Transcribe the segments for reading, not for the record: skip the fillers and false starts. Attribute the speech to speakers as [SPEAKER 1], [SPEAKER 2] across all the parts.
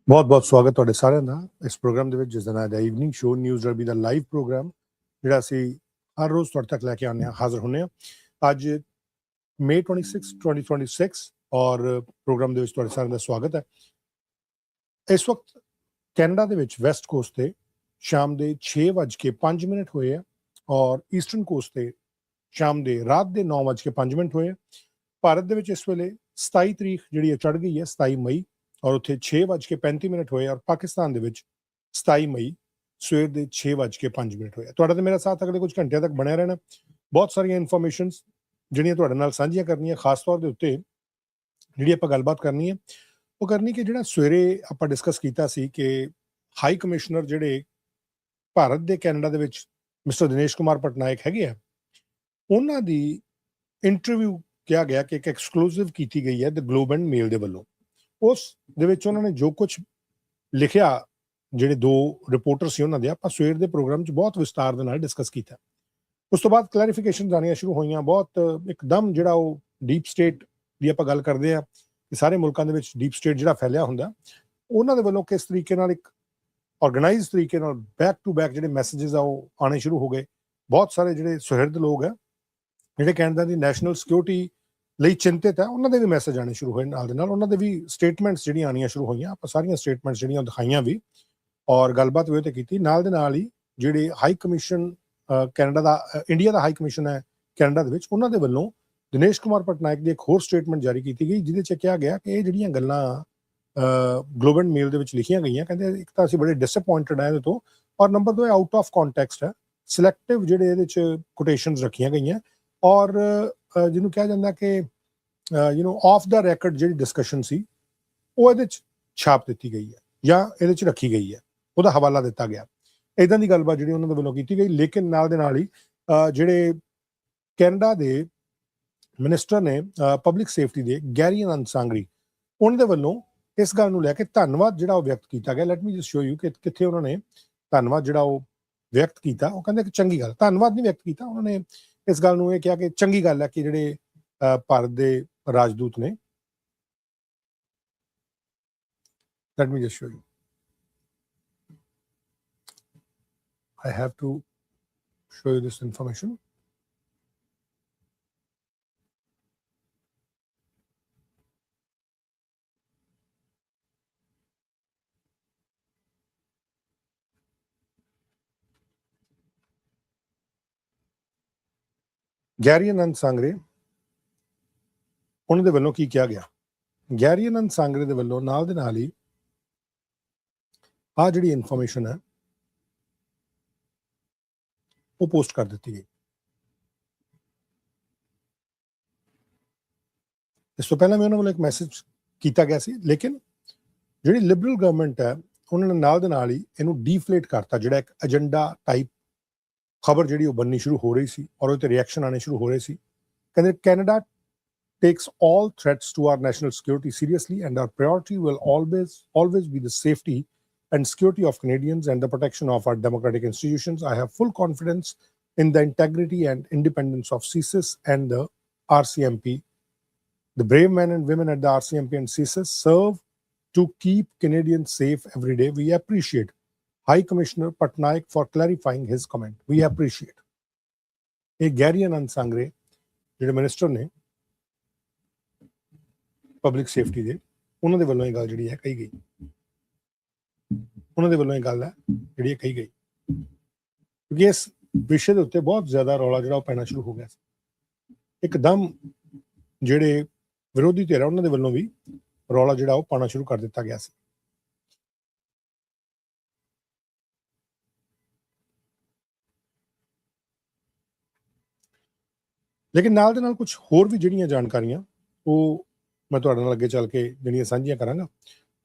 [SPEAKER 1] ਬਹੁਤ ਬਹੁਤ ਸਵਾਗਤ ਤੁਹਾਡੇ ਸਾਰਿਆਂ ਦਾ ਇਸ ਪ੍ਰੋਗਰਾਮ ਦੇ ਵਿੱਚ, ਜਿਸ ਦਾ ਨਾਮ ਹੈ ਈਵਨਿੰਗ ਸ਼ੋਅ ਨਿਊਜ਼ ਰਬੀ ਦਾ ਲਾਈਵ ਪ੍ਰੋਗਰਾਮ, ਜਿਹੜਾ ਅਸੀਂ ਹਰ ਰੋਜ਼ ਤੁਹਾਡੇ ਤੱਕ ਲੈ ਕੇ ਆਉਂਦੇ ਹਾਂ, ਹਾਜ਼ਰ ਹੁੰਦੇ ਹਾਂ। ਅੱਜ May 26, 2026 ਔਰ ਪ੍ਰੋਗਰਾਮ ਦੇ ਵਿੱਚ ਤੁਹਾਡੇ ਸਾਰਿਆਂ ਦਾ ਸਵਾਗਤ ਹੈ। ਇਸ ਵਕਤ ਕੈਨੇਡਾ ਦੇ ਵਿੱਚ ਵੈਸਟ ਕੋਸਟ ਤੇ ਸ਼ਾਮ ਦੇ 6:05 ਹੋਏ ਆ ਔਰ ਈਸਟਰਨ ਕੋਸਟ ਤੇ ਸ਼ਾਮ ਦੇ ਰਾਤ ਦੇ 9:05 ਹੋਏ ਆ। ਭਾਰਤ ਦੇ ਵਿੱਚ ਇਸ ਵੇਲੇ 27 ਤਰੀਕ ਜਿਹੜੀ ਹੈ ਚੜ੍ਹ ਗਈ ਹੈ, 27 ਮਈ, ਔਰ ਉੱਥੇ 6:35 ਹੋਏ ਔਰ ਪਾਕਿਸਤਾਨ ਦੇ ਵਿੱਚ 27 ਮਈ ਸਵੇਰ ਦੇ 6:05 ਹੋਏ। ਤੁਹਾਡਾ ਤੇ ਮੇਰਾ ਸਾਥ ਅਗਲੇ ਕੁਝ ਘੰਟਿਆਂ ਤੱਕ ਬਣਿਆ ਰਹਿਣਾ। ਬਹੁਤ ਸਾਰੀਆਂ ਇਨਫੋਰਮੇਸ਼ਨਸ ਜਿਹੜੀਆਂ ਤੁਹਾਡੇ ਨਾਲ ਸਾਂਝੀਆਂ ਕਰਨੀਆਂ, ਖਾਸ ਤੌਰ ਦੇ ਉੱਤੇ ਜਿਹੜੀ ਆਪਾਂ ਗੱਲਬਾਤ ਕਰਨੀ ਹੈ ਉਹ ਕਰਨੀ ਕਿ ਜਿਹੜਾ ਸਵੇਰੇ ਆਪਾਂ ਡਿਸਕਸ ਕੀਤਾ ਸੀ ਕਿ ਹਾਈ ਕਮਿਸ਼ਨਰ ਜਿਹੜੇ ਭਾਰਤ ਦੇ ਕੈਨੇਡਾ ਦੇ ਵਿੱਚ ਮਿਸਟਰ ਦਿਨੇਸ਼ ਕੁਮਾਰ ਪਟਨਾਇਕ ਹੈਗੇ ਆ, ਉਹਨਾਂ ਦੀ ਇੰਟਰਵਿਊ ਕਿਹਾ ਗਿਆ ਕਿ ਇੱਕ ਐਕਸਕਲੂਸਿਵ ਕੀਤੀ ਗਈ ਹੈ ਦ ਗਲੋਬ ਐਂਡ ਮੇਲ ਦੇ ਵੱਲੋਂ। ਉਸ ਦੇ ਵਿੱਚ ਉਹਨਾਂ ਨੇ ਜੋ ਕੁਝ ਲਿਖਿਆ, ਜਿਹੜੇ ਦੋ ਰਿਪੋਰਟਰ ਸੀ ਉਹਨਾਂ ਦੇ, ਆਪਾਂ ਸਵੇਰ ਦੇ ਪ੍ਰੋਗਰਾਮ 'ਚ ਬਹੁਤ ਵਿਸਤਾਰ ਦੇ ਨਾਲ ਡਿਸਕਸ ਕੀਤਾ। ਉਸ ਤੋਂ ਬਾਅਦ ਕਲੈਰੀਫਿਕੇਸ਼ਨ ਆਉਣੀਆਂ ਸ਼ੁਰੂ ਹੋਈਆਂ। ਬਹੁਤ ਇੱਕਦਮ ਜਿਹੜਾ ਉਹ ਡੀਪ ਸਟੇਟ ਦੀ ਆਪਾਂ ਗੱਲ ਕਰਦੇ ਆ ਕਿ ਸਾਰੇ ਮੁਲਕਾਂ ਦੇ ਵਿੱਚ ਡੀਪ ਸਟੇਟ ਜਿਹੜਾ ਫੈਲਿਆ ਹੁੰਦਾ, ਉਹਨਾਂ ਦੇ ਵੱਲੋਂ ਕਿਸ ਤਰੀਕੇ ਨਾਲ ਇੱਕ ਆਰਗੇਨਾਈਜ਼ ਤਰੀਕੇ ਨਾਲ ਬੈਕ ਟੂ ਬੈਕ ਜਿਹੜੇ ਮੈਸੇजेस ਆ ਉਹ ਆਉਣੇ ਸ਼ੁਰੂ ਹੋ ਗਏ। ਬਹੁਤ ਸਾਰੇ ਜਿਹੜੇ ਸੁਹਿਰਦ ਲੋਕ ਆ ਜਿਹੜੇ ਕੈਨੇਡਾ ਦੀ ਨੈਸ਼ਨਲ ਸਿਕਿਉਰਿਟੀ ਲਈ ਚਿੰਤਿਤ ਹੈ, ਉਹਨਾਂ ਦੇ ਵੀ ਮੈਸੇਜ ਆਉਣੇ ਸ਼ੁਰੂ ਹੋਏ। ਨਾਲ ਦੇ ਨਾਲ ਉਹਨਾਂ ਦੇ ਵੀ ਸਟੇਟਮੈਂਟਸ ਜਿਹੜੀਆਂ ਆਉਣੀਆਂ ਸ਼ੁਰੂ ਹੋਈਆਂ। ਆਪਾਂ ਸਾਰੀਆਂ ਸਟੇਟਮੈਂਟਸ ਜਿਹੜੀਆਂ ਦਿਖਾਈਆਂ ਵੀ ਔਰ ਗੱਲਬਾਤ ਵੀ ਉਹ 'ਤੇ ਕੀਤੀ। ਨਾਲ ਦੇ ਨਾਲ ਹੀ ਜਿਹੜੇ ਹਾਈ ਕਮਿਸ਼ਨ ਕੈਨੇਡਾ ਦਾ, ਇੰਡੀਆ ਦਾ ਹਾਈ ਕਮਿਸ਼ਨ ਹੈ ਕੈਨੇਡਾ ਦੇ ਵਿੱਚ, ਉਹਨਾਂ ਦੇ ਵੱਲੋਂ ਦਿਨੇਸ਼ ਕੁਮਾਰ ਪਟਨਾਇਕ ਦੀ ਇੱਕ ਹੋਰ ਸਟੇਟਮੈਂਟ ਜਾਰੀ ਕੀਤੀ ਗਈ, ਜਿਹਦੇ 'ਚ ਕਿਹਾ ਗਿਆ ਕਿ ਇਹ ਜਿਹੜੀਆਂ ਗੱਲਾਂ ਗਲੋਬ ਐਂਡ ਮੇਲ ਦੇ ਵਿੱਚ ਲਿਖੀਆਂ ਗਈਆਂ, ਕਹਿੰਦੇ ਇੱਕ ਤਾਂ ਅਸੀਂ ਬੜੇ ਡਿਸਅਪੁਆਇੰਟਡ ਹਾਂ ਇਹਦੇ ਤੋਂ, ਔਰ ਨੰਬਰ 2 ਆਊਟ ਆਫ ਕੰਟੈਕਸਟ ਹੈ, ਸਿਲੈਕਟਿਵ ਜਿਹੜੇ ਇਹਦੇ 'ਚ ਕੋਟੇਸ਼ਨਸ ਰੱਖੀਆਂ ਗਈਆਂ, ਔਰ ਜਿਹਨੂੰ ਕਿਹਾ ਜਾਂਦਾ ਕਿ ਆਫ ਦਾ ਰੈਕਰਡ ਜਿਹੜੀ ਡਿਸਕਸ਼ਨ ਸੀ ਉਹ ਇਹਦੇ 'ਚ ਛਾਪ ਦਿੱਤੀ ਗਈ ਹੈ ਜਾਂ ਇਹਦੇ 'ਚ ਰੱਖੀ ਗਈ ਹੈ, ਉਹਦਾ ਹਵਾਲਾ ਦਿੱਤਾ ਗਿਆ। ਇੱਦਾਂ ਦੀ ਗੱਲਬਾਤ ਜਿਹੜੀ ਉਹਨਾਂ ਦੇ ਵੱਲੋਂ ਕੀਤੀ ਗਈ। ਲੇਕਿਨ ਨਾਲ ਦੇ ਨਾਲ ਹੀ ਜਿਹੜੇ ਕੈਨੇਡਾ ਦੇ ਮਿਨਿਸਟਰ ਨੇ ਪਬਲਿਕ ਸੇਫਟੀ ਦੇ, ਗੈਰੀ ਅਨਸਾਂਗਰੀ, ਉਹਨਾਂ ਦੇ ਵੱਲੋਂ ਇਸ ਗੱਲ ਨੂੰ ਲੈ ਕੇ ਧੰਨਵਾਦ ਜਿਹੜਾ ਉਹ ਵਿਅਕਤ ਕੀਤਾ ਗਿਆ। Light me just show you ਕਿ ਕਿੱਥੇ ਉਹਨਾਂ ਨੇ ਧੰਨਵਾਦ ਜਿਹੜਾ ਉਹ ਵਿਅਕਤ ਕੀਤਾ। ਉਹ ਕਹਿੰਦੇ ਕਿ ਚੰਗੀ ਗੱਲ, ਧੰਨਵਾਦ ਨਹੀਂ ਵਿਅਕਤ ਕੀਤਾ, ਉਹਨਾਂ ਨੇ ਇਸ ਗੱਲ ਨੂੰ ਇਹ ਕਿਹਾ ਕਿ ਚੰਗੀ ਗੱਲ ਹੈ ਕਿ ਜਿਹੜੇ ਭਾਰਤ ਦੇ ਰਾਜਦੂਤ ਨੇ, let me just show you, I have to show you this information. Gary Anandasangaree, ਉਹਨਾਂ ਦੇ ਵੱਲੋਂ ਕੀ ਕਿਹਾ ਗਿਆ। ਗੈਰੀ ਅਨਸਾਂਗਰੇ ਦੇ ਵੱਲੋਂ ਨਾਲ ਦੇ ਨਾਲ ਹੀ ਆਹ ਜਿਹੜੀ ਇਨਫੋਰਮੇਸ਼ਨ ਹੈ ਉਹ ਪੋਸਟ ਕਰ ਦਿੱਤੀ ਗਈ। ਇਸ ਤੋਂ ਪਹਿਲਾਂ ਵੀ ਉਹਨਾਂ ਵੱਲੋਂ ਇੱਕ ਮੈਸੇਜ ਕੀਤਾ ਗਿਆ ਸੀ, ਲੇਕਿਨ ਜਿਹੜੀ ਲਿਬਰਲ ਗਵਰਨਮੈਂਟ ਹੈ ਉਹਨਾਂ ਨੇ ਨਾਲ ਦੇ ਨਾਲ ਹੀ ਇਹਨੂੰ ਡੀਫਲੇਟ ਕਰਤਾ। ਜਿਹੜਾ ਇੱਕ ਏਜੰਡਾ ਟਾਈਪ ਖਬਰ ਜਿਹੜੀ ਉਹ ਬਣਨੀ ਸ਼ੁਰੂ ਹੋ ਰਹੀ ਸੀ ਔਰ ਉਹ 'ਤੇ ਰਿਐਕਸ਼ਨ ਆਉਣੇ ਸ਼ੁਰੂ ਹੋ ਰਹੇ ਸੀ। ਕਹਿੰਦੇ Canada takes all threats to our national security seriously and our priority will always be the safety and security of Canadians and the protection of our democratic institutions. I have full confidence in the integrity and independence of CSIS and the RCMP. The brave men and women at the RCMP and CSIS serve to keep Canadians safe every day. We appreciate High Commissioner Patnaik for clarifying his comment. We appreciate. ਇਹ Garry ਅਨਸਾਂਗਰੇ ਜਿਹੜੇ minister ਨੇ public safety ਦੇ, ਉਹਨਾਂ ਦੇ ਵੱਲੋਂ ਇਹ ਗੱਲ ਜਿਹੜੀ ਹੈ ਕਹੀ ਗਈ। ਉਹਨਾਂ ਦੇ ਵੱਲੋਂ ਇਹ ਗੱਲ ਹੈ ਜਿਹੜੀ ਹੈ ਕਹੀ ਗਈ, ਕਿਉਂਕਿ ਇਸ ਵਿਸ਼ੇ ਦੇ ਉੱਤੇ ਬਹੁਤ ਜ਼ਿਆਦਾ ਰੌਲਾ ਜਿਹੜਾ ਉਹ ਪੈਣਾ ਸ਼ੁਰੂ ਹੋ ਗਿਆ ਸੀ। ਇੱਕਦਮ ਜਿਹੜੇ ਵਿਰੋਧੀ ਧਿਰ ਉਹਨਾਂ ਦੇ ਵੱਲੋਂ ਵੀ ਰੌਲਾ ਜਿਹੜਾ ਉਹ ਪਾਉਣਾ ਸ਼ੁਰੂ ਕਰ ਦਿੱਤਾ ਗਿਆ ਸੀ। ਲੇਕਿਨ ਨਾਲ ਦੇ ਨਾਲ ਕੁਝ ਹੋਰ ਵੀ ਜਿਹੜੀਆਂ ਜਾਣਕਾਰੀਆਂ ਉਹ ਮੈਂ ਤੁਹਾਡੇ ਨਾਲ ਅੱਗੇ ਚੱਲ ਕੇ ਜਿਹੜੀਆਂ ਸਾਂਝੀਆਂ ਕਰਾਂਗਾ,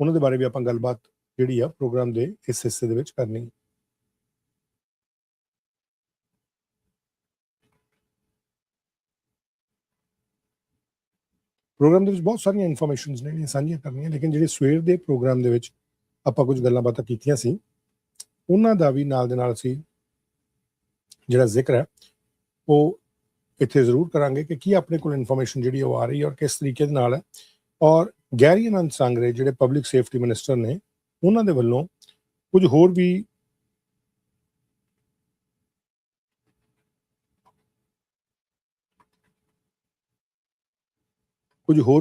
[SPEAKER 1] ਉਹਨਾਂ ਦੇ ਬਾਰੇ ਵੀ ਆਪਾਂ ਗੱਲਬਾਤ ਜਿਹੜੀ ਆ ਪ੍ਰੋਗਰਾਮ ਦੇ ਇਸ ਹਿੱਸੇ ਦੇ ਵਿੱਚ ਕਰਨੀ। ਪ੍ਰੋਗਰਾਮ ਦੇ ਵਿੱਚ ਬਹੁਤ ਸਾਰੀਆਂ ਇਨਫੋਰਮੇਸ਼ਨਸ ਨੇ ਸਾਂਝੀਆਂ ਕਰਨੀਆਂ, ਲੇਕਿਨ ਜਿਹੜੇ ਸਵੇਰ ਦੇ ਪ੍ਰੋਗਰਾਮ ਦੇ ਵਿੱਚ ਆਪਾਂ ਕੁਝ ਗੱਲਾਂ ਬਾਤਾਂ ਕੀਤੀਆਂ ਸੀ, ਉਹਨਾਂ ਦਾ ਵੀ ਨਾਲ ਦੇ ਨਾਲ ਅਸੀਂ ਜਿਹੜਾ ਜ਼ਿਕਰ ਹੈ ਉਹ ਇੱਥੇ ਜ਼ਰੂਰ ਕਰਾਂਗੇ ਕਿ ਕੀ ਆਪਣੇ ਕੋਲ ਇਨਫੋਰਮੇਸ਼ਨ ਜਿਹੜੀ ਉਹ ਆ ਰਹੀ ਹੈ ਔਰ ਕਿਸ ਤਰੀਕੇ ਦੇ ਨਾਲ ਹੈ। ਔਰ ਗੈਰੀ ਅਨਸਾਂਗਰੇ ਜਿਹੜੇ ਪਬਲਿਕ ਸੇਫਟੀ ਮਿਨਿਸਟਰ ਨੇ, ਉਹਨਾਂ ਦੇ ਵੱਲੋਂ ਕੁਝ ਹੋਰ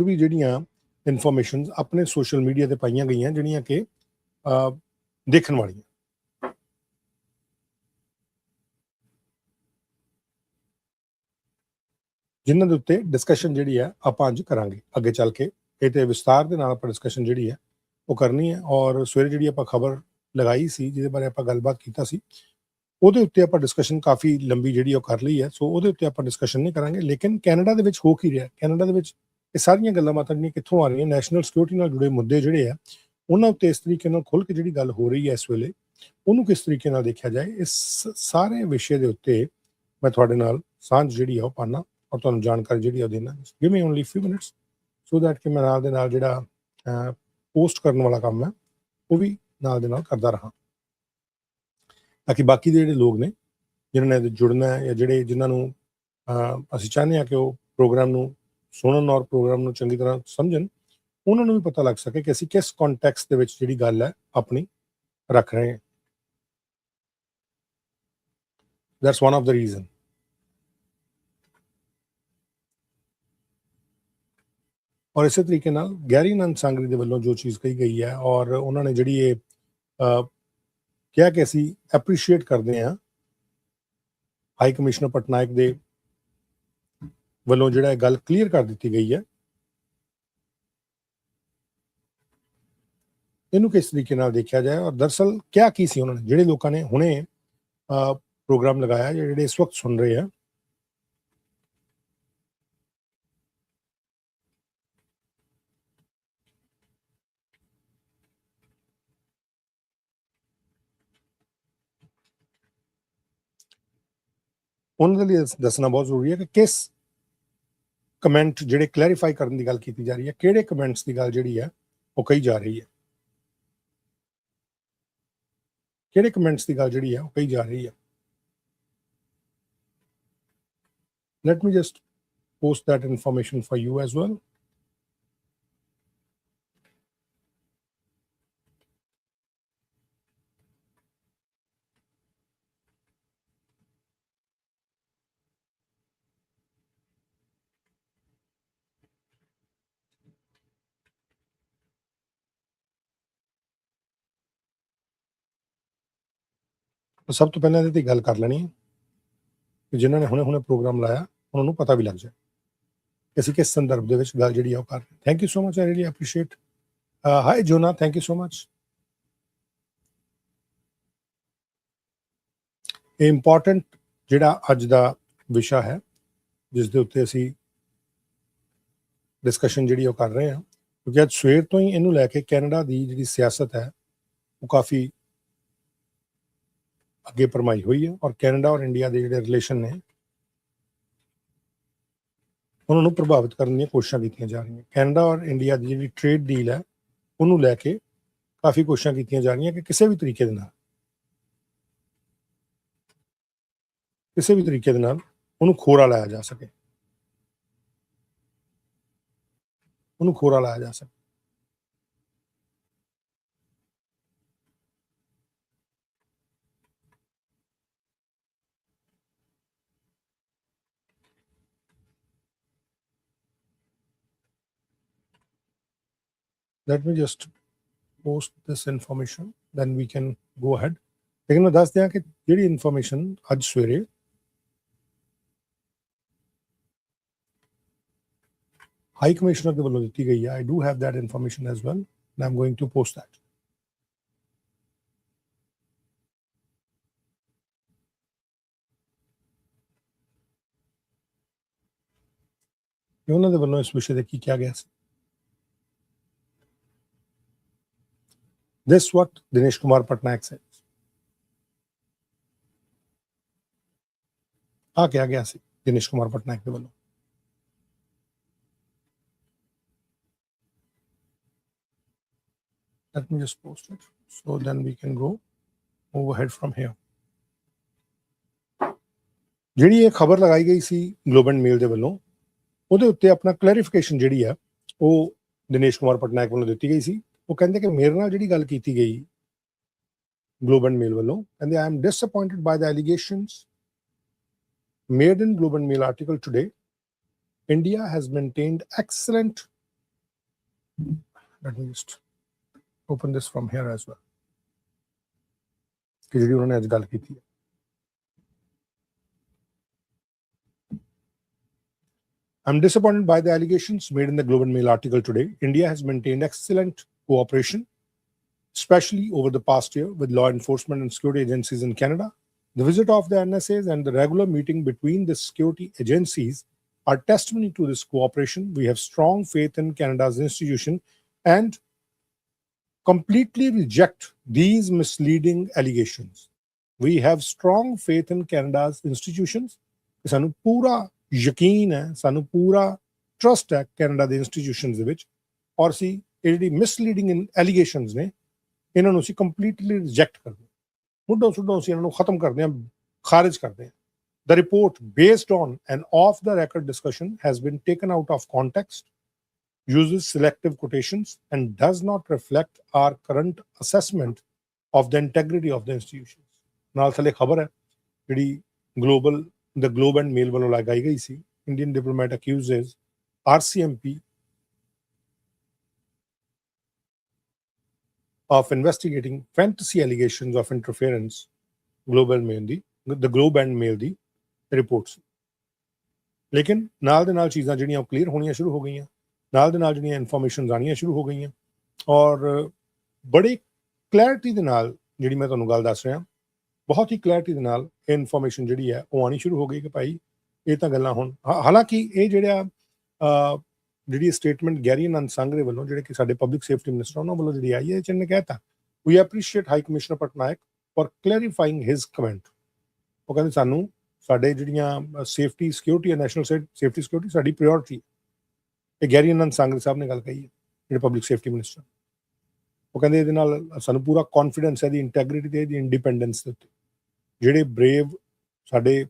[SPEAKER 1] ਵੀ ਜਿਹੜੀਆਂ ਇਨਫੋਰਮੇਸ਼ਨਸ ਆਪਣੇ ਸੋਸ਼ਲ ਮੀਡੀਆ ਤੇ ਪਾਈਆਂ ਗਈਆਂ ਜਿਹੜੀਆਂ ਕਿ ਦੇਖਣ ਵਾਲੀਆਂ। ਜਿਨ੍ਹਾਂ ਦੇ ਉੱਤੇ ਡਿਸਕਸ਼ਨ ਜਿਹੜੀ ਹੈ ਆਪਾਂ ਅੱਜ ਕਰਾਂਗੇ ਅੱਗੇ ਚੱਲ ਕੇ। ਇਹ ਤੇ ਵਿਸਤਾਰ ਦੇ ਨਾਲ ਆਪਾਂ ਡਿਸਕਸ਼ਨ ਜਿਹੜੀ ਹੈ ਉਹ ਕਰਨੀ ਹੈ। ਔਰ ਸਵੇਰੇ ਜਿਹੜੀ ਆਪਾਂ ਖਬਰ ਲਗਾਈ ਸੀ ਜਿਹਦੇ ਬਾਰੇ ਆਪਾਂ ਗੱਲਬਾਤ ਕੀਤਾ ਸੀ ਉਹਦੇ ਉੱਤੇ ਆਪਾਂ ਡਿਸਕਸ਼ਨ ਕਾਫੀ ਲੰਬੀ ਜਿਹੜੀ ਉਹ ਕਰ ਲਈ ਹੈ। ਸੋ ਉਹਦੇ ਉੱਤੇ ਆਪਾਂ ਡਿਸਕਸ਼ਨ ਨਹੀਂ ਕਰਾਂਗੇ। ਲੇਕਿਨ ਕੈਨੇਡਾ ਦੇ ਵਿੱਚ ਹੋ ਕੀ ਰਿਹਾ, ਕੈਨੇਡਾ ਦੇ ਵਿੱਚ ਇਹ ਸਾਰੀਆਂ ਗੱਲਾਂ ਬਾਤਾਂ ਜਿਹੜੀਆਂ ਕਿੱਥੋਂ ਆ ਰਹੀਆਂ, ਨੈਸ਼ਨਲ ਸਿਕਿਉਰਿਟੀ ਨਾਲ ਜੁੜੇ ਮੁੱਦੇ ਜਿਹੜੇ ਆ ਉਹਨਾਂ ਉੱਤੇ ਇਸ ਤਰੀਕੇ ਨਾਲ ਖੁੱਲ੍ਹ ਕੇ ਜਿਹੜੀ ਗੱਲ ਹੋ ਰਹੀ ਹੈ ਇਸ ਵੇਲੇ, ਉਹਨੂੰ ਕਿਸ ਤਰੀਕੇ ਨਾਲ ਦੇਖਿਆ ਜਾਏ, ਇਸ ਸਾਰੇ ਵਿਸ਼ੇ ਦੇ ਉੱਤੇ ਮੈਂ ਤੁਹਾਡੇ ਨਾਲ ਸਾਂਝ ਜਿਹੜੀ ਆ ਉਹ ਪਾਉਣਾ ਔਰ ਤੁਹਾਨੂੰ ਜਾਣਕਾਰੀ ਜਿਹੜੀ ਉਹ ਦੇਣਾ। Give me only few minutes so that ਕਿ ਮੈਂ ਨਾਲ ਦੇ ਨਾਲ ਜਿਹੜਾ ਪੋਸਟ ਕਰਨ ਵਾਲਾ ਕੰਮ ਹੈ ਉਹ ਵੀ ਨਾਲ ਦੇ ਨਾਲ ਕਰਦਾ ਰਹਾਂ, ਤਾਂ ਕਿ ਬਾਕੀ ਦੇ ਜਿਹੜੇ ਲੋਕ ਨੇ ਜਿਨ੍ਹਾਂ ਨੇ ਜੁੜਨਾ ਹੈ ਜਾਂ ਜਿਨ੍ਹਾਂ ਨੂੰ ਅਸੀਂ ਚਾਹੁੰਦੇ ਹਾਂ ਕਿ ਉਹ ਪ੍ਰੋਗਰਾਮ ਨੂੰ ਸੁਣਨ ਔਰ ਪ੍ਰੋਗਰਾਮ ਨੂੰ ਚੰਗੀ ਤਰ੍ਹਾਂ ਸਮਝਣ, ਉਹਨਾਂ ਨੂੰ ਵੀ ਪਤਾ ਲੱਗ ਸਕੇ ਕਿ ਅਸੀਂ ਕਿਸ ਕੰਟੈਕਸਟ ਦੇ ਵਿੱਚ ਜਿਹੜੀ ਗੱਲ ਹੈ ਆਪਣੀ ਰੱਖ ਰਹੇ ਹਾਂ। That's one of the reason. ਔਰ ਇਸੇ ਤਰੀਕੇ ਨਾਲ ਗੈਰੀ ਨੰਦ ਸੰਗਰੀ ਦੇ ਵੱਲੋਂ ਜੋ ਚੀਜ਼ ਕਹੀ ਗਈ ਹੈ ਔਰ ਉਹਨਾਂ ਨੇ ਜਿਹੜੀ ਇਹ ਕਿਹਾ ਕਿ ਅਸੀਂ ਐਪਰੀਸ਼ੀਏਟ ਕਰਦੇ ਹਾਂ ਹਾਈ ਕਮਿਸ਼ਨਰ ਪਟਨਾਇਕ ਦੇ ਵੱਲੋਂ ਜਿਹੜਾ ਇਹ ਗੱਲ ਕਲੀਅਰ ਕਰ ਦਿੱਤੀ ਗਈ ਹੈ, ਇਹਨੂੰ ਕਿਸ ਤਰੀਕੇ ਨਾਲ ਦੇਖਿਆ ਜਾਏ ਔਰ ਦਰਅਸਲ ਕਿਹਾ ਕੀ ਸੀ ਉਹਨਾਂ ਨੇ। ਜਿਹੜੇ ਲੋਕਾਂ ਨੇ ਹੁਣੇ ਪ੍ਰੋਗਰਾਮ ਲਗਾਇਆ ਜਾਂ ਜਿਹੜੇ ਇਸ ਵਕਤ ਸੁਣ ਰਹੇ ਆ, ਉਹਨਾਂ ਦੇ ਲਈ ਦੱਸਣਾ ਬਹੁਤ ਜ਼ਰੂਰੀ ਹੈ ਕਿ ਕਿਸ ਕਮੈਂਟ ਜਿਹੜੇ ਕਲੈਰੀਫਾਈ ਕਰਨ ਦੀ ਗੱਲ ਕੀਤੀ ਜਾ ਰਹੀ ਹੈ, ਕਿਹੜੇ ਕਮੈਂਟਸ ਦੀ ਗੱਲ ਜਿਹੜੀ ਹੈ ਉਹ ਕਹੀ ਜਾ ਰਹੀ ਹੈ, ਕਿਹੜੇ ਕਮੈਂਟਸ ਦੀ ਗੱਲ ਜਿਹੜੀ ਹੈ ਉਹ ਕਹੀ ਜਾ ਰਹੀ ਹੈ। Let me just post that information for you as well. ਸਭ ਤੋਂ ਪਹਿਲਾਂ ਇਹਦੇ ਤੇ ਗੱਲ ਕਰ ਲੈਣੀ ਹੈ ਕਿ ਜਿਨ੍ਹਾਂ ਨੇ ਹੁਣੇ ਪ੍ਰੋਗਰਾਮ ਲਾਇਆ ਉਹਨਾਂ ਨੂੰ ਪਤਾ ਵੀ ਲੱਗ ਜਾਏ ਕਿ ਅਸੀਂ ਕਿਸ ਸੰਦਰਭ ਦੇ ਵਿੱਚ ਗੱਲ ਜਿਹੜੀ ਆ ਉਹ ਕਰ ਰਹੇ। Thank you so much, I really appreciate. Hi Jona, thank you so much. ਇਹ ਇੰਪੋਰਟੈਂਟ ਜਿਹੜਾ ਅੱਜ ਦਾ ਵਿਸ਼ਾ ਹੈ ਜਿਸ ਦੇ ਉੱਤੇ ਅਸੀਂ ਡਿਸਕਸ਼ਨ ਜਿਹੜੀ ਉਹ ਕਰ ਰਹੇ ਹਾਂ, ਕਿਉਂਕਿ ਅੱਜ ਸਵੇਰ ਤੋਂ ਹੀ ਇਹਨੂੰ ਲੈ ਕੇ ਕੈਨੇਡਾ ਦੀ ਜਿਹੜੀ ਸਿਆਸਤ ਹੈ ਉਹ ਕਾਫੀ ਅੱਗੇ ਪਰਮਾਈ ਹੋਈ ਹੈ ਔਰ ਕੈਨੇਡਾ ਔਰ ਇੰਡੀਆ ਦੇ ਜਿਹੜੇ ਰਿਲੇਸ਼ਨ ਨੇ ਉਹਨਾਂ ਨੂੰ ਪ੍ਰਭਾਵਿਤ ਕਰਨ ਦੀਆਂ ਕੋਸ਼ਿਸ਼ਾਂ ਕੀਤੀਆਂ ਜਾ ਰਹੀਆਂ। ਕੈਨੇਡਾ ਔਰ ਇੰਡੀਆ ਦੀ ਜਿਹੜੀ ਟ੍ਰੇਡ ਡੀਲ ਹੈ ਉਹਨੂੰ ਲੈ ਕੇ ਕਾਫੀ ਕੋਸ਼ਿਸ਼ਾਂ ਕੀਤੀਆਂ ਜਾ ਰਹੀਆਂ ਕਿ ਕਿਸੇ ਵੀ ਤਰੀਕੇ ਦੇ ਨਾਲ ਉਹਨੂੰ ਖੋਰਾ ਲਾਇਆ ਜਾ ਸਕੇ, Let me just post this information, then we can go ahead. लेकिन मैं दस दिया कि ਜਿਹੜੀ ਇਨਫੋਰਮੇਸ਼ਨ ਅੱਜ ਸਵੇਰੇ ਹਾਈ ਕਮਿਸ਼ਨਰ ਦੇ ਵੱਲੋਂ ਦਿੱਤੀ ਗਈ ਹੈ, I do have that information as well and I'm going to post that. ਉਹਨਾਂ ਦੇ ਵੱਲੋਂ ਇਸ ਵਿਸ਼ੇ ਤੇ ਕੀ ਕਿਹਾ ਗਿਆ ਸੀ। This what Dinesh Kumar Patnaik said. ਆ ਕਿਹਾ ਗਿਆ ਸੀ ਦਿਨੇਸ਼ ਕੁਮਾਰ ਪਟਨਾਇਕ ਦੇ ਵੱਲੋਂ। Let me just post it so then we can go move ahead from here. ਜਿਹੜੀ ਇਹ ਖਬਰ ਲਗਾਈ ਗਈ ਸੀ ਗਲੋਬ ਐਂਡ ਮੇਲ ਦੇ ਵੱਲੋਂ, ਉਹਦੇ ਉੱਤੇ ਆਪਣਾ ਕਲੈਰੀਫਿਕੇਸ਼ਨ ਜਿਹੜੀ ਆ ਉਹ ਦਿਨੇਸ਼ ਕੁਮਾਰ ਪਟਨਾਇਕ ਵੱਲੋਂ ਦਿੱਤੀ ਗਈ ਸੀ ਉਹ ਕਹਿੰਦੇ ਕਿ ਮੇਰੇ ਨਾਲ ਜਿਹੜੀ ਗੱਲ ਕੀਤੀ ਗਈ ਗਲੋਬ ਐਂਡ ਮੇਲ ਵੱਲੋਂ, ਕਹਿੰਦੇ I am ਡਿਸਅਪਾਇੰਟਡ ਬਾय the allegations made in Globe and Mail article today. India has maintained excellent. Let me just open this from here as well. कि ਜਿਹੜੀ ਉਹਨਾਂ ਨੇ ਅੱਜ ਗੱਲ ਕੀਤੀ ਹੈ। I'm disappointed by the allegations made in the Globe and Mail article today. India has maintained excellent cooperation, especially over the past year, with law enforcement and security agencies in Canada. The visit of the NSAs and the regular meeting between the security agencies are testimony to this cooperation. We have strong faith in Canada's institution and completely reject these misleading allegations. We have strong faith in Canada's institutions. ਸਾਨੂੰ ਪੂਰਾ ਯਕੀਨ ਹੈ, ਸਾਨੂੰ ਪੂਰਾ trust ਹੈ Canada ਦੇ institutions ਦੇ ਵਿੱਚ, ਔਰ ਅਸੀਂ ਇਹ ਜਿਹੜੀ ਮਿਸਲੀਡਿੰਗ ਐਲੀਗੇਸ਼ਨਸ ਨੇ ਇਹਨਾਂ ਨੂੰ ਅਸੀਂ ਕੰਪਲੀਟਲੀ ਰਿਜੈਕਟ ਕਰਦੇ ਹਾਂ, ਮੁੱਢੋਂ ਸੁੱਢੋਂ ਅਸੀਂ ਇਹਨਾਂ ਨੂੰ ਖਤਮ ਕਰਦੇ ਹਾਂ, ਖਾਰਿਜ ਕਰਦੇ ਹਾਂ। The report, based on an off-the-record discussion, has been taken out of context, uses selective quotations, and does not reflect our current assessment of the integrity of the institutions. ਨਾਲ ਥੱਲੇ ਖਬਰ ਹੈ ਜਿਹੜੀ the Globe and Mail ਵੱਲੋਂ ਲਗਾਈ ਗਈ ਸੀ। Indian diplomat accuses RCMP of investigating fantasy allegations of interference. The Globe and Mail the reports, ਲੇਕਿਨ ਨਾਲ ਦੇ ਨਾਲ ਚੀਜ਼ਾਂ ਜਿਹੜੀਆਂ ਉਹ ਕਲੀਅਰ ਹੋਣੀਆਂ ਸ਼ੁਰੂ ਹੋ ਗਈਆਂ, ਨਾਲ ਦੇ ਨਾਲ ਜਿਹੜੀਆਂ ਇਨਫੋਰਮੇਸ਼ਨ ਆਉਣੀਆਂ ਸ਼ੁਰੂ ਹੋ ਗਈਆਂ, ਔਰ ਬੜੀ ਕਲੈਰਿਟੀ ਦੇ ਨਾਲ ਜਿਹੜੀ ਮੈਂ ਤੁਹਾਨੂੰ ਗੱਲ ਦੱਸ ਰਿਹਾ, ਬਹੁਤ ਹੀ ਕਲੈਰਿਟੀ ਦੇ ਨਾਲ ਇਹ ਇਨਫੋਰਮੇਸ਼ਨ ਜਿਹੜੀ ਹੈ ਉਹ ਆਉਣੀ ਸ਼ੁਰੂ ਹੋ ਗਈ ਕਿ ਭਾਈ ਇਹ ਤਾਂ ਗੱਲਾਂ ਹੁਣ, ਹਾਲਾਂਕਿ ਇਹ ਜਿਹੜੀ ਸਟੇਟਮੈਂਟ ਗੈਰੀ ਅਨਸੰਗ ਦੇ ਵੱਲੋਂ, ਜਿਹੜੇ ਕਿ ਸਾਡੇ ਪਬਲਿਕ ਸੇਫਟੀ ਮਿਨਿਸਟਰ ਉਹਨਾਂ ਵੱਲੋਂ ਜਿਹੜੀ ਆਈ ਹੈ, ਜਿਹਨੇ ਕਹਿਤਾ we appreciate high commissioner Patnaik for clarifying his comment. ਉਹ ਕਹਿੰਦੇ ਸਾਨੂੰ ਸਾਡੇ ਜਿਹੜੀਆਂ safety security national safety security ਸਾਡੀ ਪ੍ਰਾਇੋਰਟੀ। ਇਹ ਗੈਰੀ ਅਨਸੰਗ ਸਾਹਿਬ ਨੇ ਗੱਲ ਕਹੀ ਹੈ, ਜਿਹੜੇ ਪਬਲਿਕ ਸੇਫਟੀ ਮਿਨਿਸਟਰ। ਉਹ ਕਹਿੰਦੇ ਇਹਦੇ ਨਾਲ ਸਾਨੂੰ ਪੂਰਾ ਕੌਨਫੀਡੈਂਸ ਹੈ ਇਹਦੀ ਇੰਟੈਗ੍ਰਿਟੀ ਤੇ, ਇਹਦੀ ਇੰਡੀਪੈਂਡੈਂਸ ਦੇ ਉੱਤੇ। ਜਿਹੜੇ ਬਰੇਵ ਸਾਡੇ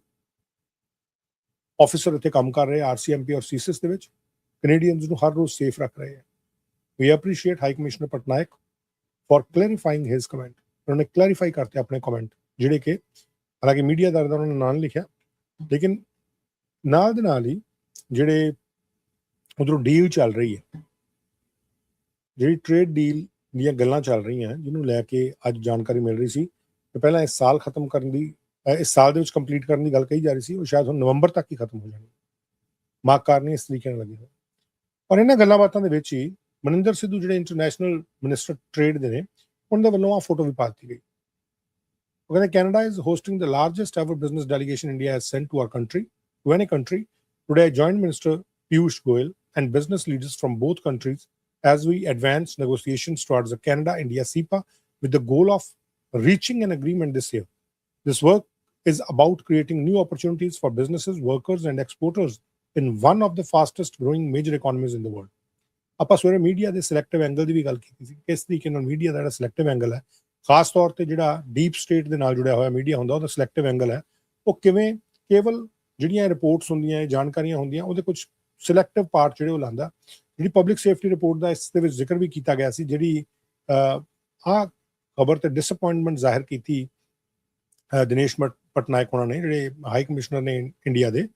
[SPEAKER 1] ਆਫਿਸਰ ਇੱਥੇ ਕੰਮ ਕਰ ਰਹੇ RCMP ਔਰ CSIS ਦੇ ਵਿੱਚ, ਕੈਨੇਡੀਅਨਸ ਨੂੰ ਹਰ ਰੋਜ਼ ਸੇਫ ਰੱਖ ਰਹੇ ਹੈ। We appreciate high commissioner Patnaik for clarifying his comment. ਉਹਨਾਂ ਨੇ ਕਲੈਰੀਫਾਈ ਕਰਤੇ ਆਪਣੇ ਕਮੈਂਟ, ਜਿਹੜੇ ਕਿ ਹਾਲਾਂਕਿ ਮੀਡੀਆ ਦਾ ਉਹਨਾਂ ਨੇ ਨਾਂ ਨਹੀਂ ਲਿਖਿਆ, ਲੇਕਿਨ ਨਾਲ ਦੇ ਨਾਲ ਹੀ ਜਿਹੜੇ ਉਧਰੋਂ ਡੀਲ ਚੱਲ ਰਹੀ ਹੈ, ਜਿਹੜੀ ਟ੍ਰੇਡ ਡੀਲ ਦੀਆਂ ਗੱਲਾਂ ਚੱਲ ਰਹੀਆਂ, ਜਿਹਨੂੰ ਲੈ ਕੇ ਅੱਜ ਜਾਣਕਾਰੀ ਮਿਲ ਰਹੀ ਸੀ ਕਿ ਪਹਿਲਾਂ ਇਸ ਸਾਲ ਖਤਮ ਕਰਨ ਦੀ, ਇਸ ਸਾਲ ਦੇ ਵਿੱਚ ਕੰਪਲੀਟ ਕਰਨ ਦੀ ਗੱਲ ਕਹੀ ਜਾ ਰਹੀ ਸੀ, ਉਹ ਸ਼ਾਇਦ ਹੁਣ ਨਵੰਬਰ ਤੱਕ ਹੀ ਖਤਮ ਹੋ ਜਾਣੀ। ਮਾਹਕਾਰ ਨੇ ਇਸ ਤਰੀਕੇ ਨਾਲ ਲੱਗੇ ਹੋਏ। ਔਰ ਇਹਨਾਂ ਗੱਲਾਂ ਬਾਤਾਂ ਦੇ ਵਿੱਚ ਹੀ ਮਨਿੰਦਰ ਸਿੱਧੂ ਜਿਹੜੇ ਇੰਟਰਨੈਸ਼ਨਲ ਮਿਨਿਸਟਰ ਟ੍ਰੇਡ ਦੇ ਨੇ, ਉਹਨਾਂ ਦੇ ਵੱਲੋਂ ਆ ਫੋਟੋ ਵੀ ਪਾ ਦਿੱਤੀ ਗਈ। ਉਹ ਕਹਿੰਦੇ Canada is hosting the largest ever business delegation India has sent to our country, to any country. Today, I joined Minister Piyush Goyal and business leaders from both countries as we advance negotiations towards the Canada-India CEPA with the goal of reaching an agreement this year. This work is about creating new opportunities for businesses, workers, and exporters in one of the fastest growing major economies in the world. ਆਪਾਂ ਸਵੇਰੇ media ਦੇ selective angle ਦੀ ਵੀ ਗੱਲ ਕੀਤੀ ਸੀ, ਕਿਸ ਤਰੀਕੇ ਨਾਲ media ਦਾ ਜਿਹੜਾ selective angle ਹੈ, ਖਾਸ ਤੌਰ ਤੇ ਜਿਹੜਾ ਡੀਪ ਸਟੇਟ ਦੇ ਨਾਲ ਜੁੜਿਆ ਹੋਇਆ ਮੀਡੀਆ ਹੁੰਦਾ, ਉਹਦਾ ਸਿਲੈਕਟਿਵ ਐਂਗਲ ਹੈ, ਉਹ ਕਿਵੇਂ ਕੇਵਲ ਜਿਹੜੀਆਂ ਰਿਪੋਰਟਸ ਹੁੰਦੀਆਂ, ਜਾਣਕਾਰੀਆਂ ਹੁੰਦੀਆਂ, ਉਹਦੇ ਕੁਝ ਸਿਲੈਕਟਿਵ ਪਾਰਟ ਜਿਹੜੇ ਉਹ ਲਾਉਂਦਾ। ਜਿਹੜੀ ਪਬਲਿਕ ਸੇਫਟੀ ਰਿਪੋਰਟ ਦਾ ਇਸ ਦੇ ਵਿੱਚ ਜ਼ਿਕਰ ਵੀ ਕੀਤਾ ਗਿਆ ਸੀ, ਜਿਹੜੀ ਆਹ ਖਬਰ ਤੇ ਡਿਸਅਪੁਆਇੰਟਮੈਂਟ ਜ਼ਾਹਿਰ ਕੀਤੀ ਦਿਨੇਸ਼ ਪਟਨਾਇਕ ਉਹਨਾਂ ਨੇ, ਜਿਹੜੇ ਹਾਈ ਕਮਿਸ਼ਨਰ ਨੇ ਇੰਡੀਆ ਦੇ,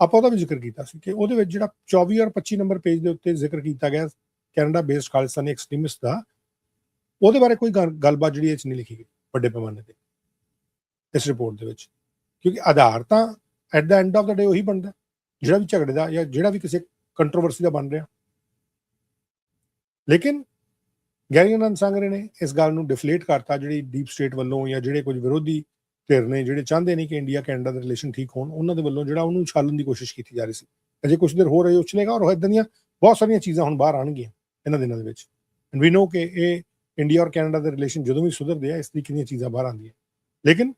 [SPEAKER 1] ਆਪਾਂ ਉਹਦਾ ਵੀ ਜ਼ਿਕਰ ਕੀਤਾ ਸੀ ਕਿ ਉਹਦੇ ਵਿੱਚ ਜਿਹੜਾ 24 ਔਰ 25 ਨੰਬਰ ਪੇਜ ਦੇ ਉੱਤੇ ਜ਼ਿਕਰ ਕੀਤਾ ਗਿਆ ਕੈਨੇਡਾ ਬੇਸਡ ਖਾਲਿਸਤਾਨੀ ਐਕਸਟ੍ਰੀਮਿਸਟ ਦਾ, ਉਹਦੇ ਬਾਰੇ ਕੋਈ ਗੱਲਬਾਤ ਜਿਹੜੀ ਇਹ 'ਚ ਨਹੀਂ ਲਿਖੀ ਗਈ ਵੱਡੇ ਪੈਮਾਨੇ ਤੇ ਇਸ ਰਿਪੋਰਟ ਦੇ ਵਿੱਚ, ਕਿਉਂਕਿ ਆਧਾਰ ਤਾਂ ਐਟ ਦਾ ਐਂਡ ਆਫ ਦਾ ਡੇ ਉਹੀ ਬਣਦਾ ਜਿਹੜਾ ਵੀ ਝਗੜੇ ਦਾ ਜਾਂ ਜਿਹੜਾ ਵੀ ਕਿਸੇ ਕੰਟਰੋਵਰਸੀ ਦਾ ਬਣ ਰਿਹਾ। ਲੇਕਿਨ ਗੈਰੀ ਅਨਸੰਗ ਨੇ ਇਸ ਗੱਲ ਨੂੰ ਡਿਫਲੇਟ ਕਰਤਾ, ਜਿਹੜੀ ਡੀਪ ਸਟੇਟ ਵੱਲੋਂ ਜਾਂ ਜਿਹੜੇ ਕੁਝ ਵਿਰੋਧੀ ਧਿਰ ਨੇ, ਜਿਹੜੇ ਚਾਹੁੰਦੇ ਨਹੀਂ ਕਿ ਇੰਡੀਆ ਕੈਨੇਡਾ ਦੇ ਰਿਲੇਸ਼ਨ ਠੀਕ ਹੋਣ, ਉਹਨਾਂ ਦੇ ਵੱਲੋਂ ਜਿਹੜਾ ਉਹਨੂੰ ਉਛਾਲਣ ਦੀ ਕੋਸ਼ਿਸ਼ ਕੀਤੀ ਜਾ ਰਹੀ ਸੀ। ਅਜੇ ਕੁਛ ਦੇਰ ਹੋ ਰਹੀ ਉਛਲੇਗਾ, ਔਰ ਇੱਦਾਂ ਦੀਆਂ ਬਹੁਤ ਸਾਰੀਆਂ ਚੀਜ਼ਾਂ ਹੁਣ ਬਾਹਰ ਆਉਣਗੀਆਂ ਇਹਨਾਂ ਦਿਨਾਂ ਦੇ ਵਿੱਚ। ਐਂਡ ਵੀ ਨੋ ਕਿ ਇਹ ਇੰਡੀਆ ਔਰ ਕੈਨੇਡਾ ਦੇ ਰਿਲੇਸ਼ਨ ਜਦੋਂ ਵੀ ਸੁਧਰਦੇ ਆ, ਇਸ ਤਰੀਕੇ ਦੀਆਂ ਚੀਜ਼ਾਂ ਬਾਹਰ ਆਉਂਦੀਆਂ। ਲੇਕਿਨ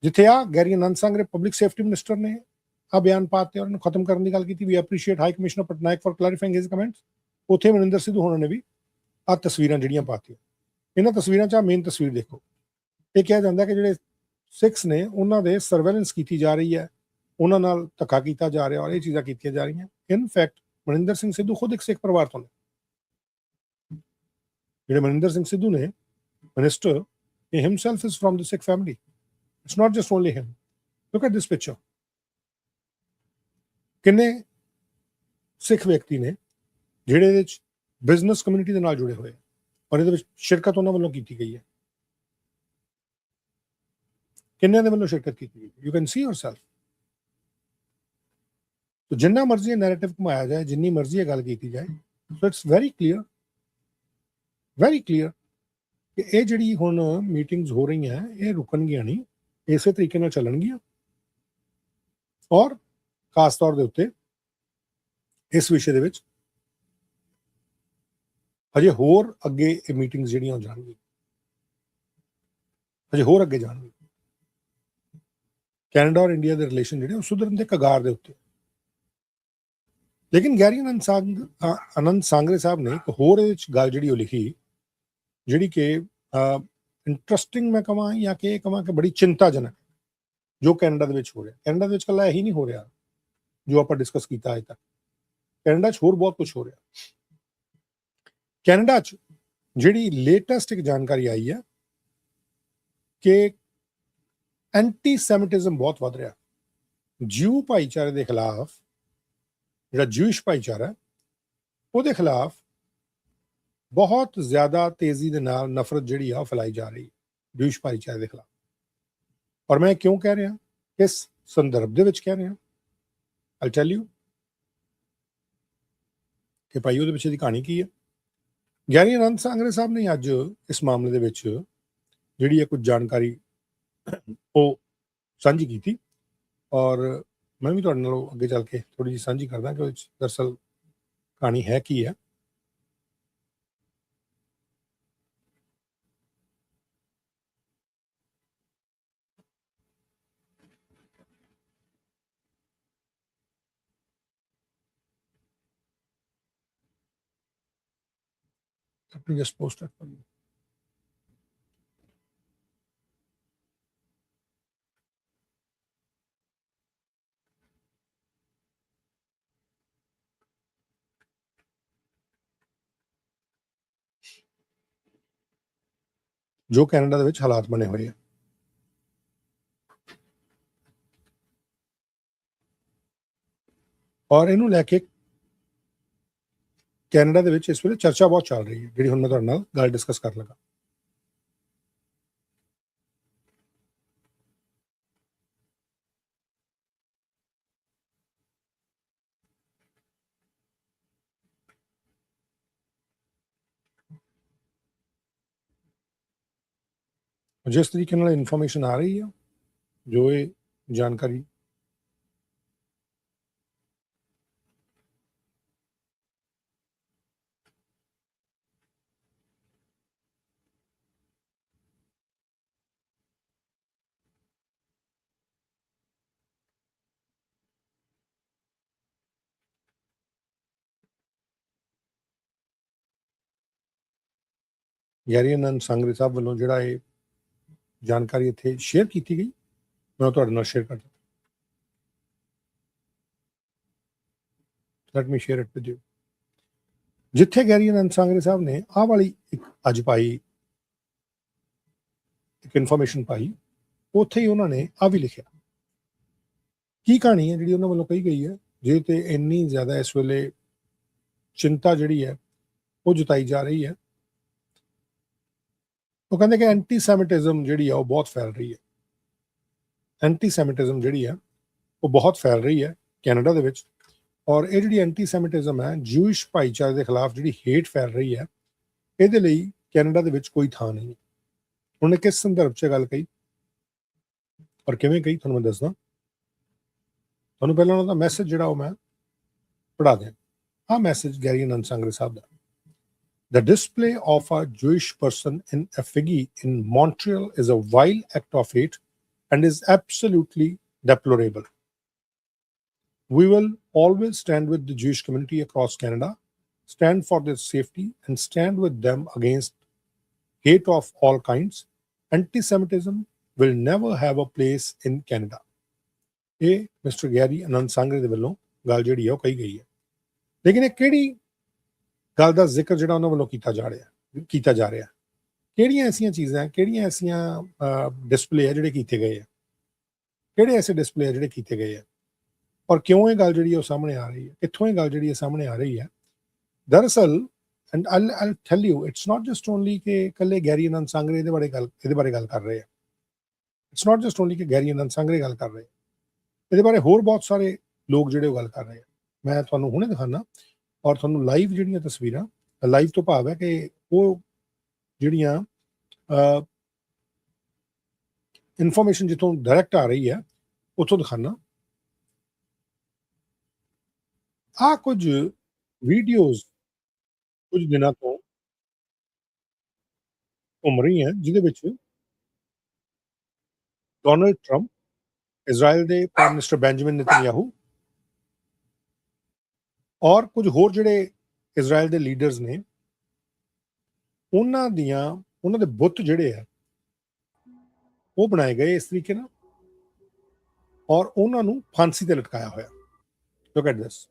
[SPEAKER 1] ਜਿੱਥੇ ਗੈਰੀ ਅਨਸੰਗ ਦੇ ਪਬਲਿਕ ਸੇਫਟੀ ਮਿਨਿਸਟਰ ਨੇ ਬਿਆਨ ਪਾਤੇ ਔਰ ਇਹਨੂੰ ਖਤਮ ਕਰਨ ਦੀ ਗੱਲ ਕੀਤੀ, we appreciate high commissioner Patnaik for clarifying his comments, ਉੱਥੇ ਮਨਿੰਦਰ ਸਿੱਧੂ ਹੋਣਾ ਨੇ ਵੀ ਆਹ ਤਸਵੀਰਾਂ ਜਿਹੜੀਆਂ ਪਾਤੀਆਂ। ਇਹਨਾਂ ਤਸਵੀਰਾਂ 'ਚ ਮੇਨ ਤਸਵੀਰ ਦੇਖੋ, ਇਹ ਕਿਹਾ ਜਾਂਦਾ ਕਿ ਜਿਹੜੇ ਸਿੱਖਸ ਨੇ ਉਹਨਾਂ ਦੇ ਸਰਵੇਲੈਂਸ ਕੀਤੀ ਜਾ ਰਹੀ ਹੈ, ਉਹਨਾਂ ਨਾਲ ਧੱਕਾ ਕੀਤਾ ਜਾ ਰਿਹਾ, ਔਰ ਇਹ ਚੀਜ਼ਾਂ ਕੀਤੀਆਂ ਜਾ ਰਹੀਆਂ। ਇਨ ਫੈਕਟ ਮਨਿੰਦਰ ਸਿੰਘ ਸਿੱਧੂ ਖੁਦ ਇੱਕ ਸਿੱਖ ਪਰਿਵਾਰ ਤੋਂ ਨੇ, ਜਿਹੜੇ ਮਨਿੰਦਰ ਸਿੰਘ ਸਿੱਧੂ ਨੇ minister, he himself is from the Sikh family. It's not just only him. Look at this picture. ਕਿੰਨੇ ਸਿੱਖ ਵਿਅਕਤੀ ਨੇ ਜਿਹੜੇ ਇਹਦੇ ਵਿੱਚ ਬਿਜ਼ਨਸ ਕਮਿਊਨਿਟੀ ਦੇ ਨਾਲ ਜੁੜੇ ਹੋਏ ਔਰ ਇਹਦੇ ਵਿੱਚ ਸ਼ਿਰਕਤ ਉਹਨਾਂ ਵੱਲੋਂ ਕੀਤੀ ਗਈ ਹੈ। ਕਿੰਨਿਆਂ ਦੇ ਵੱਲੋਂ ਸ਼ਿਰਕਤ ਕੀਤੀ ਗਈ, ਯੂ ਕੈਨ ਸੀ ਯੋਰਸੈਲਫ। तो जिन्ना मर्जी नैरेटिव घुमाया जाए, जिन्नी मर्जी ये गल की जाए, सो इट्स वेरी क्लीयर कि ये जिहड़ी हुण मीटिंग्स हो रही हैं ये रुकणगियां नहीं, इसे तरीके नाल चलणगियां। और खास तौर दे उत्ते इस विषय दे विच हजे होर अगे ये मीटिंग्स जिहड़ियां हो जाणगियां, हजे होर अगे जाणगियां। कैनेडा और इंडिया के रिलेशन जिहड़े सुधरन दे कगार दे उत्ते। लेकिन गैरी आनंद सांगरे साहब ने एक होर गल जी लिखी जी कि इंटरस्टिंग मैं कहां या कि कहां कि बड़ी चिंताजनक जो कैनेडा दे विच हो रहा। कैनेडा दे विच कल्ला यही नहीं हो रहा जो आप डिस्कस किया अज तक, कैनेडा होर बहुत कुछ हो रहा। कैनेडा जी लेटेस्ट एक जानकारी आई है कि एंटी सैमिटिज्म बहुत वध रहा। ज्यू भाईचारे के खिलाफ जो ज्यूइश भाईचारा है उसके खिलाफ बहुत ज़्यादा तेज़ी के नाल नफरत जी फैलाई जा रही है ज्यूइश भाईचारे के खिलाफ। और मैं क्यों कह रहा, किस संदर्भ के कह रहा, आई टेल यू कि भाई वो पिछे की कहानी की है। गैरी आनंद सांगरे साहब ने अज इस मामले जी कुछ जानकारी वो साझी की थी और मैं भी तुहाडे नाल अगे चल के थोड़ी जी साझी करदा कि दरअसल कहानी है की है। Let me just post it for you. जो कैनेडा दे विच हालात बने हुए हैं और इनू लैके कैनेडा दे विच इस वेले चर्चा बहुत चल रही है, जी हुण मैं तुहाडे नाल गल डिस्कस कर लगा। जिस तरीके नाल इन्फॉर्मेशन आ रही है, जो ये जानकारी गैरी आनंद सांगरे साहब वालों जिहड़ा ये जानकारी इत्थे शेयर की गई, मैं तुहाडे नाल शेयर करदा। Let me share it with you. जिथे गैरी आनंद सांगरे साहब ने आह वाली एक अज पाई एक इन्फॉर्मेशन पाई, उत्थे ही उन्होंने आ भी लिखा की कहानी है जी उन्होंने वालों कही गई है जे ते इन्नी ज़्यादा इस वेले चिंता जी है वो जताई जा रही है। वो कहते कि एंटी सैमिटिज्म जी है वो बहुत फैल रही है। एंटी सैमिटिज्म जी है वो बहुत फैल रही है कैनेडा दे विच और ये जी एंटी सैमिटिज्म है ज्यूइश भाईचारे के खिलाफ जी हेट फैल रही है, ये कैनेडा दे विच कोई थां नहीं। उन्होंने किस संदर्भ से गल कही और किवें कही तुहानूं मैं दसदा। तुहानूं पहलां उन्हां दा मैसेज जिहड़ा वो मैं पढ़ा दें। हाँ मैसेज गैरी आनंद सांगरे साहब दा। The display of a Jewish person in Effigy in Montreal is a vile act of hate and is absolutely deplorable. We will always stand with the Jewish community across Canada, stand for their safety, and stand with them against hate of all kinds. Anti-Semitism will never have a place in Canada. ये mister Gary आनंद सांगरे दे वल्लों गल जिहड़ी है वो कही गई है। लेकिन ये किहड़ी गल दा जिक्र जिहड़ा उन्हां वल्लों कीता जा रहा है, ਕੀਤਾ ਜਾ ਰਿਹਾ। ਕਿਹੜੀਆਂ ਐਸੀਆਂ ਚੀਜ਼ਾਂ, ਕਿਹੜੀਆਂ ਐਸੀਆਂ ਡਿਸਪਲੇ ਆ ਜਿਹੜੇ ਕੀਤੇ ਗਏ ਆ, ਕਿਹੜੇ ਐਸੇ ਡਿਸਪਲੇ ਆ ਜਿਹੜੇ ਕੀਤੇ ਗਏ ਆ, ਔਰ ਕਿਉਂ ਇਹ ਗੱਲ ਜਿਹੜੀ ਉਹ ਸਾਹਮਣੇ ਆ ਰਹੀ ਹੈ, ਕਿੱਥੋਂ ਇਹ ਗੱਲ ਜਿਹੜੀ ਹੈ ਸਾਹਮਣੇ ਆ ਰਹੀ ਹੈ। ਦਰਅਸਲ and I'll tell you, it's not just only ਕਿ ਇਕੱਲੇ ਗੈਰੀ ਆਨੰਦ ਸੰਗਰੇ ਇਹਦੇ ਬਾਰੇ ਗੱਲ ਕਰ ਰਹੇ ਆ। ਇਟਸ ਨਾਟ ਜਸਟ ਓਨਲੀ ਕਿ ਗੈਰੀ ਆਨੰਦ ਸੰਗਰੇ ਗੱਲ ਕਰ ਰਹੇ, ਇਹਦੇ ਬਾਰੇ ਹੋਰ ਬਹੁਤ ਸਾਰੇ ਲੋਕ ਜਿਹੜੇ ਉਹ ਗੱਲ ਕਰ ਰਹੇ ਆ। ਮੈਂ ਤੁਹਾਨੂੰ ਹੁਣੇ ਦਿਖਾਣਾ, ਔਰ ਤੁਹਾਨੂੰ ਲਾਈਵ ਜਿਹੜੀਆਂ ਤਸਵੀਰਾਂ, ਲਾਈਵ ਤੋਂ ਭਾਵ ਹੈ ਕਿ ਉਹ ਜਿਹੜੀਆਂ ਇਨਫੋਰਮੇਸ਼ਨ ਜਿੱਥੋਂ ਡਾਇਰੈਕਟ ਆ ਰਹੀ ਹੈ ਉੱਥੋਂ ਦਿਖਾਣਾ। ਆ ਕੁਝ ਵੀਡੀਓਜ਼ ਕੁਝ ਦਿਨਾਂ ਤੋਂ ਘੁੰਮ ਰਹੀ ਹੈ, ਜਿਹਦੇ ਵਿੱਚ ਡੋਨਲਡ ਟਰੰਪ, ਇਜ਼ਰਾਈਲ ਦੇ ਪ੍ਰਾਈਮ ਮਿਨਿਸਟਰ ਬੈਂਜਾਮਿਨ ਨੇਤਨਯਾਹੂ ਔਰ ਕੁਝ ਹੋਰ ਜਿਹੜੇ ਇਜ਼ਰਾਈਲ ਦੇ ਲੀਡਰਸ ਨੇ, ਉਹਨਾਂ ਦੇ ਬੁੱਤ ਜਿਹੜੇ ਆ ਉਹ ਬਣਾਏ ਗਏ ਇਸ ਤਰੀਕੇ ਨਾਲ, ਔਰ ਉਹਨਾਂ ਨੂੰ ਫਾਂਸੀ ਤੇ ਲਟਕਾਇਆ ਹੋਇਆ। Look at this.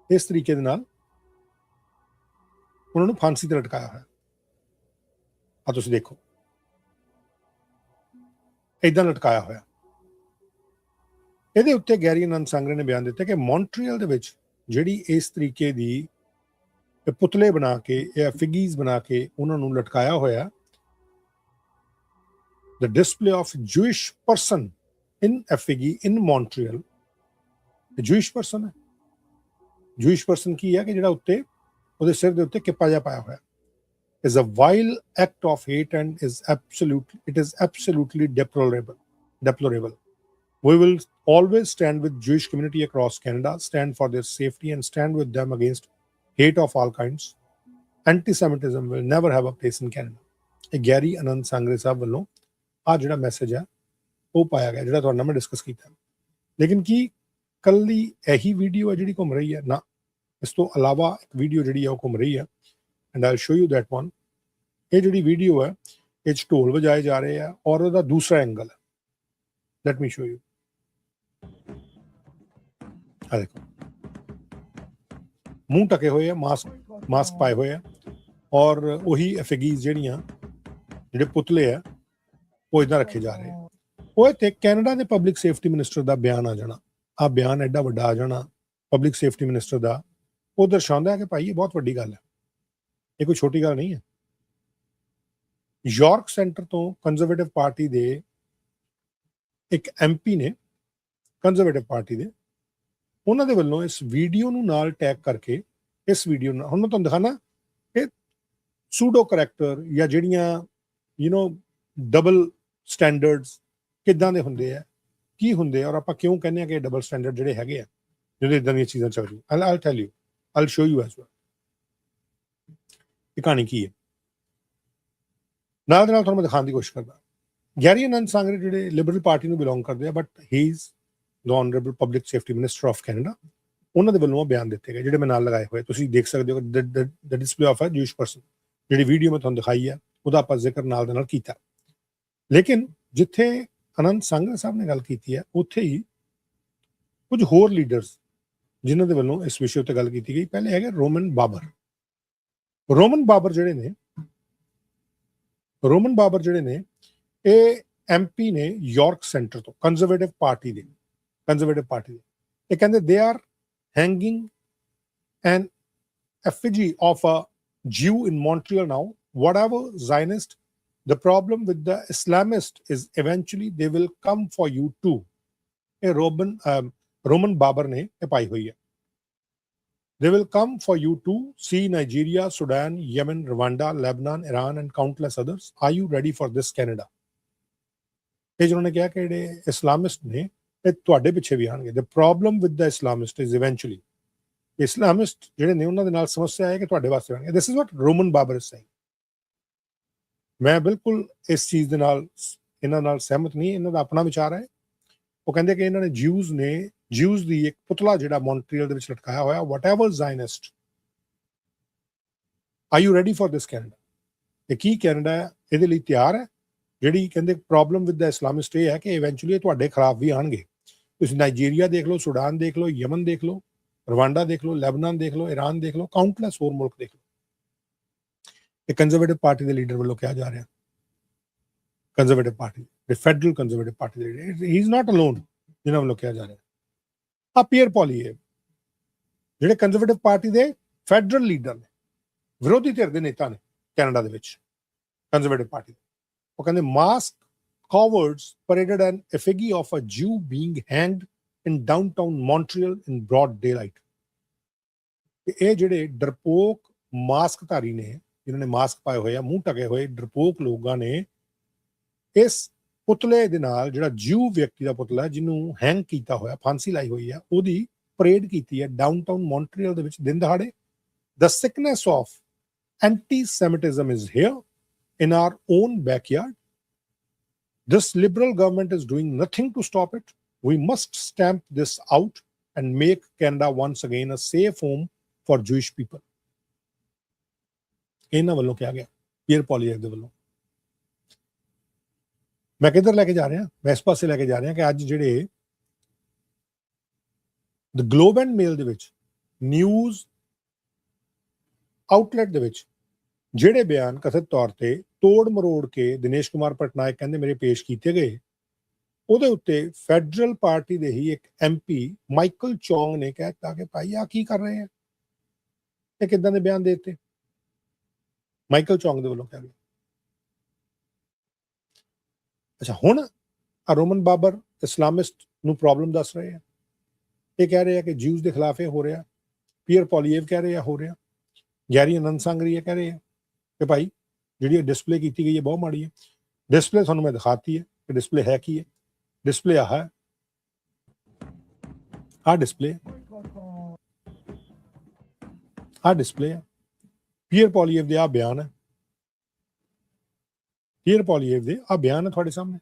[SPEAKER 1] ਇਸ ਤਰੀਕੇ ਦੇ ਨਾਲ ਉਹਨਾਂ ਨੂੰ ਫਾਂਸੀ ਤੇ ਲਟਕਾਇਆ ਹੋਇਆ। ਆ ਤੁਸੀਂ ਦੇਖੋ, ਏਦਾਂ ਲਟਕਾਇਆ ਹੋਇਆ। ਇਹਦੇ ਉੱਤੇ ਗੈਰੀ ਆਨੰਦ ਸੰਗਰੇ ਨੇ ਬਿਆਨ ਦਿੱਤਾ ਕਿ ਮੌਂਟਰੀਅਲ ਦੇ ਵਿੱਚ ਜਿਹੜੀ ਇਸ ਤਰੀਕੇ ਦੀ ਪੁਤਲੇ ਬਣਾ ਕੇ ਜਾਂ ਫਿਗੀਜ਼ ਬਣਾ ਕੇ ਉਹਨਾਂ ਨੂੰ ਲਟਕਾਇਆ ਹੋਇਆ, the display of Jewish person in Effigy in Montreal, Jewish person ਹੈ। Jewish person ਕੀ ਹੈ ਕਿ ਜਿਹੜਾ ਉੱਤੇ ਉਹਦੇ ਸਿਰ ਦੇ ਉੱਤੇ ਕਿੱਪਾ ਜਿਹਾ ਪਾਇਆ ਹੋਇਆ, is a vile act of hate and it is absolutely deplorable. We will always stand with Jewish community across Canada, stand for their safety and stand with them against hate of all kinds. Antisemitism will never have a place in Canada. ਇਹ Garry ਆਨੰਦ ਸੰਗਰੇ ਸਾਹਿਬ ਵੱਲੋਂ ਆ ਜਿਹੜਾ message ਹੈ ਉਹ ਪਾਇਆ ਗਿਆ, ਜਿਹੜਾ ਤੁਹਾਡੇ ਨਾਲ ਮੈਂ ਡਿਸਕਸ ਕੀਤਾ। ਲੇਕਿਨ ਕੀ ਕੱਲੀ ਇਹੀ ਵੀਡੀਓ ਹੈ ਜਿਹੜੀ ਘੁੰਮ ਰਹੀ ਹੈ? ਨਾ, ਇਸ ਤੋਂ ਇਲਾਵਾ ਇੱਕ ਵੀਡੀਓ ਜਿਹੜੀ ਹੈ ਉਹ ਘੁੰਮ ਰਹੀ ਹੈ, and I'll show you that one। ਇਹ ਜਿਹੜੀ ਵੀਡੀਓ ਹੈ ਇਹ 'ਚ ਢੋਲ ਵਜਾਏ ਜਾ ਰਹੇ ਆ, ਔਰ ਉਹਦਾ ਦੂਸਰਾ ਐਂਗਲ ਹੈ। Let me show you. ਆ ਦੇਖੋ, ਮੂੰਹ ਢਕੇ ਹੋਏ ਆ, ਮਾਸਕ ਪਾਏ ਹੋਏ ਆ, ਔਰ ਉਹੀ ਐਫਿਗੀਜ਼ ਜਿਹੜੇ ਪੁਤਲੇ ਆ ਉਹ ਇਦਾਂ ਰੱਖੇ ਜਾ ਰਹੇ ਆ। ਉਹ ਇੱਥੇ ਕੈਨੇਡਾ ਦੇ ਪਬਲਿਕ ਸੇਫਟੀ ਮਿਨਿਸਟਰ ਦਾ ਬਿਆਨ ਆ ਜਾਣਾ, ਆ ਬਿਆਨ ਐਡਾ ਵੱਡਾ ਆ ਜਾਣਾ ਪਬਲਿਕ ਸੇਫਟੀ ਮਿਨਿਸਟਰ ਦਾ, ਉਹ ਦਰਸਾਉਂਦਾ ਹੈ ਕਿ ਭਾਈ ਇਹ ਬਹੁਤ ਵੱਡੀ ਗੱਲ ਹੈ, ਇਹ ਕੋਈ ਛੋਟੀ ਗੱਲ ਨਹੀਂ ਹੈ। ਯਾਰਕ ਸੈਂਟਰ ਤੋਂ ਕੰਜ਼ਰਵੇਟਿਵ ਪਾਰਟੀ ਦੇ ਇੱਕ ਐਮਪੀ ਨੇ, ਕੰਜ਼ਰਵੇਟਿਵ ਪਾਰਟੀ ਦੇ, ਉਹਨਾਂ ਦੇ ਵੱਲੋਂ ਇਸ ਵੀਡੀਓ ਨੂੰ ਨਾਲ ਟੈਗ ਕਰਕੇ, ਇਸ ਵੀਡੀਓ ਨਾਲ ਹੁਣ ਮੈਂ ਤੁਹਾਨੂੰ ਦਿਖਾਣਾ ਇਹ ਸੂਡੋ ਕਰੈਕਟਰ ਜਾਂ ਜਿਹੜੀਆਂ ਡਬਲ ਸਟੈਂਡਰਡਸ ਕਿੱਦਾਂ ਦੇ ਹੁੰਦੇ ਆ, ਕੀ ਹੁੰਦੇ ਆ, ਔਰ ਆਪਾਂ ਕਿਉਂ ਕਹਿੰਦੇ ਆ ਕਿ ਡਬਲ ਸਟੈਂਡਰਡ ਜਿਹੜੇ ਹੈਗੇ ਆ ਜਿਹੜੇ ਇਦਾਂ ਦੀਆਂ ਚੀਜ਼ਾਂ ਚੱਲ ਰਹੀਆਂ। I'll tell you, I'll show you as well। ਇਹ ਕਹਾਣੀ ਕੀ ਹੈ, ਨਾਲ ਦੇ ਨਾਲ ਤੁਹਾਨੂੰ ਮੈਂ ਦਿਖਾਉਣ ਦੀ ਕੋਸ਼ਿਸ਼ ਕਰਦਾ। ਗੈਰੀ ਆਨੰਦ ਸੰਗਰੇ ਜਿਹੜੇ ਲਿਬਰਲ ਪਾਰਟੀ ਨੂੰ ਬਿਲੋਂਗ ਕਰਦੇ ਆ, but he is the honourable public safety minister of Canada. ਉਹਨਾਂ ਦੇ ਵੱਲੋਂ ਬਿਆਨ ਦਿੱਤੇ ਗਏ ਜਿਹੜੇ ਮੈਂ ਨਾਲ ਲਗਾਏ ਹੋਏ, ਤੁਸੀਂ ਦੇਖ ਸਕਦੇ ਹੋ। ਦ ਡਿਸਪਲੇ ਆਫ ਅ ਜੂਇਸ਼ ਪਰਸਨ, ਜਿਹੜੀ ਵੀਡੀਓ ਮੈਂ ਤੁਹਾਨੂੰ ਦਿਖਾਈ ਹੈ ਉਹਦਾ ਆਪਾਂ ਜ਼ਿਕਰ ਨਾਲ ਦੇ ਨਾਲ ਕੀਤਾ। ਲੇਕਿਨ ਜਿੱਥੇ ਆਨੰਦ ਸੰਗਰੇ ਸਾਹਿਬ ਨੇ ਗੱਲ ਕੀਤੀ ਹੈ, ਉੱਥੇ ਹੀ ਕੁਝ ਹੋਰ ਲੀਡਰਸ ਜਿਨ੍ਹਾਂ ਦੇ ਵੱਲੋਂ ਇਸ ਵਿਸ਼ੇ ਉੱਤੇ ਗੱਲ ਕੀਤੀ ਗਈ। ਪਹਿਲੇ ਹੈਗੇ ਰੋਮਨ ਬਾਬਰ ਜਿਹੜੇ ਨੇ ਇਹ ਐਮਪੀ ਨੇ ਯਾਰਕ ਸੈਂਟਰ ਤੋਂ, ਕੰਜ਼ਰਵੇਟਿਵ ਪਾਰਟੀ ਦੇ। ਇਹ ਕਹਿੰਦੇ they are hanging N effigy of a Jew in Montreal now. Whatever Zionist, the problem with the Islamist is eventually they will come for you too. ਇਹ Roman Babur ਨੇ ਇਹ ਪਾਈ ਹੋਈ ਹੈ। They will come for you too. See Nigeria, Sudan, Yemen, Rwanda, Lebanon, Iran and countless others. Are you ready for this, Canada? ਇਹ ਜਿਹਨਾਂ ਨੇ ਕਿਹਾ ਕਿ ਜਿਹੜੇ ਇਸਲਾਮਿਸਟ ਨੇ ਇਹ ਤੁਹਾਡੇ ਪਿੱਛੇ ਵੀ ਆਣਗੇ। The problem with the Islamist is eventually, ਇਸਲਾਮਿਸਟ ਜਿਹੜੇ ਨੇ ਉਹਨਾਂ ਦੇ ਨਾਲ ਸਮੱਸਿਆ ਹੈ ਕਿ ਤੁਹਾਡੇ ਵਾਸਤੇ ਆਣਗੇ। This is what Roman Babar is saying. ਮੈਂ ਬਿਲਕੁਲ ਇਸ ਚੀਜ਼ ਦੇ ਨਾਲ ਇਹਨਾਂ ਨਾਲ ਸਹਿਮਤ ਨਹੀਂ, ਇਹਨਾਂ ਦਾ ਆਪਣਾ ਵਿਚਾਰ ਹੈ। ਉਹ ਕਹਿੰਦੇ ਕਿ ਇਹਨਾਂ ਨੇ ਜਿਊਜ਼ ਦੀ ਇੱਕ ਪੁਤਲਾ ਜਿਹੜਾ ਮੌਂਟਰੀਅਲ ਦੇ ਵਿੱਚ ਲਟਕਾਇਆ ਹੋਇਆ, whatever Zionist, are you ready for this, Canada? ਇਹ ਕੀ ਕੈਨੇਡਾ ਇਹਦੇ ਲਈ ਤਿਆਰ ਹੈ? ਜਿਹੜੀ ਕਹਿੰਦੇ ਪ੍ਰੋਬਲਮ ਵਿਦ ਦਾ ਇਸਲਾਮਿਸਟ ਇਹ ਹੈ ਕਿ ਇਵੈਂਚੁਅਲੀ ਤੁਹਾਡੇ ਖਿਲਾਫ ਵੀ ਆਣਗੇ। ਤੁਸੀਂ ਨਾਈਜੀਰੀਆ ਦੇਖ ਲਓ, ਸੁਡਾਨ ਦੇਖ ਲਓ, ਯਮਨ ਦੇਖ ਲਓ, ਰਵਾਂਡਾ ਦੇਖ ਲਓ, ਲੈਬਨਾਨ ਦੇਖ ਲਓ, ਈਰਾਨ ਦੇਖ ਲਓ, ਕਾਊਂਟਲੈਸ ਹੋਰ ਮੁਲਕ ਦੇਖ ਲਓ। ਇਹ ਕੰਜ਼ਰਵੇਟਿਵ ਪਾਰਟੀ ਦੇ ਲੀਡਰ ਵੱਲੋਂ ਕਿਹਾ ਜਾ ਰਿਹਾ, ਕੰਜ਼ਰਵੇਟਿਵ ਪਾਰਟੀ ਦੇ ਫੈਡਰਲ ਕੰਜ਼ਰਵੇਟਿਵ ਪਾਰਟੀ ਦੇ leader, he is not alone ਜਿਨ੍ਹਾਂ ਵੱਲੋਂ ਕਿਹਾ ਜਾ ਰਿਹਾ। ਆ ਪੀਅਰ ਪੋਲੀਏਵ ਜਿਹੜੇ ਕੰਜ਼ਰਵੇਟਿਵ ਪਾਰਟੀ ਦੇ ਫੈਡਰਲ ਲੀਡਰ ਨੇ, ਵਿਰੋਧੀ ਧਿਰ ਦੇ ਨੇਤਾ ਨੇ ਕੈਨੇਡਾ ਦੇ ਵਿੱਚ ਕੰਜ਼ਰਵੇਟਿਵ ਪਾਰਟੀ ਦੇ, ਉਹ ਕਹਿੰਦੇ mask cowards paraded an effigy of a Jew being hanged in downtown Montreal in broad daylight। ਇਹ ਜਿਹੜੇ ਡਰਪੋਕ ਮਾਸਕਧਾਰੀ ਨੇ, ਜਿਨ੍ਹਾਂ ਨੇ ਮਾਸਕ ਪਾਏ ਹੋਏ ਆ, ਮੂੰਹ ਢਕੇ ਹੋਏ ਡਰਪੋਕ ਲੋਕਾਂ ਨੇ ਇਸ ਪੁਤਲੇ ਦੇ ਨਾਲ, ਜਿਹੜਾ ਜਿਊ ਵਿਅਕਤੀ ਦਾ ਪੁਤਲਾ ਜਿਹਨੂੰ ਹੈਂਗ ਕੀਤਾ ਹੋਇਆ, ਫਾਂਸੀ ਲਾਈ ਹੋਈ ਆ, ਉਹਦੀ ਪਰੇਡ ਕੀਤੀ ਹੈ ਡਾਊਨਟਾਊਨ ਮੌਂਟਰੀਅਲ ਦੇ ਵਿੱਚ ਦਿਨ ਦਹਾੜੇ। The sickness of anti-Semitism is here in our own backyard. This liberal government is doing nothing to stop it. We must stamp this out and make Canada once again a safe home for Jewish people. ਇਹਨਾਂ ਵੱਲੋਂ ਕਿਹਾ ਗਿਆ, peer ਪੋਲੀਏਵ ਦੇ ਵੱਲੋਂ। ਮੈਂ ਕਿੱਧਰ ਲੈ ਕੇ ਜਾ ਰਿਹਾ? ਮੈਂ ਇਸ ਪਾਸੇ ਲੈ ਕੇ ਜਾ ਰਿਹਾ ਕਿ ਅੱਜ ਜਿਹੜੇ ਦ ਗਲੋਬ ਐਂਡ ਮੇਲ ਦੇ ਵਿੱਚ, ਨਿਊਜ਼ ਆਊਟਲੈਟ ਦੇ ਵਿੱਚ ਜਿਹੜੇ ਬਿਆਨ ਕਥਿਤ ਤੌਰ ਤੇ ਤੋੜ ਮਰੋੜ ਕੇ ਦਿਨੇਸ਼ ਕੁਮਾਰ ਪਟਨਾਇਕ ਕਹਿੰਦੇ ਮੇਰੇ ਪੇਸ਼ ਕੀਤੇ ਗਏ, ਉਹਦੇ ਉੱਤੇ ਫੈਡਰਲ ਪਾਰਟੀ ਦੇ ਹੀ ਇੱਕ MP ਮਾਈਕਲ ਚੌਂਗ ਨੇ ਕਹਿਤਾ ਕਿ ਭਾਈ ਆ ਕੀ ਕਰ ਰਹੇ ਆ, ਇਹ ਕਿੱਦਾਂ ਦੇ ਬਿਆਨ ਦੇ ਦਿੱਤੇ। ਮਾਈਕਲ ਚੌਂਗ ਦੇ ਵੱਲੋਂ ਕਿਹਾ ਗਿਆ। ਅੱਛਾ, ਹੁਣ ਰੋਮਨ ਬਾਬਰ ਇਸਲਾਮਿਸਟ ਨੂੰ ਪ੍ਰੋਬਲਮ ਦੱਸ ਰਹੇ ਆ, ਇਹ ਕਹਿ ਰਹੇ ਆ ਕਿ ਜਿਊਜ਼ ਦੇ ਖਿਲਾਫ ਇਹ ਹੋ ਰਿਹਾ। ਪੀਅਰ ਪੋਲੀਏਵ ਕਹਿ ਰਹੇ ਆ ਹੋ ਰਿਹਾ। ਗੈਰੀ ਅਨੰਦ ਸੰਗਰੀ ਕਹਿ ਰਹੇ ਆ ਕਿ ਭਾਈ ਜਿਹੜੀ ਡਿਸਪਲੇ ਕੀਤੀ ਗਈ ਹੈ ਬਹੁਤ ਮਾੜੀ ਹੈ। ਡਿਸਪਲੇ ਤੁਹਾਨੂੰ ਮੈਂ ਦਿਖਾਤੀ ਹੈ ਕਿ ਡਿਸਪਲੇ ਹੈ ਕੀ ਹੈ। ਡਿਸਪਲੇ ਆਹ ਹੈ, ਆਹ ਡਿਸਪਲੇ, ਆਹ ਡਿਸਪਲੇ ਹੈ। ਪੀਅਰ ਪੋਲੀਏਵ ਦੇ ਆਹ ਬਿਆਨ ਹੈ, ਪੀਅਰ ਪੋਲੀਏਵ ਦੇ ਆਹ ਬਿਆਨ ਹੈ ਤੁਹਾਡੇ ਸਾਹਮਣੇ।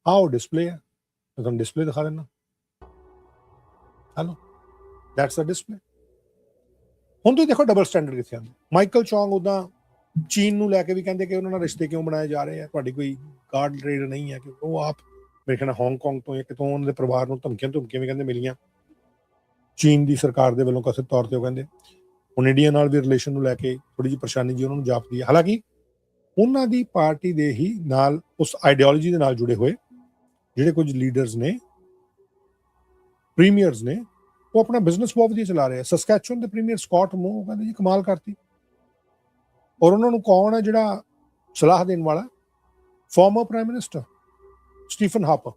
[SPEAKER 1] ਆਹ ਉਹ ਡਿਸਪਲੇ ਹੈ, ਮੈਂ ਤੁਹਾਨੂੰ ਡਿਸਪਲੇ ਦਿਖਾ ਦਿੰਦਾ। Hello, that's a display. ਹੁਣ ਤੁਸੀਂ ਦੇਖੋ ਡਬਲ ਸਟੈਂਡਰਡ ਕਿੱਥੇ ਆਉਂਦਾ। ਮਾਈਕਲ ਚੌਂਗ ਉੱਦਾਂ ਚੀਨ ਨੂੰ ਲੈ ਕੇ ਵੀ ਕਹਿੰਦੇ ਕਿ ਉਹਨਾਂ ਨਾਲ ਰਿਸ਼ਤੇ ਕਿਉਂ ਬਣਾਏ ਜਾ ਰਹੇ ਆ, ਤੁਹਾਡੀ ਕੋਈ ਗਾਰਡ ਰੇਡ ਨਹੀਂ ਹੈ, ਕਿ ਉਹ ਆਪ ਮੇਰੇ ਖਿਆਲ ਹਾਂਗਕਾਂਗ ਤੋਂ ਜਾਂ ਕਿਤੋਂ ਉਹਨਾਂ ਦੇ ਪਰਿਵਾਰ ਨੂੰ ਧਮਕੀਆਂ ਵੀ ਕਹਿੰਦੇ ਮਿਲੀਆਂ ਚੀਨ ਦੀ ਸਰਕਾਰ ਦੇ ਵੱਲੋਂ ਕਥਿਤ ਤੌਰ ਤੇ। ਉਹ ਕਹਿੰਦੇ ਹੁਣ ਇੰਡੀਆ ਨਾਲ ਵੀ ਰਿਲੇਸ਼ਨ ਨੂੰ ਲੈ ਕੇ ਥੋੜੀ ਜਿਹੀ ਪਰੇਸ਼ਾਨੀ ਜੀ ਉਹਨਾਂ ਨੂੰ ਜਾਪਦੀ ਹੈ। ਹਾਲਾਂਕਿ ਉਹਨਾਂ ਦੀ ਪਾਰਟੀ ਦੇ ਹੀ ਨਾਲ, ਉਸ ਆਈਡੀਓਲੋਜੀ ਦੇ ਨਾਲ ਜੁੜੇ ਹੋਏ ਜਿਹੜੇ ਕੁਝ ਲੀਡਰਸ ਨੇ, ਪ੍ਰੀਮੀਅਰਸ ਨੇ, ਉਹ ਆਪਣਾ ਬਿਜ਼ਨਸ ਬਹੁਤ ਵਧੀਆ ਚਲਾ ਰਹੇ ਆ। ਸਸਕੈਚੁਅਨ ਦੇ ਪ੍ਰੀਮੀਅਰ ਸਕਾਟ ਮੋ ਕਹਿੰਦੇ ਜੀ ਕਮਾਲ ਕਰਤੀ। ਔਰ ਉਹਨਾਂ ਨੂੰ ਕੌਣ ਹੈ ਜਿਹੜਾ ਸਲਾਹ ਦੇਣ ਵਾਲਾ? Farmer prime minister Stephen Harper.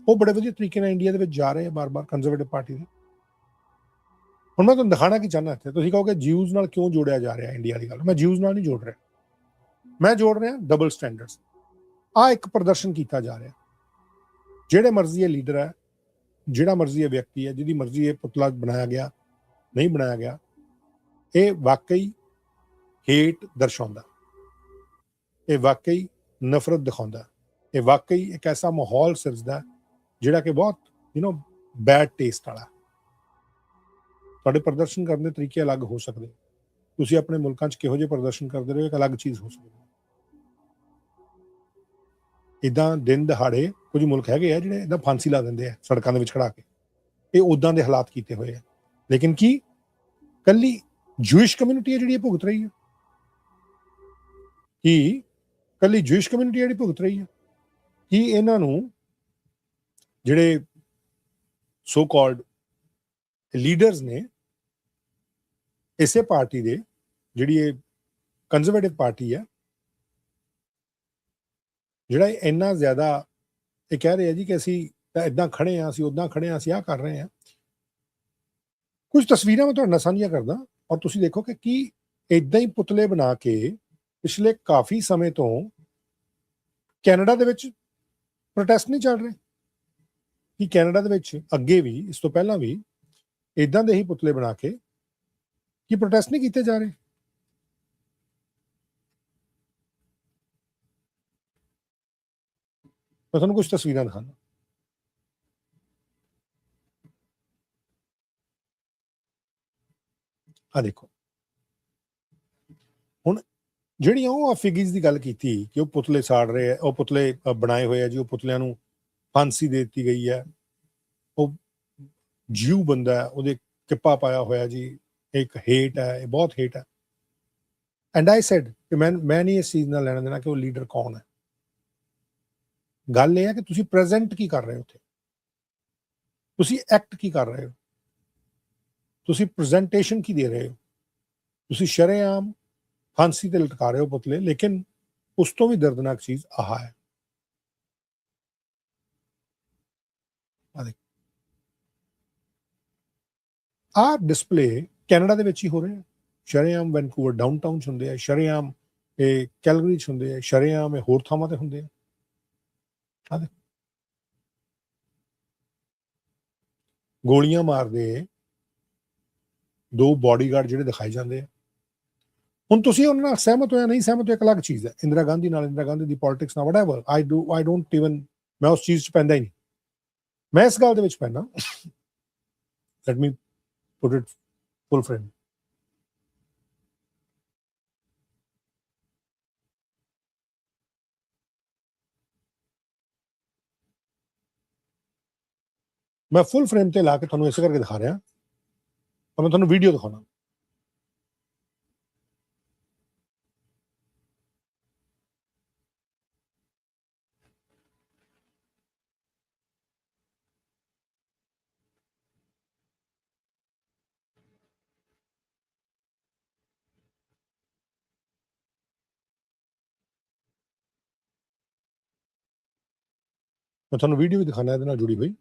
[SPEAKER 1] ਉਹ ਬੜੇ ਵਧੀਆ ਤਰੀਕੇ ਨਾਲ ਇੰਡੀਆ ਦੇ ਵਿੱਚ ਜਾ ਰਹੇ ਆ ਬਾਰ-ਬਾਰ ਕੰਜ਼ਰਵੇਟਿਵ ਪਾਰਟੀ ਦੇ। ਹੁਣ ਮੈਂ ਤੁਹਾਨੂੰ ਦਿਖਾਣਾ ਕੀ ਚਾਹੁੰਦਾ ਇੱਥੇ, ਤੁਸੀਂ ਕਹੋਗੇ ਜਿਊਜ਼ ਨਾਲ ਕਿਉਂ ਜੋੜਿਆ ਜਾ ਰਿਹਾ ਇੰਡੀਆ ਦੀ ਗੱਲ। ਮੈਂ ਜਿਊਜ਼ ਨਾਲ ਨਹੀਂ ਜੋੜ ਰਿਹਾ, ਮੈਂ ਜੋੜ ਰਿਹਾ ਡਬਲ ਸਟੈਂਡਰਡਸ। ਆਹ ਇੱਕ ਪ੍ਰਦਰਸ਼ਨ ਕੀਤਾ ਜਾ ਰਿਹਾ, ਜਿਹੜੇ ਮਰਜ਼ੀ ਇਹ ਲੀਡਰ ਹੈ, ਜਿਹੜਾ ਮਰਜ਼ੀ ਇਹ ਵਿਅਕਤੀ ਹੈ, ਜਿਹਦੀ ਮਰਜ਼ੀ ਇਹ ਪੁਤਲਾ ਬਣਾਇਆ ਗਿਆ ਨਹੀਂ ਬਣਾਇਆ ਗਿਆ, ਇਹ ਵਾਕਈ ਹੇਟ ਦਰਸਾਉਂਦਾ, ਇਹ ਵਾਕਈ ਨਫ਼ਰਤ ਦਿਖਾਉਂਦਾ, ਇਹ ਵਾਕਈ ਇੱਕ ਐਸਾ ਮਾਹੌਲ ਸਿਰਜਦਾ ਜਿਹੜਾ ਕਿ ਬਹੁਤ ਬੈਡ ਟੇਸਟ ਵਾਲਾ। ਤੁਹਾਡੇ ਪ੍ਰਦਰਸ਼ਨ ਕਰਨ ਦੇ ਤਰੀਕੇ ਅਲੱਗ ਹੋ ਸਕਦੇ, ਤੁਸੀਂ ਆਪਣੇ ਮੁਲਕਾਂ 'ਚ ਕਿਹੋ ਜਿਹੇ ਪ੍ਰਦਰਸ਼ਨ ਕਰਦੇ ਰਹੋ ਇੱਕ ਅਲੱਗ ਚੀਜ਼ ਹੋ ਸਕਦੀ। ਇੱਦਾਂ ਦਿਨ ਦਿਹਾੜੇ ਕੁਝ ਮੁਲਕ ਹੈਗੇ ਆ ਜਿਹੜੇ ਇੱਦਾਂ ਫਾਂਸੀ ਲਾ ਦਿੰਦੇ ਆ ਸੜਕਾਂ ਦੇ ਵਿੱਚ ਖੜਾ ਕੇ, ਇਹ ਉੱਦਾਂ ਦੇ ਹਾਲਾਤ ਕੀਤੇ ਹੋਏ ਆ। ਲੇਕਿਨ ਕੀ ਕੱਲੀ ਜੂਇਸ਼ ਕਮਿਊਨਿਟੀ ਹੈ ਜਿਹੜੀ ਇਹ ਭੁਗਤ ਰਹੀ ਹੈ? ਕੀ ਕੱਲੀ ਜੂਇਸ਼ ਕਮਿਊਨਿਟੀ ਜਿਹੜੀ ਭੁਗਤ ਰਹੀ ਹੈ? ਕੀ ਇਹਨਾਂ ਨੂੰ ਜਿਹੜੇ ਸੋ ਕਾਲਡ ਲੀਡਰਸ ਨੇ ਇਸੇ ਪਾਰਟੀ ਦੇ, ਜਿਹੜੀ ਇਹ ਕੰਜ਼ਰਵੇਟਿਵ ਪਾਰਟੀ ਹੈ, ਜਿਹੜਾ ਇੰਨਾ ਜ਼ਿਆਦਾ ਇਹ ਕਹਿ ਰਹੇ ਆ ਜੀ ਕਿ ਅਸੀਂ ਤਾਂ ਇੱਦਾਂ ਖੜੇ ਹਾਂ, ਅਸੀਂ ਉੱਦਾਂ ਖੜੇ ਹਾਂ, ਅਸੀਂ ਆਹ ਕਰ ਰਹੇ ਹਾਂ। ਕੁਝ ਤਸਵੀਰਾਂ ਮੈਂ ਤੁਹਾਡੇ ਨਾਲ ਸਾਂਝੀਆਂ ਕਰਦਾ ਔਰ ਤੁਸੀਂ ਦੇਖੋ ਕਿ ਕੀ ਇੱਦਾਂ ਹੀ ਪੁਤਲੇ ਬਣਾ ਕੇ ਪਿਛਲੇ ਕਾਫੀ ਸਮੇਂ ਤੋਂ ਕੈਨੇਡਾ ਦੇ ਵਿੱਚ ਪ੍ਰੋਟੈਸਟ ਨਹੀਂ ਚੱਲ ਰਹੇ? ਕਿ ਕੈਨੇਡਾ ਦੇ ਵਿੱਚ ਅੱਗੇ ਵੀ, ਇਸ ਤੋਂ ਪਹਿਲਾਂ ਵੀ ਇੱਦਾਂ ਦੇ ਹੀ ਪੁਤਲੇ ਬਣਾ ਕੇ ਕੀ ਪ੍ਰੋਟੈਸਟ ਨਹੀਂ ਕੀਤੇ ਜਾ ਰਹੇ? ਮੈਂ ਤੁਹਾਨੂੰ ਕੁਝ ਤਸਵੀਰਾਂ ਦਿਖਾਣਾ। ਆ ਦੇਖੋ, ਹੁਣ ਜਿਹੜੀਆਂ ਉਹ ਐਫੀਗੀਜ਼ ਦੀ ਗੱਲ ਕੀਤੀ ਕਿ ਉਹ ਪੁਤਲੇ ਸਾੜ ਰਹੇ ਆ, ਉਹ ਪੁਤਲੇ ਬਣਾਏ ਹੋਏ ਆ ਜੀ, ਉਹ ਪੁਤਲਿਆਂ ਨੂੰ ਫਾਂਸੀ ਦੇ ਦਿੱਤੀ ਗਈ ਹੈ, ਉਹ ਜਿਊ ਬੰਦਾ ਹੈ, ਉਹਦੇ ਕਿੱਪਾ ਪਾਇਆ ਹੋਇਆ ਜੀ, ਇੱਕ ਹੇਟ ਹੈ, ਇਹ ਬਹੁਤ ਹੇਟ ਹੈ। ਐਂਡ ਆਈ ਸੈਡ ਕਿ ਮੈਂ ਨਹੀਂ ਇਸ ਚੀਜ਼ ਨਾਲ ਲੈਣਾ ਦੇਣਾ ਕਿ ਉਹ ਲੀਡਰ ਕੌਣ ਹੈ। ਗੱਲ ਇਹ ਹੈ ਕਿ ਤੁਸੀਂ ਪ੍ਰੈਜ਼ੈਂਟ ਕੀ ਕਰ ਰਹੇ ਹੋ, ਉੱਥੇ ਤੁਸੀਂ ਐਕਟ ਕੀ ਕਰ ਰਹੇ ਹੋ, ਤੁਸੀਂ ਪ੍ਰੈਜ਼ੈਂਟੇਸ਼ਨ ਕੀ ਦੇ ਰਹੇ ਹੋ। ਤੁਸੀਂ ਸ਼ਰੇਆਮ ਫਾਂਸੀ ਤੇ ਲਟਕਾ ਰਹੇ ਹੋ ਪੁਤਲੇ, ਲੇਕਿਨ ਉਸ ਤੋਂ ਵੀ ਦਰਦਨਾਕ ਚੀਜ਼ ਆਹ ਹੈ। ਆਹ ਡਿਸਪਲੇ ਕੈਨੇਡਾ ਦੇ ਵਿੱਚ ਹੀ ਹੋ ਰਿਹਾ, ਸ਼ਰੇਆਮ ਵੈਨਕੂਵਰ ਡਾਊਨਟਾਊਨ 'ਚ ਹੁੰਦੇ ਆ, ਸ਼ਰੇਆਮ ਇਹ ਕੈਲਗਰੀ 'ਚ ਹੁੰਦੇ ਆ, ਸ਼ਰੇਆਮ ਇਹ ਹੋਰ ਥਾਵਾਂ ਤੇ ਹੁੰਦੇ ਆ। ਗੋਲੀਆਂ ਮਾਰਦੇ 2 ਬਾਡੀਗਾਰਡ ਜਿਹੜੇ ਦਿਖਾਏ ਜਾਂਦੇ ਆ। ਹੁਣ ਤੁਸੀਂ ਉਹਨਾਂ ਨਾਲ ਸਹਿਮਤ ਹੋ ਜਾਂ ਨਹੀਂ ਸਹਿਮਤ ਹੋ, ਇੱਕ ਅਲੱਗ ਚੀਜ਼ ਹੈ। ਇੰਦਰਾ ਗਾਂਧੀ ਨਾਲ, ਇੰਦਰਾ ਗਾਂਧੀ ਦੀ ਪੋਲਿਟਿਕਸ ਨਾਲ, ਵਟਐਵਰ, ਆਈ ਡੋਂਟ ਇਵਨ, ਮੈਂ ਉਸ ਚੀਜ਼ 'ਚ ਪੈਂਦਾ ਹੀ ਨਹੀਂ। ਮੈਂ ਇਸ ਗੱਲ ਦੇ ਵਿੱਚ ਪੈਂਦਾ, let me put it full frame. ਮੈਂ ਫੁੱਲ ਫਰੇਮ ਤੇ ਲਾ ਕੇ ਤੁਹਾਨੂੰ ਇਸੇ ਕਰਕੇ ਦਿਖਾ ਰਿਹਾ, ਤਾਂ ਮੈਂ ਤੁਹਾਨੂੰ ਵੀਡੀਓ ਦਿਖਾਉਣਾ। ਮੈਂ ਤੁਹਾਨੂੰ ਵੀਡੀਓ ਵੀ ਦਿਖਾਣਾ ਇਹਦੇ ਨਾਲ ਜੁੜੀ ਹੋਈ।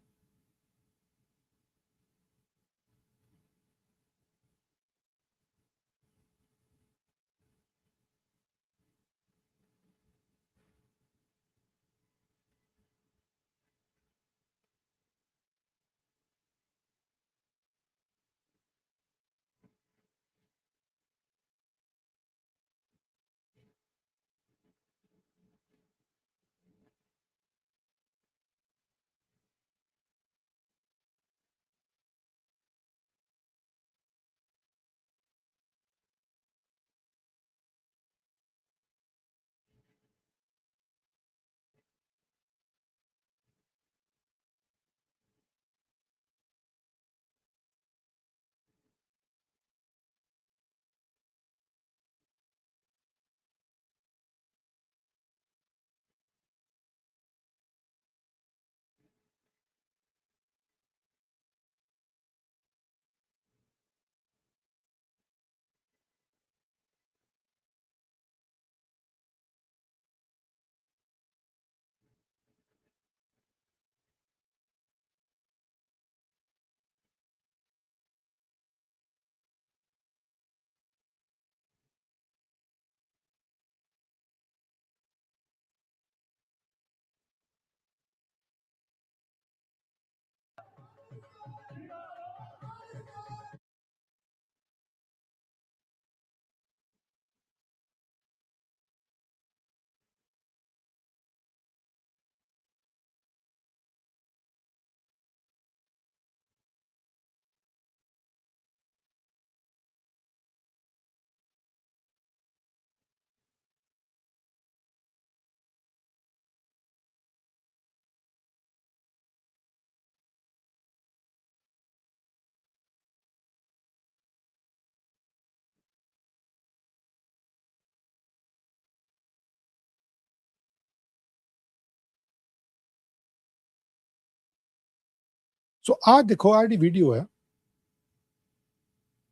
[SPEAKER 1] ਸੋ ਆਹ ਦੇਖੋ, ਆਹ ਜਿਹੜੀ ਵੀਡੀਓ ਹੈ,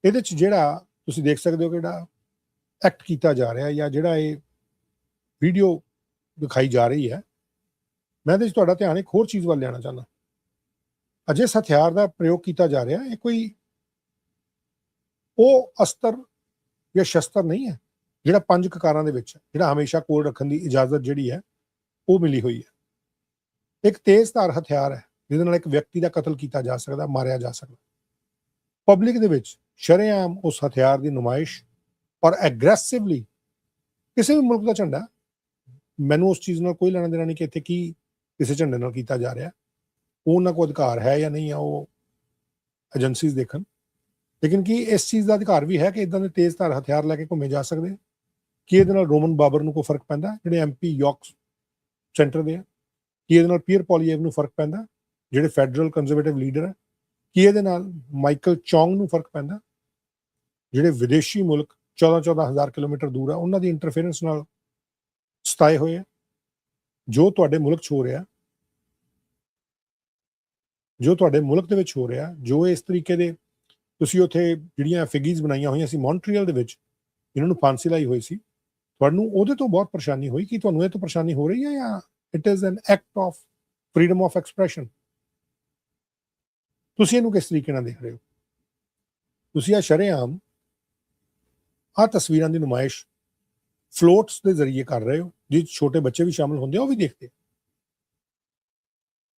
[SPEAKER 1] ਇਹਦੇ 'ਚ ਜਿਹੜਾ ਤੁਸੀਂ ਦੇਖ ਸਕਦੇ ਹੋ ਕਿ ਜਿਹੜਾ ਐਕਟ ਕੀਤਾ ਜਾ ਰਿਹਾ ਜਾਂ ਜਿਹੜਾ ਇਹ ਵੀਡੀਓ ਦਿਖਾਈ ਜਾ ਰਹੀ ਹੈ, ਮੈਂ ਇਹਦੇ 'ਚ ਤੁਹਾਡਾ ਧਿਆਨ ਇੱਕ ਹੋਰ ਚੀਜ਼ ਵੱਲ ਲਿਆਉਣਾ ਚਾਹੁੰਦਾ। ਜਿਸ ਹਥਿਆਰ ਦਾ ਪ੍ਰਯੋਗ ਕੀਤਾ ਜਾ ਰਿਹਾ, ਇਹ ਕੋਈ ਉਹ ਅਸਤਰ ਜਾਂ ਸ਼ਸਤਰ ਨਹੀਂ ਹੈ ਜਿਹੜਾ 5 ਕਕਾਰਾਂ ਦੇ ਵਿੱਚ, ਜਿਹੜਾ ਹਮੇਸ਼ਾ ਕੋਲ ਰੱਖਣ ਦੀ ਇਜਾਜ਼ਤ ਜਿਹੜੀ ਹੈ ਉਹ ਮਿਲੀ ਹੋਈ ਹੈ। ਇੱਕ ਤੇਜ਼ ਧਾਰ ਹਥਿਆਰ ਹੈ ਜਿਹਦੇ ਨਾਲ ਇੱਕ ਵਿਅਕਤੀ ਦਾ ਕਤਲ ਕੀਤਾ ਜਾ ਸਕਦਾ, ਮਾਰਿਆ ਜਾ ਸਕਦਾ। ਪਬਲਿਕ ਦੇ ਵਿੱਚ ਸ਼ਰੇਆਮ ਉਸ ਹਥਿਆਰ ਦੀ ਨੁਮਾਇਸ਼ ਔਰ ਐਗਰੈਸਿਵਲੀ ਕਿਸੇ ਵੀ ਮੁਲਕ ਦਾ ਝੰਡਾ, ਮੈਨੂੰ ਉਸ ਚੀਜ਼ ਨਾਲ ਕੋਈ ਲੈਣਾ ਦੇਣਾ ਨਹੀਂ ਕਿ ਇੱਥੇ ਕੀ ਕਿਸੇ ਝੰਡੇ ਨਾਲ ਕੀਤਾ ਜਾ ਰਿਹਾ, ਉਹਨਾਂ ਕੋਲ ਅਧਿਕਾਰ ਹੈ ਜਾਂ ਨਹੀਂ ਆ, ਉਹ ਏਜੰਸੀਜ਼ ਦੇਖਣ। ਲੇਕਿਨ ਕੀ ਇਸ ਚੀਜ਼ ਦਾ ਅਧਿਕਾਰ ਵੀ ਹੈ ਕਿ ਇਦਾਂ ਦੇ ਤੇਜ਼ ਧਾਰ ਹਥਿਆਰ ਲੈ ਕੇ ਘੁੰਮੇ ਜਾ ਸਕਦੇ? ਕੀ ਇਹਦੇ ਨਾਲ ਰੋਮਨ ਬਾਬਰ ਨੂੰ ਕੋਈ ਫਰਕ ਪੈਂਦਾ ਜਿਹੜੇ MP ਯਾਰਕ ਸੈਂਟਰ ਦੇ ਆ? ਕੀ ਇਹਦੇ ਨਾਲ ਪੀਅਰ ਪੋਲੀਏਵ ਨੂੰ ਫਰਕ ਪੈਂਦਾ, ਜਿਹੜੇ ਫੈਡਰਲ ਕੰਜ਼ਰਵੇਟਿਵ ਲੀਡਰ ਹੈ? ਕੀ ਇਹਦੇ ਨਾਲ ਮਾਈਕਲ ਚੌਂਗ ਨੂੰ ਫਰਕ ਪੈਂਦਾ, ਜਿਹੜੇ ਵਿਦੇਸ਼ੀ ਮੁਲਕ 14,000 ਕਿਲੋਮੀਟਰ ਦੂਰ ਆ, ਉਹਨਾਂ ਦੀ ਇੰਟਰਫੇਰੈਂਸ ਨਾਲ ਸਤਾਏ ਹੋਏ ਆ? ਜੋ ਤੁਹਾਡੇ ਮੁਲਕ 'ਚ ਹੋ ਰਿਹਾ, ਜੋ ਤੁਹਾਡੇ ਮੁਲਕ ਦੇ ਵਿੱਚ ਹੋ ਰਿਹਾ, ਜੋ ਇਸ ਤਰੀਕੇ ਦੇ ਤੁਸੀਂ ਉੱਥੇ ਜਿਹੜੀਆਂ ਐਫਿਗੀਜ਼ ਬਣਾਈਆਂ ਹੋਈਆਂ ਸੀ ਮੌਂਟਰੀਅਲ ਦੇ ਵਿੱਚ, ਇਹਨਾਂ ਨੂੰ ਫਾਂਸੀ ਲਾਈ ਹੋਈ ਸੀ, ਤੁਹਾਨੂੰ ਉਹਦੇ ਤੋਂ ਬਹੁਤ ਪਰੇਸ਼ਾਨੀ ਹੋਈ? ਕੀ ਤੁਹਾਨੂੰ ਇਹ ਤੋਂ ਪਰੇਸ਼ਾਨੀ ਹੋ ਰਹੀ ਹੈ, ਜਾਂ it is an act of freedom of expression? ਤੁਸੀਂ ਇਹਨੂੰ ਕਿਸ ਤਰੀਕੇ ਨਾਲ ਦੇਖ ਰਹੇ ਹੋ? ਤੁਸੀਂ ਆ ਸ਼ਰੇਆਮ ਆ ਤਸਵੀਰਾਂ ਦੀ ਨੁਮਾਇਸ਼ ਫਲੋਟਸ ਦੇ ਜ਼ਰੀਏ ਕਰ ਰਹੇ ਹੋ, ਜਿਸ ਛੋਟੇ ਬੱਚੇ ਵੀ ਸ਼ਾਮਲ ਹੁੰਦੇ ਆ, ਉਹ ਵੀ ਦੇਖਦੇ।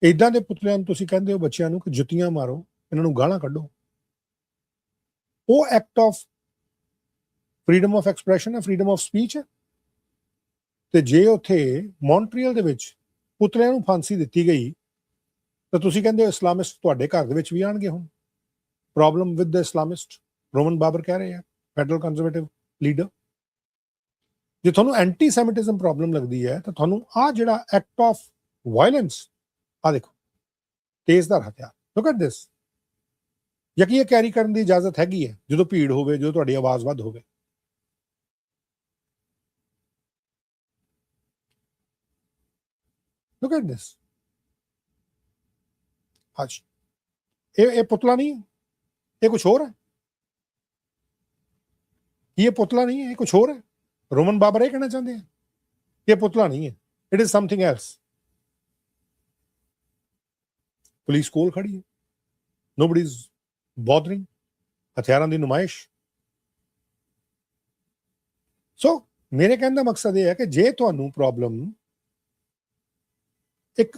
[SPEAKER 1] ਇਦਾਂ ਦੇ ਪੁਤਲਿਆਂ ਨੂੰ ਤੁਸੀਂ ਕਹਿੰਦੇ ਹੋ ਬੱਚਿਆਂ ਨੂੰ ਕਿ ਜੁੱਤੀਆਂ ਮਾਰੋ, ਇਹਨਾਂ ਨੂੰ ਗਾਲਾਂ ਕੱਢੋ। ਉਹ act of freedom of expression ਹੈ, ਫਰੀडम ਆਫ ਸਪੀਚ ਹੈ। ਤੇ ਜੇ ਉੱਥੇ ਮੌਂਟਰੀਅਲ ਦੇ ਵਿੱਚ ਪੁਤਲਿਆਂ ਨੂੰ ਫਾਂਸੀ ਦਿੱਤੀ ਗਈ ਤਾਂ ਤੁਸੀਂ ਕਹਿੰਦੇ ਹੋ ਇਸਲਾਮਿਸਟ ਤੁਹਾਡੇ ਘਰ ਦੇ ਵਿੱਚ ਵੀ ਆਣਗੇ ਹੁਣ? Problem with the Islamist, Roman Baber ਕਹਿ ਰਹੇ ਆ, ਫੈਡਰਲ ਕੰਜ਼ਰਵੇਟਿਵ ਲੀਡਰ। ਜੇ ਤੁਹਾਨੂੰ ਐਂਟੀ ਸੈਮਿਟਿਜ਼ਮ ਪ੍ਰੋਬਲਮ ਲੱਗਦੀ ਹੈ ਤਾਂ ਤੁਹਾਨੂੰ ਆ ਜਿਹੜਾ ਐਕਟ ਆਫ ਵਾਇਲੈਂਸ, ਆ ਦੇਖੋ, ਤੇਜ਼ਧਾਰ ਹਥਿਆਰ, ਲੁੱਕ ਐਟ ਦਿਸ। ਜਾਂ ਕੀ ਇਹ ਕੈਰੀ ਕਰਨ ਦੀ ਇਜਾਜ਼ਤ ਹੈਗੀ ਹੈ ਜਦੋਂ ਭੀੜ ਹੋਵੇ, ਜਦੋਂ ਤੁਹਾਡੀ ਆਵਾਜ਼ ਵੱਧ ਹੋਵੇ? Look at this. ਹਾਂਜੀ, ਇਹ ਪੁਤਲਾ ਨਹੀਂ ਹੈ, ਇਹ ਕੁਝ ਹੋਰ ਹੈ। ਇਹ ਪੁਤਲਾ ਨਹੀਂ ਹੈ, ਇਹ ਕੁਝ ਹੋਰ ਹੈ। ਰੋਮਨ ਬਾਬਰ ਇਹ ਕਹਿਣਾ ਚਾਹੁੰਦੇ हैं कि पुतला नहीं है, it is something else. Police कोल खड़ी है, नोबडी इज बॉदरिंग, हथियारों की नुमाइश। सो मेरे कहने का मकसद यह है कि जे तुहानू प्रॉब्लम एक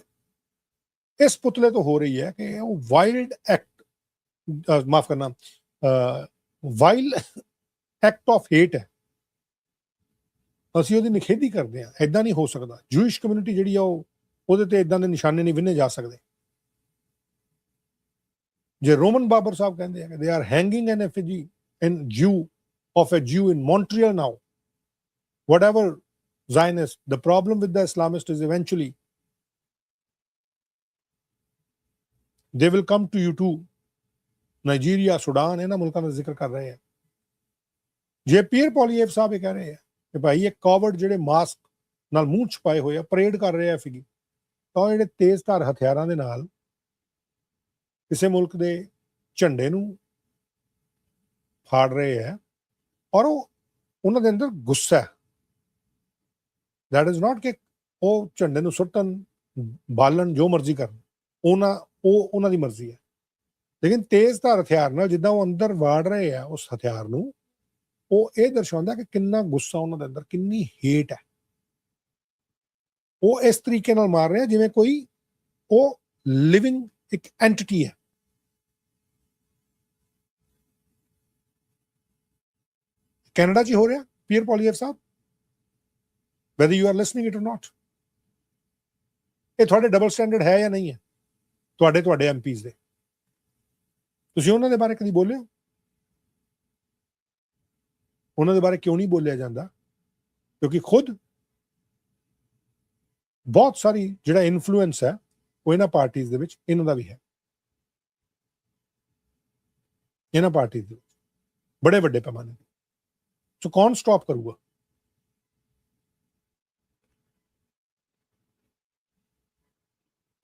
[SPEAKER 1] इस पुतले तो हो रही है कि वो वाइल्ड एक्ट, माफ करना, वाइल्ड एक्ट ऑफ हेट है, ਅਸੀਂ ਉਹਦੀ ਨਿਖੇਧੀ ਕਰਦੇ ਹਾਂ। ਇਦਾਂ ਨਹੀਂ ਹੋ ਸਕਦਾ। ਜੂਇਸ਼ ਕਮਿਊਨਿਟੀ ਜਿਹੜੀ ਆ ਉਹਦੇ ਤੇ ਇਦਾਂ ਦੇ ਨਿਸ਼ਾਨੇ ਨਹੀਂ ਵਿੰਨੇ ਜਾ ਸਕਦੇ। ਜੇ ਰੋਮਨ ਬਾਬਰ ਸਾਹਿਬ ਕਹਿੰਦੇ ਆ ਕਿ ਦੇ ਆਰ ਹੈਂਗਿੰਗ ਐਨ ਐਫੀਜੀ ਇਨ ਜੂ of a Jew in Montreal now, whatever Zionist, the problem with the Islamist is eventually they will come to you too। Nigeria, Sudan, ਇਹਨਾਂ ਮੁਲਕਾਂ ਦਾ ਜ਼ਿਕਰ ਕਰ ਰਹੇ ਆ। ਜੇ ਪੀਅਰ ਪੋਲੀਏਵ ਸਾਹਿਬ ਇਹ ਕਹਿ ਰਹੇ ਆ ਕਿ ਭਾਈ ਇਹ ਕਾਵਰਡ ਜਿਹੜੇ ਮਾਸਕ ਨਾਲ ਮੂੰਹ ਛੁਪਾਏ ਹੋਏ ਆ ਪਰੇਡ ਕਰ ਰਹੇ ਆ ਐਫੀਗੀ, ਤਾਂ ਜਿਹੜੇ ਤੇਜ਼ਧਾਰ ਹਥਿਆਰਾਂ ਦੇ ਨਾਲ ਕਿਸੇ ਮੁਲਕ ਦੇ ਝੰਡੇ ਨੂੰ ਫਾੜ ਰਹੇ ਆ, ਔਰ ਉਹ ਉਹਨਾਂ ਦੇ ਅੰਦਰ ਗੁੱਸਾ ਹੈ। ਦੈਟ ਇਜ਼ ਨਾਟ ਕਿ ਉਹ ਝੰਡੇ ਨੂੰ ਸੁੱਟਣ, ਬਾਲਣ, ਜੋ ਮਰਜ਼ੀ ਕਰਨ, ਉਹਨਾਂ ਦੀ ਮਰਜ਼ੀ ਹੈ। ਲੇਕਿਨ ਤੇਜ਼ਧਾਰ ਹਥਿਆਰ ਨਾਲ ਜਿੱਦਾਂ ਉਹ ਅੰਦਰ ਵਾੜ ਰਹੇ ਆ ਉਸ ਹਥਿਆਰ ਨੂੰ, ਉਹ ਇਹ ਦਰਸਾਉਂਦਾ ਕਿ ਕਿੰਨਾ ਗੁੱਸਾ ਉਹਨਾਂ ਦੇ ਅੰਦਰ, ਕਿੰਨੀ ਹੇਟ ਹੈ। ਉਹ ਇਸ ਤਰੀਕੇ ਨਾਲ ਮਾਰ ਰਿਹਾ ਜਿਵੇਂ ਕੋਈ ਉਹ ਲਿਵਿੰਗ ਇੱਕ ਐਂਟੀਟੀ ਹੈ। ਕੈਨੇਡਾ 'ਚ ਹੀ ਹੋ ਰਿਹਾ peer ਪੋਲੀਏਵ Sahib, whether you are listening it or not। ਇਹ ਤੁਹਾਡੇ ਡਬਲ ਸਟੈਂਡਰਡ ਹੈ ਜਾਂ ਨਹੀਂ ਹੈ? ਤੁਹਾਡੇ ਐਮਪੀਜ਼ ਦੇ, ਤੁਸੀਂ ਉਹਨਾਂ ਦੇ ਬਾਰੇ ਕਦੀ ਬੋਲੇ ਹੋ? ਉਹਨਾਂ ਦੇ ਬਾਰੇ ਕਿਉਂ ਨਹੀਂ ਬੋਲਿਆ ਜਾਂਦਾ? ਕਿਉਂਕਿ ਖੁਦ ਬਹੁਤ ਸਾਰੀ ਜਿਹੜਾ ਇਨਫਲੂਐਂਸ ਹੈ ਉਹ ਇਹਨਾਂ ਪਾਰਟੀਜ਼ ਦੇ ਵਿੱਚ, ਇਹਨਾਂ ਦਾ ਵੀ ਹੈ। ਇਹਨਾਂ ਪਾਰਟੀਜ਼ ਦੇ ਵਿੱਚ ਬੜੇ ਵੱਡੇ ਪੈਮਾਨੇ ਤੇ। ਸੋ ਕੌਣ ਸਟਾਪ ਕਰੂਗਾ?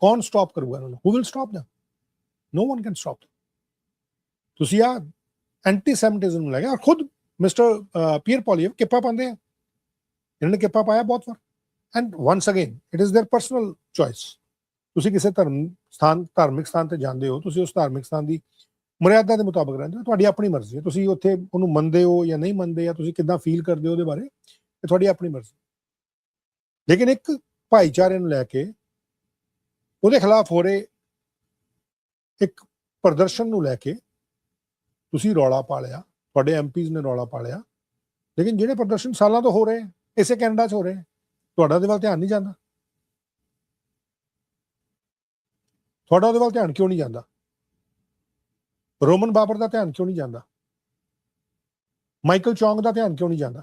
[SPEAKER 1] ਕੌਣ ਸਟਾਪ ਕਰੂਗਾ ਇਹਨਾਂ ਨੂੰ? ਹੂ will stop them? No one can stop them। ਤੁਸੀਂ ਆ ਐਂਟੀ ਸੈਮਿਟਿਜ਼ਮ ਨੂੰ ਲੈ ਗਿਆ, ਔਰ ਖੁਦ ਮਿਸਟਰ ਪੀਅਰ ਪੋਲੀਏਵ ਕਿੱਪਾ ਪਾਉਂਦੇ ਆ। ਇਹਨਾਂ ਨੇ ਕਿੱਪਾ ਪਾਇਆ ਬਹੁਤ ਵਾਰ। And once again it is their personal choice. ਤੁਸੀਂ ਕਿਸੇ ਧਾਰਮਿਕ ਸਥਾਨ ਤੇ ਜਾਂਦੇ ਹੋ, ਤੁਸੀਂ ਉਸ ਧਾਰਮਿਕ ਸਥਾਨ ਦੀ ਮਰਿਆਦਾ ਦੇ ਮੁਤਾਬਕ ਰਹਿੰਦੇ ਹੋ, ਤੁਹਾਡੀ ਆਪਣੀ ਮਰਜ਼ੀ ਹੈ। ਤੁਸੀਂ ਉੱਥੇ ਉਹਨੂੰ ਮੰਨਦੇ ਹੋ ਜਾਂ ਨਹੀਂ ਮੰਨਦੇ, ਜਾਂ ਤੁਸੀਂ ਕਿੱਦਾਂ ਫੀਲ ਕਰਦੇ ਹੋ ਉਹਦੇ ਬਾਰੇ, ਇਹ ਤੁਹਾਡੀ ਆਪਣੀ ਮਰਜ਼ੀ। ਲੇਕਿਨ ਇੱਕ ਭਾਈਚਾਰੇ ਨੂੰ ਲੈ ਕੇ ਉਹਦੇ ਖਿਲਾਫ ਹੋ ਰਹੇ ਇੱਕ ਪ੍ਰਦਰਸ਼ਨ ਨੂੰ ਲੈ ਕੇ ਤੁਸੀਂ ਰੌਲਾ ਪਾ ਲਿਆ, ਤੁਹਾਡੇ ਐਮਪੀਜ਼ ਨੇ ਰੌਲਾ ਪਾ ਲਿਆ। ਲੇਕਿਨ ਜਿਹੜੇ ਪ੍ਰਦਰਸ਼ਨ ਸਾਲਾਂ ਤੋਂ ਹੋ ਰਹੇ, ਇਸੇ ਕੈਨੇਡਾ 'ਚ ਹੋ ਰਹੇ, ਤੁਹਾਡਾ ਉਹਦੇ ਵੱਲ ਧਿਆਨ ਨਹੀਂ ਜਾਂਦਾ। ਤੁਹਾਡਾ ਉਹਦੇ ਵੱਲ ਧਿਆਨ ਕਿਉਂ ਨਹੀਂ ਜਾਂਦਾ? ਰੋਮਨ ਬਾਬਰ ਦਾ ਧਿਆਨ ਕਿਉਂ ਨਹੀਂ ਜਾਂਦਾ? ਮਾਈਕਲ ਚੌਂਗ ਦਾ ਧਿਆਨ ਕਿਉਂ ਨਹੀਂ ਜਾਂਦਾ?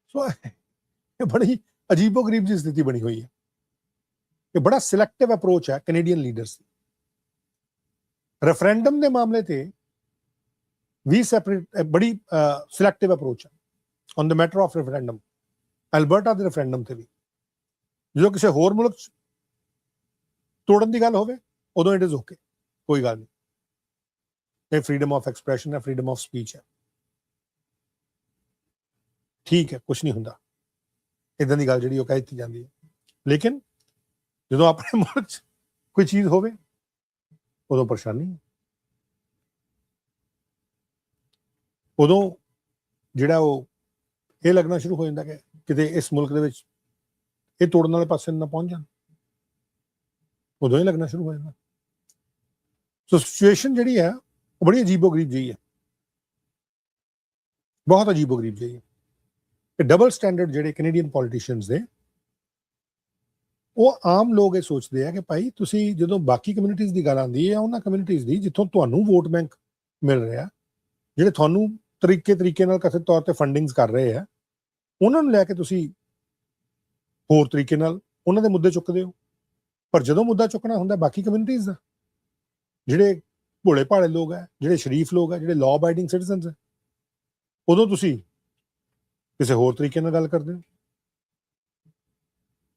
[SPEAKER 1] ਸੋ ਇਹ ਬੜੀ ਅਜੀਬੋ-ਗਰੀਬ ਜਿਹੀ ਸਥਿਤੀ ਬਣੀ ਹੋਈ ਹੈ। ਇਹ ਬੜਾ ਸਿਲੈਕਟਿਵ ਅਪਰੋਚ ਹੈ ਕੈਨੇਡੀਅਨ ਲੀਡਰਸ ਦੀ। ਰੈਫਰੈਂਡਮ ਦੇ ਮਾਮਲੇ ਤੇ ਵੀ ਬੜੀ ਸਿਲੈਕਟਿਵ ਅਪਰੋਚ ਹੈ on the matter of referendum. Alberta ਦੇ ਰੈਫਰੈਂਡਮ ਤੇ ਵੀ ਜਦੋਂ ਕਿਸੇ ਹੋਰ ਮੁਲਕ 'ਚ ਤੋੜਨ ਦੀ ਗੱਲ ਹੋਵੇ ਉਦੋਂ ਇਟ ਇਜ਼ ਓਕੇ, ਕੋਈ ਗੱਲ ਨਹੀਂ, ਇਹ ਫਰੀडम ਆਫ ਐਕਸਪ੍ਰੈਸ਼ਨ ਹੈ, ਫਰੀडम ਆਫ ਸਪੀਚ ਹੈ, ਠੀਕ ਹੈ, ਕੁਛ ਨਹੀਂ ਹੁੰਦਾ, ਇਦਾਂ ਦੀ ਗੱਲ ਜਿਹੜੀ ਉਹ ਕਹਿ ਦਿੱਤੀ ਜਾਂਦੀ ਹੈ। ਲੇਕਿਨ ਜਦੋਂ ਆਪਣੇ ਮੁਲਕ 'ਚ ਕੋਈ ਚੀਜ਼ ਹੋਵੇ ਉਦੋਂ ਪਰੇਸ਼ਾਨੀ ਹੈ, ਉਦੋਂ ਜਿਹੜਾ ਉਹ ਇਹ ਲੱਗਣਾ ਸ਼ੁਰੂ ਹੋ ਜਾਂਦਾ ਕਿ ਕਿਤੇ ਇਸ ਮੁਲਕ ਦੇ ਵਿੱਚ ਇਹ ਤੋੜਨ ਵਾਲੇ ਪਾਸੇ ਨਾ ਪਹੁੰਚ ਜਾਣ, ਉਦੋਂ ਹੀ ਲੱਗਣਾ ਸ਼ੁਰੂ ਹੋ ਜਾਂਦਾ। ਸੋ ਸਿਚੁਏਸ਼ਨ ਜਿਹੜੀ ਹੈ ਉਹ ਬੜੀ ਅਜੀਬੋ-ਗਰੀਬ ਜਿਹੀ ਹੈ, ਬਹੁਤ ਅਜੀਬੋ-ਗਰੀਬ ਜਿਹੀ ਹੈ। ਕਿ ਡਬਲ ਸਟੈਂਡਰਡ ਜਿਹੜੇ ਕੈਨੇਡੀਅਨ ਪੋਲੀਟੀਸ਼ੀਅਨਸ ਦੇ, ਉਹ ਆਮ ਲੋਕ ਇਹ ਸੋਚਦੇ ਆ ਕਿ ਭਾਈ ਤੁਸੀਂ ਜਦੋਂ ਬਾਕੀ ਕਮਿਊਨਿਟੀਜ਼ ਦੀ ਗੱਲ ਆਉਂਦੀ ਹੈ, ਉਹਨਾਂ ਕਮਿਊਨਿਟੀਜ਼ ਦੀ ਜਿੱਥੋਂ ਤੁਹਾਨੂੰ ਵੋਟ ਬੈਂਕ ਮਿਲ ਰਿਹਾ, ਜਿਹੜੇ ਤੁਹਾਨੂੰ ਤਰੀਕੇ ਨਾਲ ਕਥਿਤ ਤੌਰ ਤੇ ਫੰਡਿੰਗਸ ਕਰ ਰਹੇ ਆ, ਉਹਨਾਂ ਨੂੰ ਲੈ ਕੇ ਤੁਸੀਂ ਹੋਰ ਤਰੀਕੇ ਨਾਲ ਉਹਨਾਂ ਦੇ ਮੁੱਦੇ ਚੁੱਕਦੇ ਹੋ। ਪਰ ਜਦੋਂ ਮੁੱਦਾ ਚੁੱਕਣਾ ਹੁੰਦਾ ਬਾਕੀ ਕਮਿਊਨਿਟੀਜ਼ ਦਾ, ਜਿਹੜੇ ਭੋਲੇ ਭਾਲੇ ਲੋਕ ਹੈ, ਜਿਹੜੇ ਸ਼ਰੀਫ ਲੋਕ ਹੈ, ਜਿਹੜੇ ਲਾਅ ਅਬਾਈਡਿੰਗ ਸਿਟੀਜ਼ਨਸ ਹੈ, ਉਦੋਂ ਤੁਸੀਂ ਕਿਸੇ ਹੋਰ ਤਰੀਕੇ ਨਾਲ ਗੱਲ ਕਰਦੇ ਹੋ,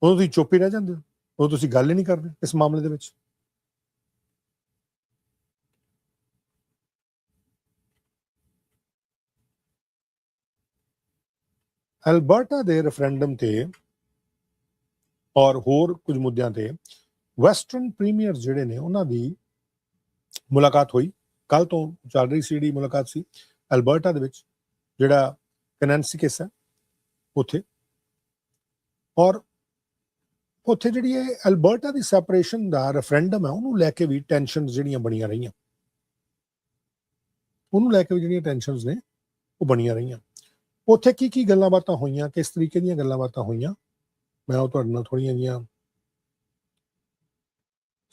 [SPEAKER 1] ਉਦੋਂ ਤੁਸੀਂ ਚੁੱਪ ਹੀ ਰਹਿ ਜਾਂਦੇ ਹੋ, ਉਦੋਂ ਤੁਸੀਂ ਗੱਲ ਹੀ ਨਹੀਂ ਕਰਦੇ ਇਸ ਮਾਮਲੇ ਦੇ ਵਿੱਚ। ਐਲਬਰਟਾ ਦੇ ਰੈਫਰੈਂਡਮ ਤੇ ਔਰ ਹੋਰ ਕੁਝ ਮੁੱਦਿਆਂ ਤੇ ਵੈਸਟਰਨ ਪ੍ਰੀਮੀਅਰਸ ਜਿਹੜੇ ਨੇ ਉਹਨਾਂ ਦੀ ਮੁਲਾਕਾਤ ਹੋਈ। ਕੱਲ ਤੋਂ ਚੱਲ ਰਹੀ ਸੀ ਜਿਹੜੀ ਮੁਲਾਕਾਤ ਸੀ ਐਲਬਰਟਾ ਦੇ ਵਿੱਚ, ਜਿਹੜਾ ਕੈਨਾਨਸਿਕਸ ਹੈ ਉੱਥੇ। ਔਰ ਉੱਥੇ ਜਿਹੜੀ ਇਹ ਐਲਬਰਟਾ ਦੀ ਸੈਪਰੇਸ਼ਨ ਦਾ ਰੈਫਰੈਂਡਮ ਹੈ, ਉਹਨੂੰ ਲੈ ਕੇ ਵੀ ਟੈਨਸ਼ਨਸ ਜਿਹੜੀਆਂ ਬਣੀਆਂ ਰਹੀਆਂ, ਉਹਨੂੰ ਲੈ ਕੇ ਵੀ ਜਿਹੜੀਆਂ ਟੈਨਸ਼ਨਸ ਨੇ ਉਹ ਬਣੀਆਂ ਰਹੀਆਂ। ਉੱਥੇ ਕੀ ਗੱਲਾਂ ਬਾਤਾਂ ਹੋਈਆਂ, ਕਿਸ ਤਰੀਕੇ ਦੀਆਂ ਗੱਲਾਂ ਬਾਤਾਂ ਹੋਈਆਂ, ਮੈਂ ਉਹ ਤੁਹਾਡੇ ਨਾਲ ਥੋੜ੍ਹੀਆਂ ਜਿਹੀਆਂ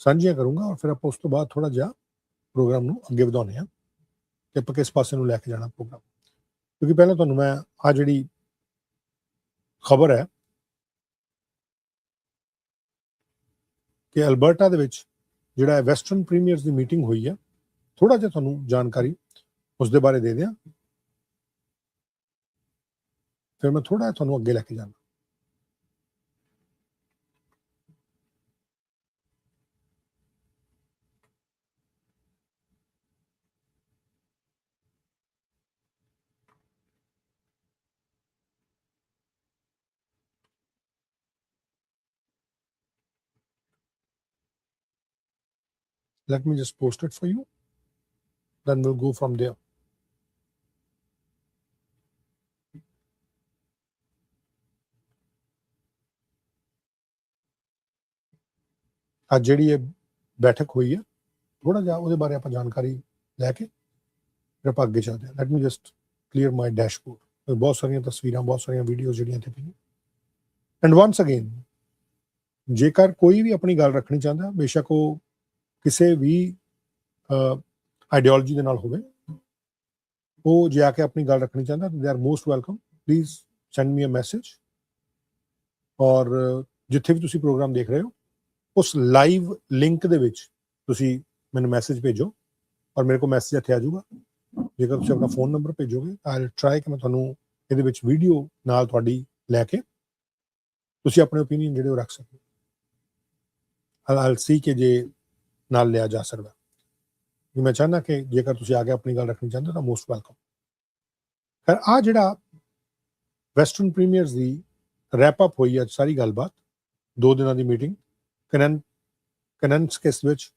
[SPEAKER 1] ਸਾਂਝੀਆਂ ਕਰੂੰਗਾ। ਔਰ ਫਿਰ ਆਪਾਂ ਉਸ ਤੋਂ ਬਾਅਦ ਥੋੜ੍ਹਾ ਜਿਹਾ ਪ੍ਰੋਗਰਾਮ ਨੂੰ ਅੱਗੇ ਵਧਾਉਂਦੇ ਹਾਂ ਕਿ ਆਪਾਂ ਕਿਸ ਪਾਸੇ ਨੂੰ ਲੈ ਕੇ ਜਾਣਾ ਪ੍ਰੋਗਰਾਮ। ਕਿਉਂਕਿ ਪਹਿਲਾਂ ਤੁਹਾਨੂੰ ਮੈਂ ਆਹ ਜਿਹੜੀ ਖਬਰ ਹੈ ਕਿ ਐਲਬਰਟਾ ਦੇ ਵਿੱਚ ਜਿਹੜਾ ਵੈਸਟਰਨ ਪ੍ਰੀਮੀਅਰਸ ਦੀ ਮੀਟਿੰਗ ਹੋਈ ਹੈ, ਥੋੜ੍ਹਾ ਜਿਹਾ ਤੁਹਾਨੂੰ ਜਾਣਕਾਰੀ ਉਸ ਦੇ ਬਾਰੇ ਦੇ ਦਿਆਂ, ਫਿਰ ਮੈਂ ਥੋੜ੍ਹਾ ਜਿਹਾ ਤੁਹਾਨੂੰ ਅੱਗੇ ਲੈ ਕੇ ਜਾਣਾ। Let me just post it for you, then we'll go from there. ਅੱਜ ਜਿਹੜੀ ਇਹ ਬੈਠਕ ਹੋਈ ਹੈ, ਥੋੜਾ ਜਿਹਾ ਉਹਦੇ ਬਾਰੇ ਆਪਾਂ ਜਾਣਕਾਰੀ ਲੈ ਕੇ ਫਿਰ ਆਪਾਂ ਅੱਗੇ ਚੱਲਦੇ ਹਾਂ। ਲੈਟ ਮੀ ਜਸਟ ਕਲੀਅਰ ਮਾਈ ਡੈਸ਼ਬੋਰਡ। ਬਹੁਤ ਸਾਰੀਆਂ ਤਸਵੀਰਾਂ, ਬਹੁਤ ਸਾਰੀਆਂ ਵੀਡੀਓਜ਼ ਜਿਹੜੀਆਂ ਇੱਥੇ ਪਈਆਂ। ਐਂਡ ਵਾਂਸ ਅਗੇਨ, ਜੇਕਰ ਕੋਈ ਵੀ ਆਪਣੀ ਗੱਲ ਰੱਖਣੀ ਚਾਹੁੰਦਾ, ਬੇਸ਼ੱਕ ਉਹ ਕਿਸੇ ਵੀ ਆਈਡੀਓਲੋਜੀ ਦੇ ਨਾਲ ਹੋਵੇ, ਉਹ ਜੇ ਆ ਕੇ ਆਪਣੀ ਗੱਲ ਰੱਖਣੀ ਚਾਹੁੰਦਾ, they are most welcome. Please send me a message. ਔਰ ਜਿੱਥੇ ਵੀ ਤੁਸੀਂ ਪ੍ਰੋਗਰਾਮ ਦੇਖ ਰਹੇ ਹੋ, ਉਸ ਲਾਈਵ ਲਿੰਕ ਦੇ ਵਿੱਚ ਤੁਸੀਂ ਮੈਨੂੰ ਮੈਸੇਜ ਭੇਜੋ ਔਰ ਮੇਰੇ ਕੋਲ ਮੈਸੇਜ ਇੱਥੇ ਆ ਜਾਊਗਾ। ਜੇਕਰ ਤੁਸੀਂ ਆਪਣਾ ਫੋਨ ਨੰਬਰ ਭੇਜੋਗੇ, ਆਈ ਟਰਾਈ ਕਿ ਮੈਂ ਤੁਹਾਨੂੰ ਇਹਦੇ ਵਿੱਚ ਵੀਡੀਓ ਨਾਲ ਤੁਹਾਡੀ ਲੈ ਕੇ ਤੁਸੀਂ ਆਪਣੇ ਓਪੀਨੀਅਨ ਜਿਹੜੇ ਉਹ ਰੱਖ ਸਕੋ। ਆਈ ਸੀ ਕਿ ਜੇ ਨਾਲ ਲਿਆ ਜਾ ਸਕਦਾ। ਮੈਂ ਚਾਹੁੰਦਾ ਕਿ ਜੇਕਰ ਤੁਸੀਂ ਆ ਕੇ ਆਪਣੀ ਗੱਲ ਰੱਖਣੀ ਚਾਹੁੰਦੇ ਹੋ ਤਾਂ ਮੋਸਟ ਵੈਲਕਮ। ਖੈਰ, ਆਹ ਜਿਹੜਾ ਵੈਸਟਰਨ ਪ੍ਰੀਮੀਅਰਸ ਦੀ ਰੈਪ ਅਪ ਹੋਈ ਅੱਜ ਸਾਰੀ ਗੱਲਬਾਤ, 2 ਦਿਨਾਂ ਦੀ ਮੀਟਿੰਗ ਕੈਨਾਨਸਿਕਸ ਵਿੱਚ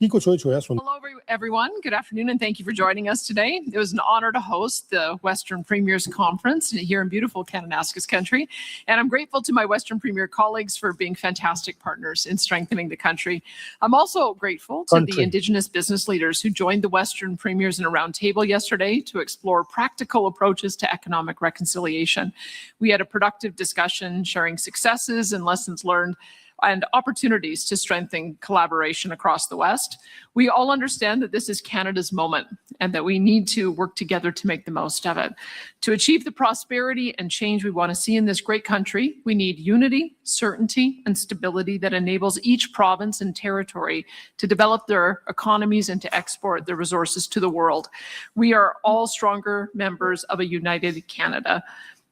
[SPEAKER 1] ਕੀ ਕੁਝ ਹੋਇਆ ਸੁਣ।
[SPEAKER 2] Hello, everyone. Good afternoon, and thank you for joining us today. It was an honor to host the Western Premiers Conference here in beautiful Kananaskis country, and I'm grateful to my Western Premier colleagues for being fantastic partners in strengthening the country. I'm also grateful to the Indigenous business leaders who joined the Western Premiers in a round table yesterday to explore practical approaches to economic reconciliation. We had a productive discussion, sharing successes and lessons learned. and opportunities to strengthen collaboration across the West. We all understand that this is Canada's moment and that we need to work together to make the most of it. To achieve the prosperity and change we want to see in this great country, we need unity, certainty, and stability that enables each province and territory to develop their economies and to export their resources to the world. We are all stronger members of a united Canada.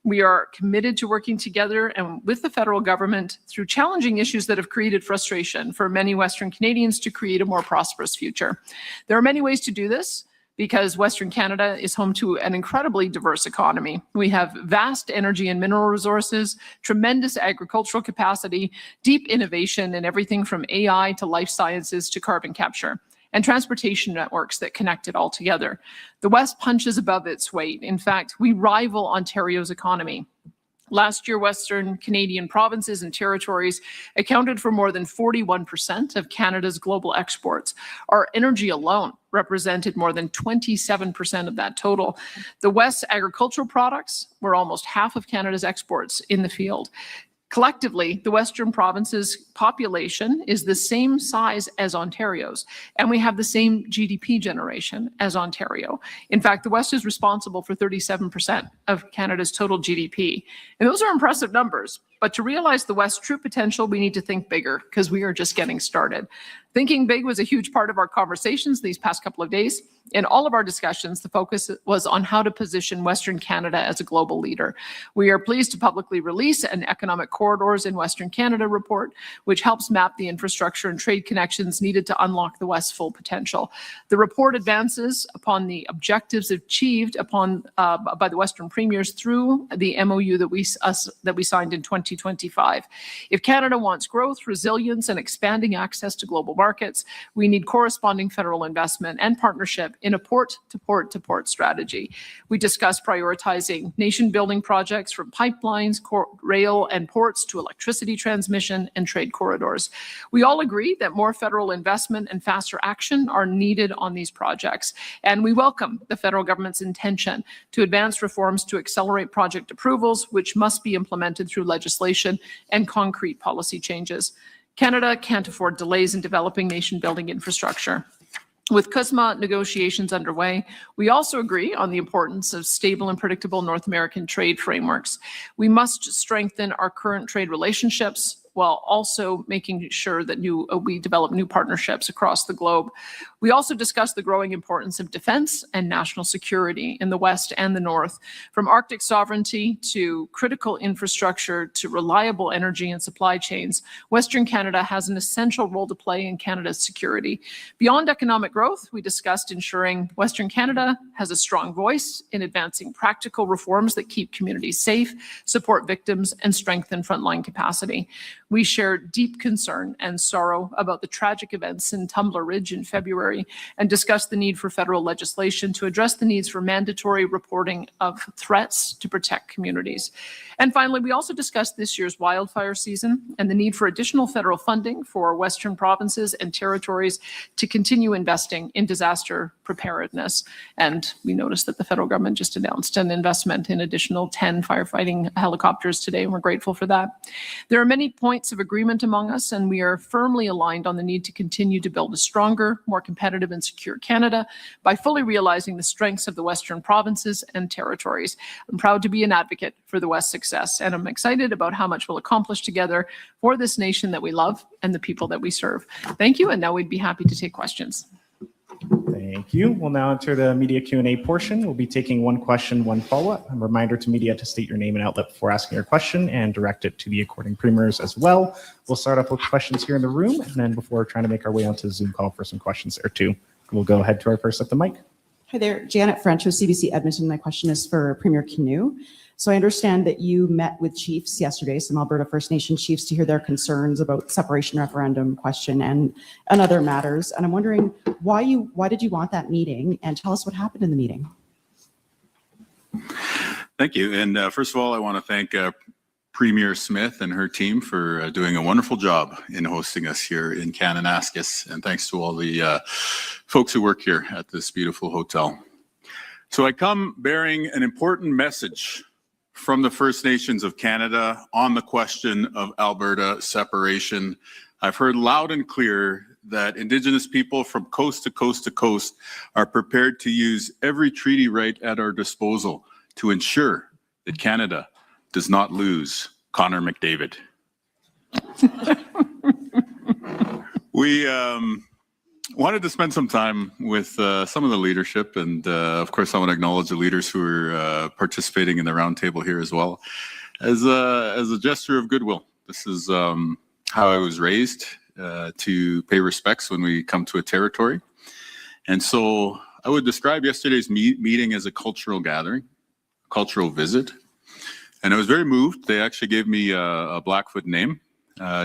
[SPEAKER 2] We are committed to working together and with the federal government through challenging issues that have created frustration for many Western Canadians to create a more prosperous future. There are many ways to do this because Western Canada is home to an incredibly diverse economy. We have vast energy and mineral resources, tremendous agricultural capacity, deep innovation in everything from AI to life sciences to carbon capture, and transportation networks that connect it all together. The West punches above its weight. In fact, we rival Ontario's economy. Last year, Western Canadian provinces and territories accounted for more than 41% of Canada's global exports. Our energy alone represented more than 27% of that total. The West's agricultural products were almost half of Canada's exports in the field. Collectively, the Western provinces' population is the same size as Ontario's, and we have the same GDP generation as Ontario. In fact, the West is responsible for 37% of Canada's total GDP. And those are impressive numbers. But to realize the West's true potential, we need to think bigger because we are just getting started. Thinking big was a huge part of our conversations these past couple of days. In all of our discussions, the focus was on how to position Western Canada as a global leader. We are pleased to publicly release an Economic Corridors in Western Canada report, which helps map the infrastructure and trade connections needed to unlock the West's full potential. The report advances upon the objectives achieved by the Western premiers through the MOU that we signed in 2025. If Canada wants growth, resilience, and expanding access to global markets, we need corresponding federal investment and partnership in a port-to-port-to-port strategy. We discussed prioritizing nation-building projects from pipelines, rail, and ports to electricity transmission and trade corridors. We all agree that more federal investment and faster action are needed on these projects, and we welcome the federal government's intention to advance reforms to accelerate project approvals, which must be implemented through legislation and concrete policy changes. Canada can't afford delays in developing nation-building infrastructure. With CUSMA negotiations underway, we also agree on the importance of stable and predictable North American trade frameworks. We must strengthen our current trade relationships while also making sure that we develop new partnerships across the globe. We also discussed the growing importance of defense and national security in the West and the North. From Arctic sovereignty to critical infrastructure to reliable energy and supply chains, Western Canada has an essential role to play in Canada's security. Beyond economic growth, we discussed ensuring Western Canada has a strong voice in advancing practical reforms that keep communities safe, support victims, and strengthen frontline capacity. We shared deep concern and sorrow about the tragic events in Tumbler Ridge in February and discussed the need for federal legislation to address the needs for mandatory reporting of threats to protect communities. And finally, we also discussed this year's wildfire season and the need for additional federal funding for Western provinces and territories to continue investing in disaster preparedness. And we noticed that the federal government just announced an investment in additional 10 firefighting helicopters today, and we're grateful for that. There are many points of agreement among us, and we are firmly aligned on the need to continue to build a stronger, more competitive and secure Canada by fully realizing the strengths of the Western provinces and territories. I'm proud to be an advocate for the West's success, and I'm excited about how much we'll accomplish together for this nation that we love and the people that we serve. Thank you, and now we'd be happy to take questions.
[SPEAKER 3] Thank you. We'll now enter the media Q&A portion. We'll be taking one question, one follow-up. A reminder to media to state your name and outlet before asking your question and direct it to the according premiers as well. We'll start off with questions here in the room, and then before trying to make our way onto the Zoom call for some questions there too. We'll go ahead to our first at the mic.
[SPEAKER 4] Hi there, Janet French with CBC Edmonton. My question is for Premier Canoe. So I understand that you met with chiefs yesterday, some Alberta First Nation chiefs, to hear their concerns about separation referendum question and other matters. And I'm wondering why did you want that meeting, and tell us what happened in the meeting.
[SPEAKER 5] Thank you. And first of all, I want to thank Premier Smith and her team for doing a wonderful job in hosting us here in Kananaskis. And thanks to all the folks who work here at this beautiful hotel. So I come bearing an important message from the First Nations of Canada on the question of Alberta separation. I've heard loud and clear that Indigenous people from coast to coast to coast are prepared to use every treaty right at our disposal to ensure that Canada does not lose Connor McDavid. We wanted to spend some time with some of the leadership, and of course I want to acknowledge the leaders who are participating in the roundtable here as well, as a gesture of goodwill. This is how I was raised, to pay respects when we come to a territory. And so I would describe yesterday's meeting as a cultural gathering, cultural visit. And I was very moved. They actually gave me a Blackfoot name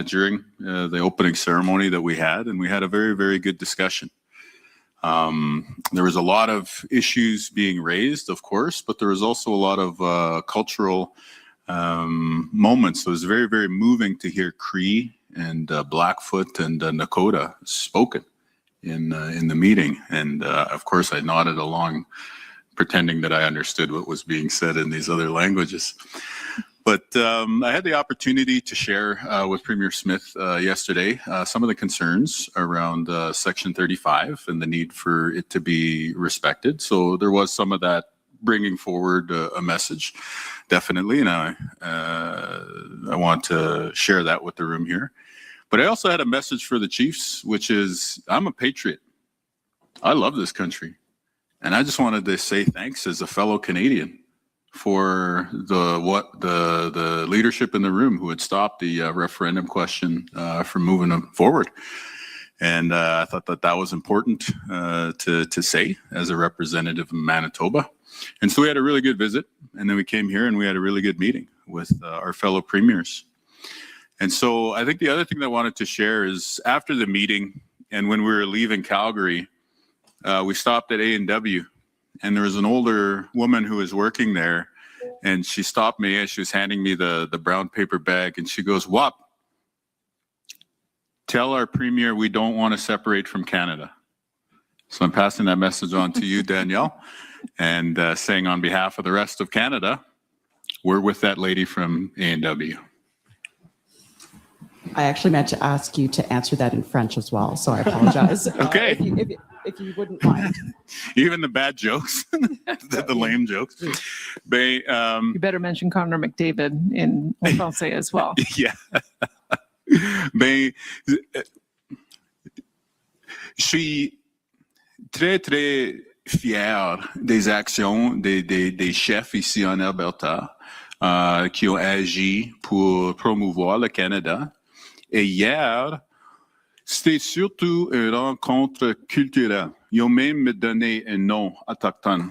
[SPEAKER 5] during the opening ceremony that we had, and we had a very, very good discussion. There was a lot of issues being raised, of course, but there was also a lot of cultural moments. So it was very, very moving to hear Cree and Blackfoot and Nakota spoken in the meeting. And of course, I nodded along, pretending that I understood what was being said in these other languages. But I had the opportunity to share with Premier Smith yesterday some of the concerns around Section 35 and the need for it to be respected. So there was some of that bringing forward a message, definitely, and I want to share that with the room here. But I also had a message for the Chiefs, which is, I'm a patriot. I love this country. And I just wanted to say thanks as a fellow Canadian for the leadership in the room who had stopped the referendum question from moving them forward. And I thought that was important to say as a representative of Manitoba. And so we had a really good visit, and then we came here and we had a really good meeting with our fellow premiers. And so I think the other thing that I wanted to share is after the meeting and when we were leaving Calgary, we stopped at A&W, and there was an older woman who was working there, and she stopped me as she was handing me the brown paper bag, and she goes, "Wap, tell our premier we don't want to separate from Canada." So I'm passing that message on to you, Danielle, and saying on behalf of the rest of Canada, we're with that lady from A&W.
[SPEAKER 4] I actually meant to ask you to answer that in French as well, so I apologize.
[SPEAKER 5] Okay.
[SPEAKER 4] If you wouldn't mind.
[SPEAKER 5] Even the bad jokes, the lame jokes.
[SPEAKER 2] You better mention Connor McDavid in français as well.
[SPEAKER 5] Yeah. Je suis très, très fier des actions des chefs ici en Alberta qui ont agi pour promouvoir le Canada. Et hier, c'était surtout une rencontre culturelle. Ils ont même donné un nom autochtone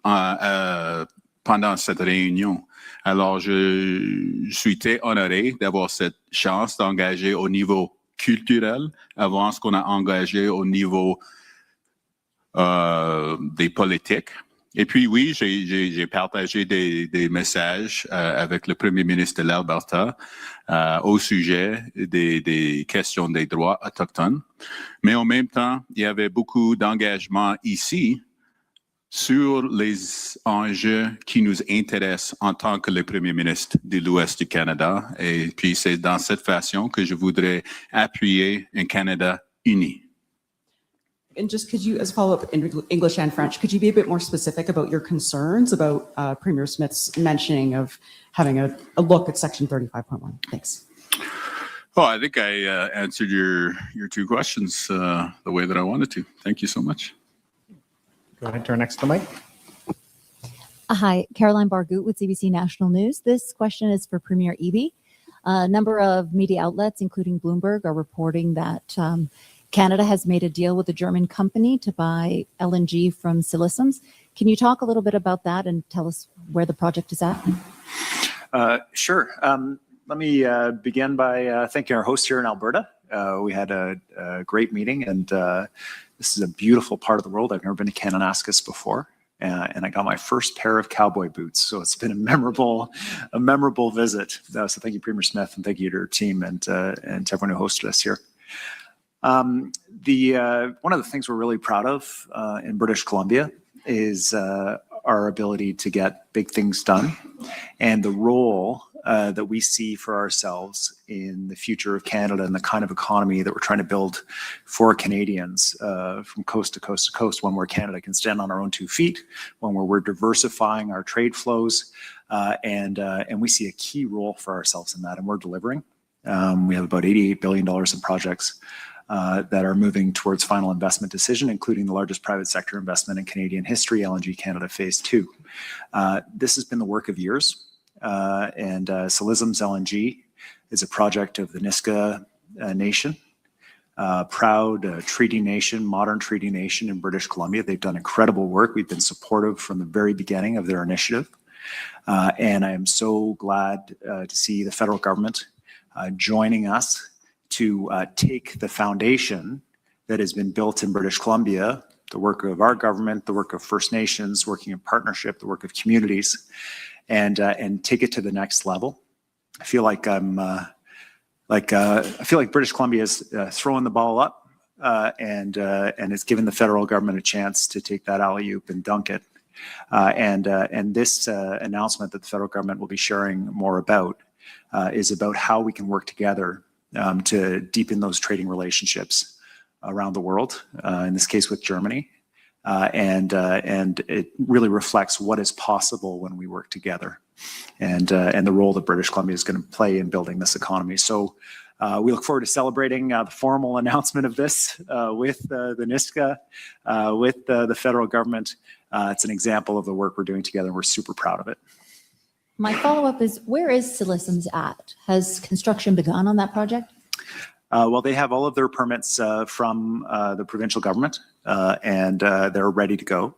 [SPEAKER 5] pendant cette réunion. Alors, je suis très honoré d'avoir cette chance d'engager au niveau culturel avant ce qu'on a engagé au niveau des politiques. Et puis, oui, j'ai partagé des messages avec le premier ministre de l'Alberta au sujet des questions des droits autochtones. Mais en même temps, il y avait beaucoup d'engagement ici sur les enjeux qui nous intéressent en tant que le premier ministre de l'Ouest du Canada. Et puis, c'est dans cette façon que je voudrais appuyer un Canada uni.
[SPEAKER 4] And just could you, as a follow-up in English and French, could you be a bit more specific about your concerns about Premier Smith's mentioning of having a look at Section 35.1? Thanks.
[SPEAKER 5] Oh, I think I answered your two questions the way that I wanted to. Thank you so much.
[SPEAKER 3] Go ahead, turn next to the mic.
[SPEAKER 6] Hi, Caroline Bargout with CBC National News. This question is for Premier Eby. A number of media outlets, including Bloomberg, are reporting that Canada has made a deal with a German company to buy LNG from Silesums. Can you talk a little bit about that and tell us where the project is at?
[SPEAKER 7] Sure. Let me begin by thanking our host here in Alberta. We had a great meeting, and this is a beautiful part of the world. I've never been to Kananaskis before, and I got my first pair of cowboy boots. So it's been a memorable visit. So thank you, Premier Smith, and thank you to your team and to everyone who hosted us here. One of the things we're really proud of in British Columbia is our ability to get big things done and the role that we see for ourselves in the future of Canada and the kind of economy that we're trying to build for Canadians from coast to coast to coast, one where Canada can stand on our own 2 feet, one where we're diversifying our trade flows, and we see a key role for ourselves in that, and we're delivering. We have about $88 billion in projects that are moving towards final investment decision, including the largest private sector investment in Canadian history, LNG Canada Phase 2. This has been the work of years. And Silism's LNG is a project of the Niska Nation, proud treaty nation, modern treaty nation in British Columbia. They've done incredible work. We've been supportive from the very beginning of their initiative. And I am so glad to see the federal government joining us to take the foundation that has been built in British Columbia, the work of our government, the work of First Nations, working in partnership, the work of communities, and take it to the next level. I feel like I feel like British Columbia is throwing the ball up, and it's given the federal government a chance to take that alley-oop and dunk it. And this announcement that the federal government will be sharing more about is about how we can work together to deepen those trading relationships around the world. In this case, with Germany. And it really reflects what is possible when we work together, and the role that British Columbia is going to play in building this economy. So we look forward to celebrating the formal announcement of this with the Niska, with the federal government. It's an example of the work we're doing together. We're super proud of it.
[SPEAKER 6] My follow-up is, where is Silism's at? Has construction begun on that project?
[SPEAKER 7] Well, they have all of their permits from the provincial government, and they're ready to go.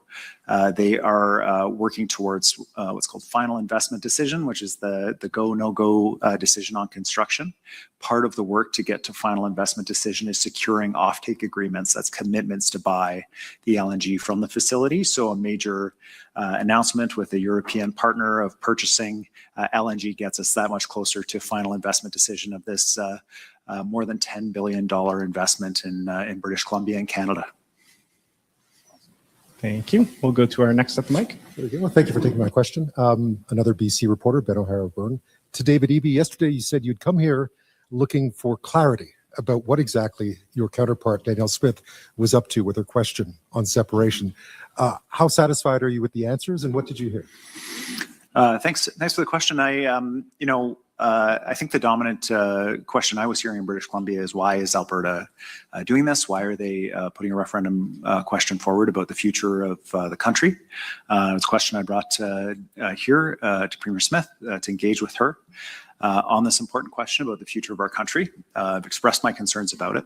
[SPEAKER 7] They are working towards what's called final investment decision, which is the go, no-go decision on construction. Part of the work to get to final investment decision is securing offtake agreements. That's commitments to buy the LNG from the facility. So a major announcement with a European partner of purchasing LNG gets us that much closer to final investment decision of this more than $10 billion investment in British Columbia and Canada.
[SPEAKER 3] Thank you. We'll go to our next up mic.
[SPEAKER 8] Well, thank you for taking my question. Another BC reporter, Ben O'Hara-Byrne. To David Eby, yesterday you said you'd come here looking for clarity about what exactly your counterpart, Danielle Smith, was up to with her question on separation. How satisfied are you with the answers, and what did you hear?
[SPEAKER 7] Thanks for the question. I think the dominant question I was hearing in British Columbia is, why is Alberta doing this? Why are they putting a referendum question forward about the future of the country? It was a question I brought here to Premier Smith to engage with her on this important question about the future of our country. I've expressed my concerns about it.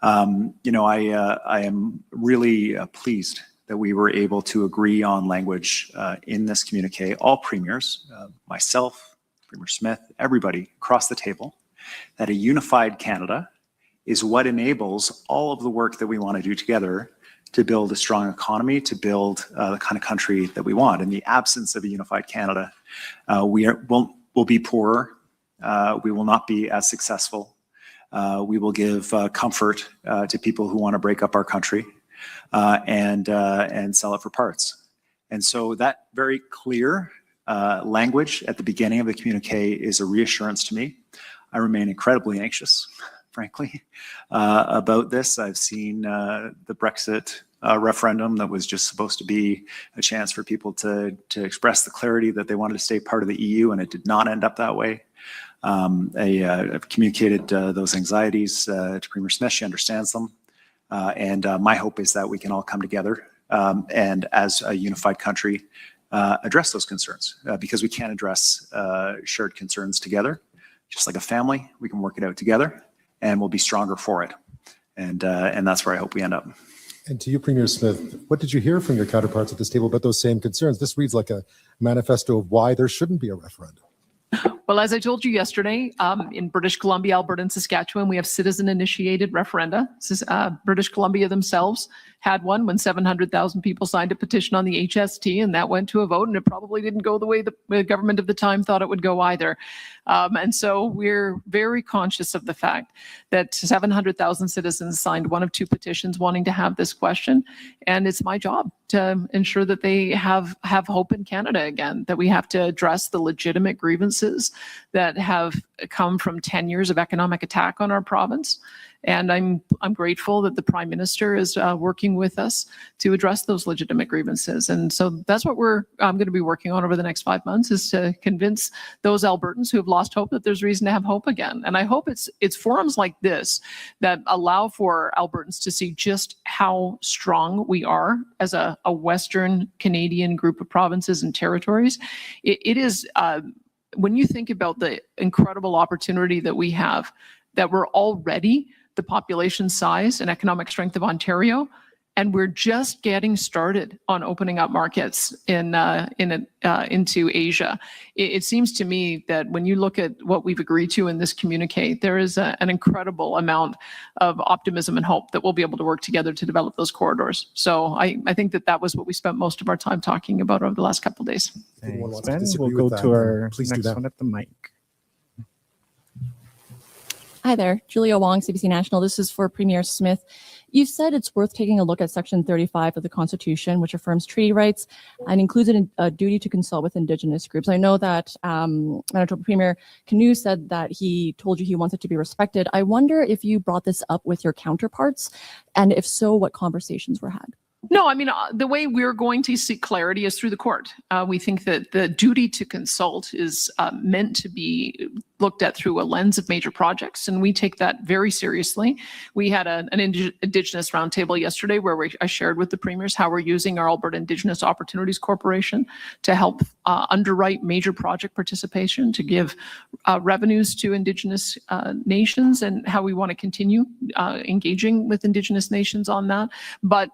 [SPEAKER 7] I am really pleased that we were able to agree on language in this communique, all premiers, myself, Premier Smith, everybody across the table, that a unified Canada is what enables all of the work that we want to do together to build a strong economy, to build the kind of country that we want. In the absence of a unified Canada, we'll be poorer. We will not be as successful. We will give comfort to people who want to break up our country and sell it for parts. And so that very clear language at the beginning of the communique is a reassurance to me. I remain incredibly anxious, frankly, about this. I've seen the Brexit referendum that was just supposed to be a chance for people to express the clarity that they wanted to stay part of the EU, and it did not end up that way. I've communicated those anxieties to Premier Smith. She understands them. And my hope is that we can all come together and as a unified country address those concerns, because we can't address shared concerns together. Just like a family, we can work it out together, and we'll be stronger for it. And that's where I hope we end up.
[SPEAKER 8] And to you, Premier Smith, what did you hear from your counterparts at this table about those same concerns? This reads like a manifesto of why there shouldn't be a referendum.
[SPEAKER 2] Well, as I told you yesterday, in British Columbia, Alberta, and Saskatchewan, we have citizen-initiated referenda. British Columbia themselves had one when 700,000 people signed a petition on the HST, and that went to a vote, and it probably didn't go the way the government of the time thought it would go either. And so we're very conscious of the fact that 700,000 citizens signed one of two petitions wanting to have this question, and it's my job to ensure that they have hope in Canada again, that we have to address the legitimate grievances that have come from 10 years of economic attack on our province. And I'm grateful that the Prime Minister is working with us to address those legitimate grievances. And so that's what I'm going to be working on over the next 5 months, is to convince those Albertans who have lost hope that there's reason to have hope again. And I hope it's forums like this that allow for Albertans to see just how strong we are as a Western Canadian group of provinces and territories. It is, when you think about the incredible opportunity that we have, that we're already the population size and economic strength of Ontario, and we're just getting started on opening up markets into Asia. It seems to me that when you look at what we've agreed to in this communique, there is an incredible amount of optimism and hope that we'll be able to work together to develop those corridors. So I think that was what we spent most of our time talking about over the last couple of days.
[SPEAKER 3] Thanks, Ben. We'll go to our next one at the mic.
[SPEAKER 9] Hi there, Julia Wong, CBC National. This is for Premier Smith. You've said it's worth taking a look at Section 35 of the Constitution, which affirms treaty rights and includes a duty to consult with Indigenous groups. I know that Manitoba Premier Canoe said that he told you he wants it to be respected. I wonder if you brought this up with your counterparts, and if so, what conversations were had?
[SPEAKER 2] No, I mean, the way we're going to seek clarity is through the court. We think that the duty to consult is meant to be looked at through a lens of major projects, and we take that very seriously. We had an Indigenous roundtable yesterday where I shared with the premiers how we're using our Alberta Indigenous Opportunities Corporation to help underwrite major project participation, to give revenues to Indigenous nations, and how we want to continue engaging with Indigenous nations on that. But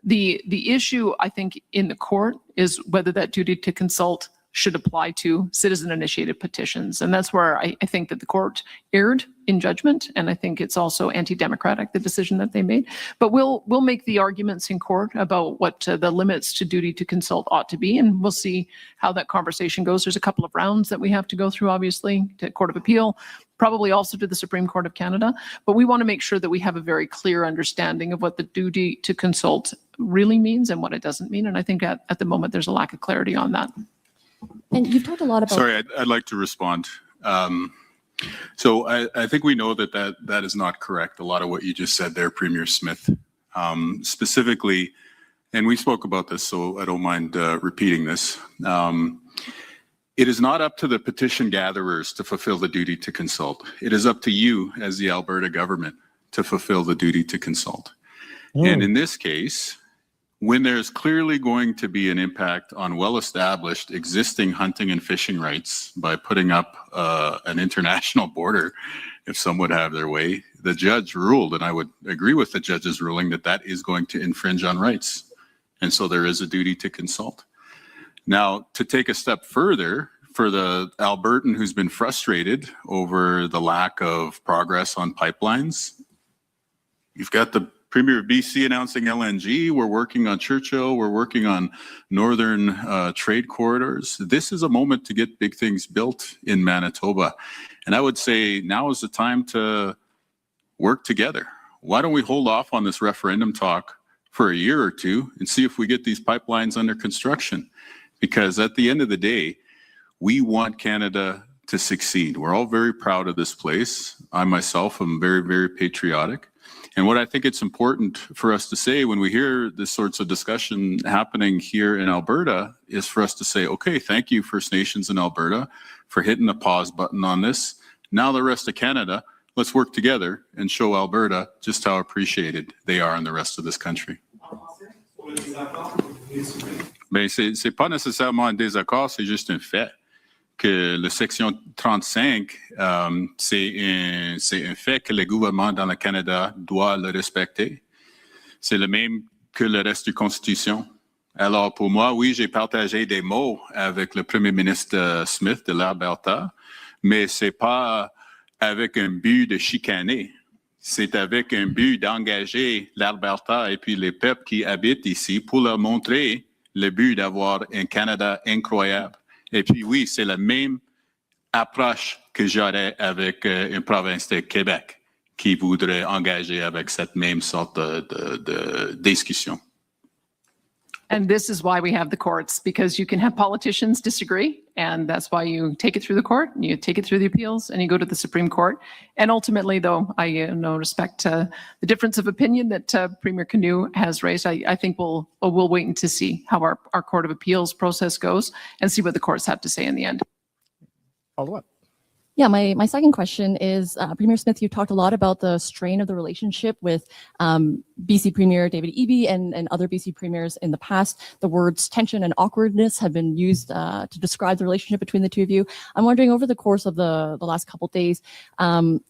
[SPEAKER 2] the issue, I think, in the court is whether that duty to consult should apply to citizen-initiated petitions. And that's where I think that the court erred in judgment, and I think it's also anti-democratic, the decision that they made. But we'll make the arguments in court about what the limits to duty to consult ought to be, and we'll see how that conversation goes. There's a couple of rounds that we have to go through, obviously, to Court of Appeal, probably also to the Supreme Court of Canada. But we want to make sure that we have a very clear understanding of what the duty to consult really means and what it doesn't mean. And I think at the moment there's a lack of clarity on that.
[SPEAKER 9] And you've talked a lot about...
[SPEAKER 5] Sorry, I'd like to respond. So I think we know that is not correct, a lot of what you just said there, Premier Smith. Specifically, and we spoke about this, so I don't mind repeating this. It is not up to the petition gatherers to fulfill the duty to consult. It is up to you as the Alberta government to fulfill the duty to consult. And in this case, when there's clearly going to be an impact on well-established existing hunting and fishing rights by putting up an international border, if some would have their way, the judge ruled, and I would agree with the judge's ruling, that is going to infringe on rights. And so there is a duty to consult. Now, to take a step further, for the Albertan who's been frustrated over the lack of progress on pipelines, you've got the Premier of BC announcing LNG. We're working on Churchill. We're working on northern trade corridors. This is a moment to get big things built in Manitoba. And I would say now is the time to work together. Why don't we hold off on this referendum talk for a year or two and see if we get these pipelines under construction? Because at the end of the day, we want Canada to succeed. We're all very proud of this place. I myself am very, very patriotic. And what I think it's important for us to say when we hear this sorts of discussion happening here in Alberta is for us to say, okay, thank you First Nations in Alberta for hitting the pause button on this. Now the rest of Canada, let's work together and show Alberta just how appreciated they are in the rest of this country. Mais c'est pas nécessairement un désaccord, c'est juste un fait que la section 35, c'est un fait que le gouvernement dans le Canada doit le respecter. C'est le même que le reste de la Constitution. Alors pour moi, oui, j'ai partagé des mots avec le Premier ministre Smith de l'Alberta, mais c'est pas avec un but de chicaner. c'est avec un but d'engager l'Alberta et puis les peuples qui habitent ici pour leur montrer le but d'avoir un Canada incroyable. Et puis oui, c'est la même approche que j'aurais avec une province de Québec qui voudrait engager avec cette même sorte de discussion.
[SPEAKER 2] And this is why we have the courts, because you can have politicians disagree, and that's why you take it through the court, and you take it through the appeals, and you go to the Supreme Court. And ultimately, though, I respect the difference of opinion that Premier Canoe has raised. I think we'll wait to see how our Court of Appeals process goes and see what the courts have to say in the end.
[SPEAKER 3] Follow up.
[SPEAKER 9] Yeah, my second question is, Premier Smith, you talked a lot about the strain of the relationship with BC Premier David Eby and other BC premiers in the past. The words tension and awkwardness have been used to describe the relationship between the two of you. I'm wondering, over the course of the last couple of days,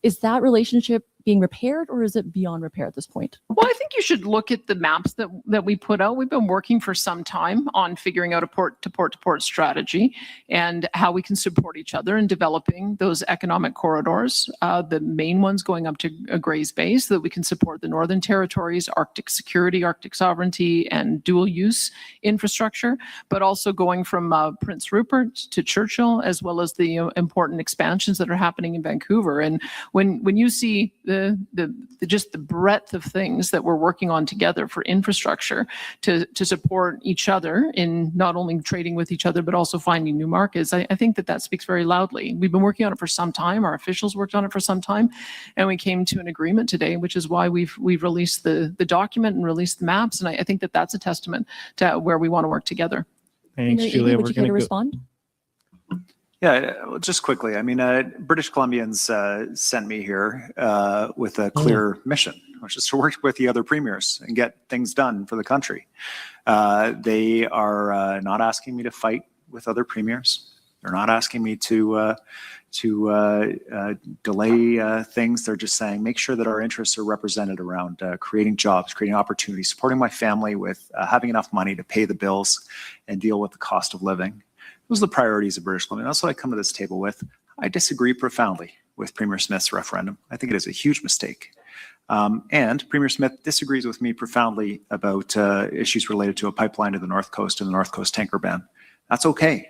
[SPEAKER 9] is that relationship being repaired, or is it beyond repair at this point?
[SPEAKER 2] Well, I think you should look at the maps that we put out. We've been working for some time on figuring out a port-to-port strategy and how we can support each other in developing those economic corridors, the main ones going up to Gray's Bay, so that we can support the Northern Territories, Arctic security, Arctic sovereignty, and dual use infrastructure, but also going from Prince Rupert to Churchill, as well as the important expansions that are happening in Vancouver. And when you see just the breadth of things that we're working on together for infrastructure to support each other in not only trading with each other, but also finding new markets, I think that speaks very loudly. We've been working on it for some time. Our officials worked on it for some time, and we came to an agreement today, which is why we've released the document and released the maps. And I think that that's a testament to where we want to work together.
[SPEAKER 3] Thanks,
[SPEAKER 9] Premier
[SPEAKER 3] Julia.
[SPEAKER 9] Eby, would
[SPEAKER 3] We're
[SPEAKER 9] you care
[SPEAKER 3] going
[SPEAKER 9] to
[SPEAKER 3] to
[SPEAKER 9] respond?
[SPEAKER 7] Yeah, well, just quickly. I mean, British Columbians sent me here with a clear mission, which is to work with the other premiers and get things done for the country. They are not asking me to fight with other premiers. They're not asking me to delay things. They're just saying, make sure that our interests are represented around creating jobs, creating opportunities, supporting my family with having enough money to pay the bills and deal with the cost of living. Those are the priorities of British Columbia. That's what I come to this table with. I disagree profoundly with Premier Smith's referendum. I think it is a huge mistake. And Premier Smith disagrees with me profoundly about issues related to a pipeline to the North Coast and the North Coast tanker ban. That's okay.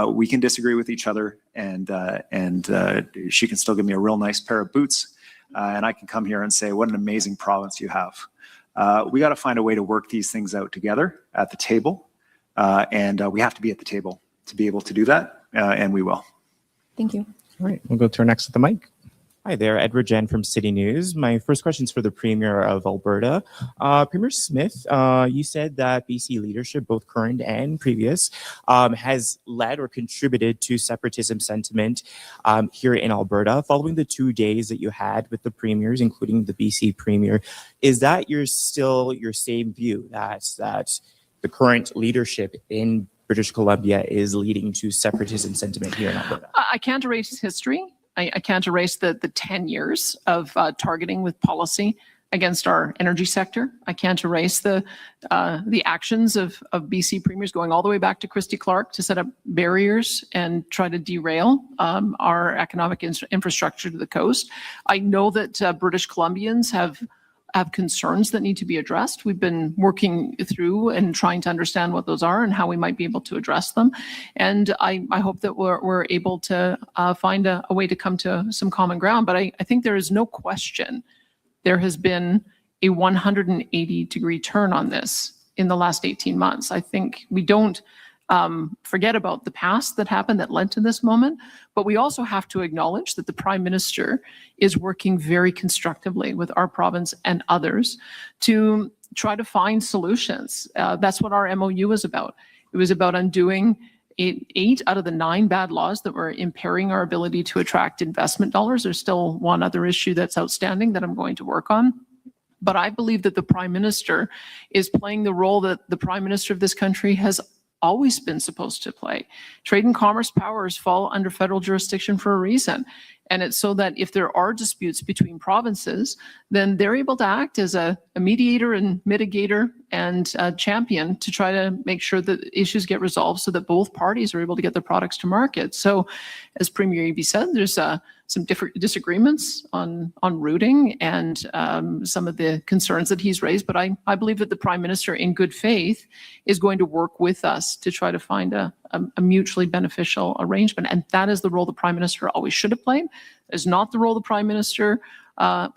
[SPEAKER 7] We can disagree with each other, and she can still give me a real nice pair of boots, and I can come here and say, what an amazing province you have. We got to find a way to work these things out together at the table, and we have to be at the table to be able to do that, and we will.
[SPEAKER 9] Thank you.
[SPEAKER 3] All right, we'll go to our next at the mic.
[SPEAKER 10] Hi there, Edward Jen from City News. My first question is for the Premier of Alberta. Premier Smith, you said that BC leadership, both current and previous, has led or contributed to separatism sentiment here in Alberta. Following the 2 days that you had with the premiers, including the BC Premier, is that still your same view that the current leadership in British Columbia is leading to separatism sentiment here in Alberta?
[SPEAKER 2] I can't erase history. I can't erase the 10 years of targeting with policy against our energy sector. I can't erase the actions of BC premiers going all the way back to Christy Clark to set up barriers and try to derail our economic infrastructure to the coast. I know that British Columbians have concerns that need to be addressed. We've been working through and trying to understand what those are and how we might be able to address them. And I hope that we're able to find a way to come to some common ground. But I think there is no question there has been a 180-degree turn on this in the last 18 months. I think we don't forget about the past that happened that led to this moment, but we also have to acknowledge that the Prime Minister is working very constructively with our province and others to try to find solutions. That's what our MOU is about. It was about undoing 8 out of the 9 bad laws that were impairing our ability to attract investment dollars. There's still one other issue that's outstanding that I'm going to work on. But I believe that the Prime Minister is playing the role that the Prime Minister of this country has always been supposed to play. Trade and commerce powers fall under federal jurisdiction for a reason. And it's so that if there are disputes between provinces, then they're able to act as a mediator and mitigator and a champion to try to make sure that issues get resolved so that both parties are able to get their products to market. So as Premier Eby said, there's some different disagreements on routing and some of the concerns that he's raised. But I believe that the Prime Minister, in good faith, is going to work with us to try to find a mutually beneficial arrangement. And that is the role the Prime Minister always should have played. It is not the role the Prime Minister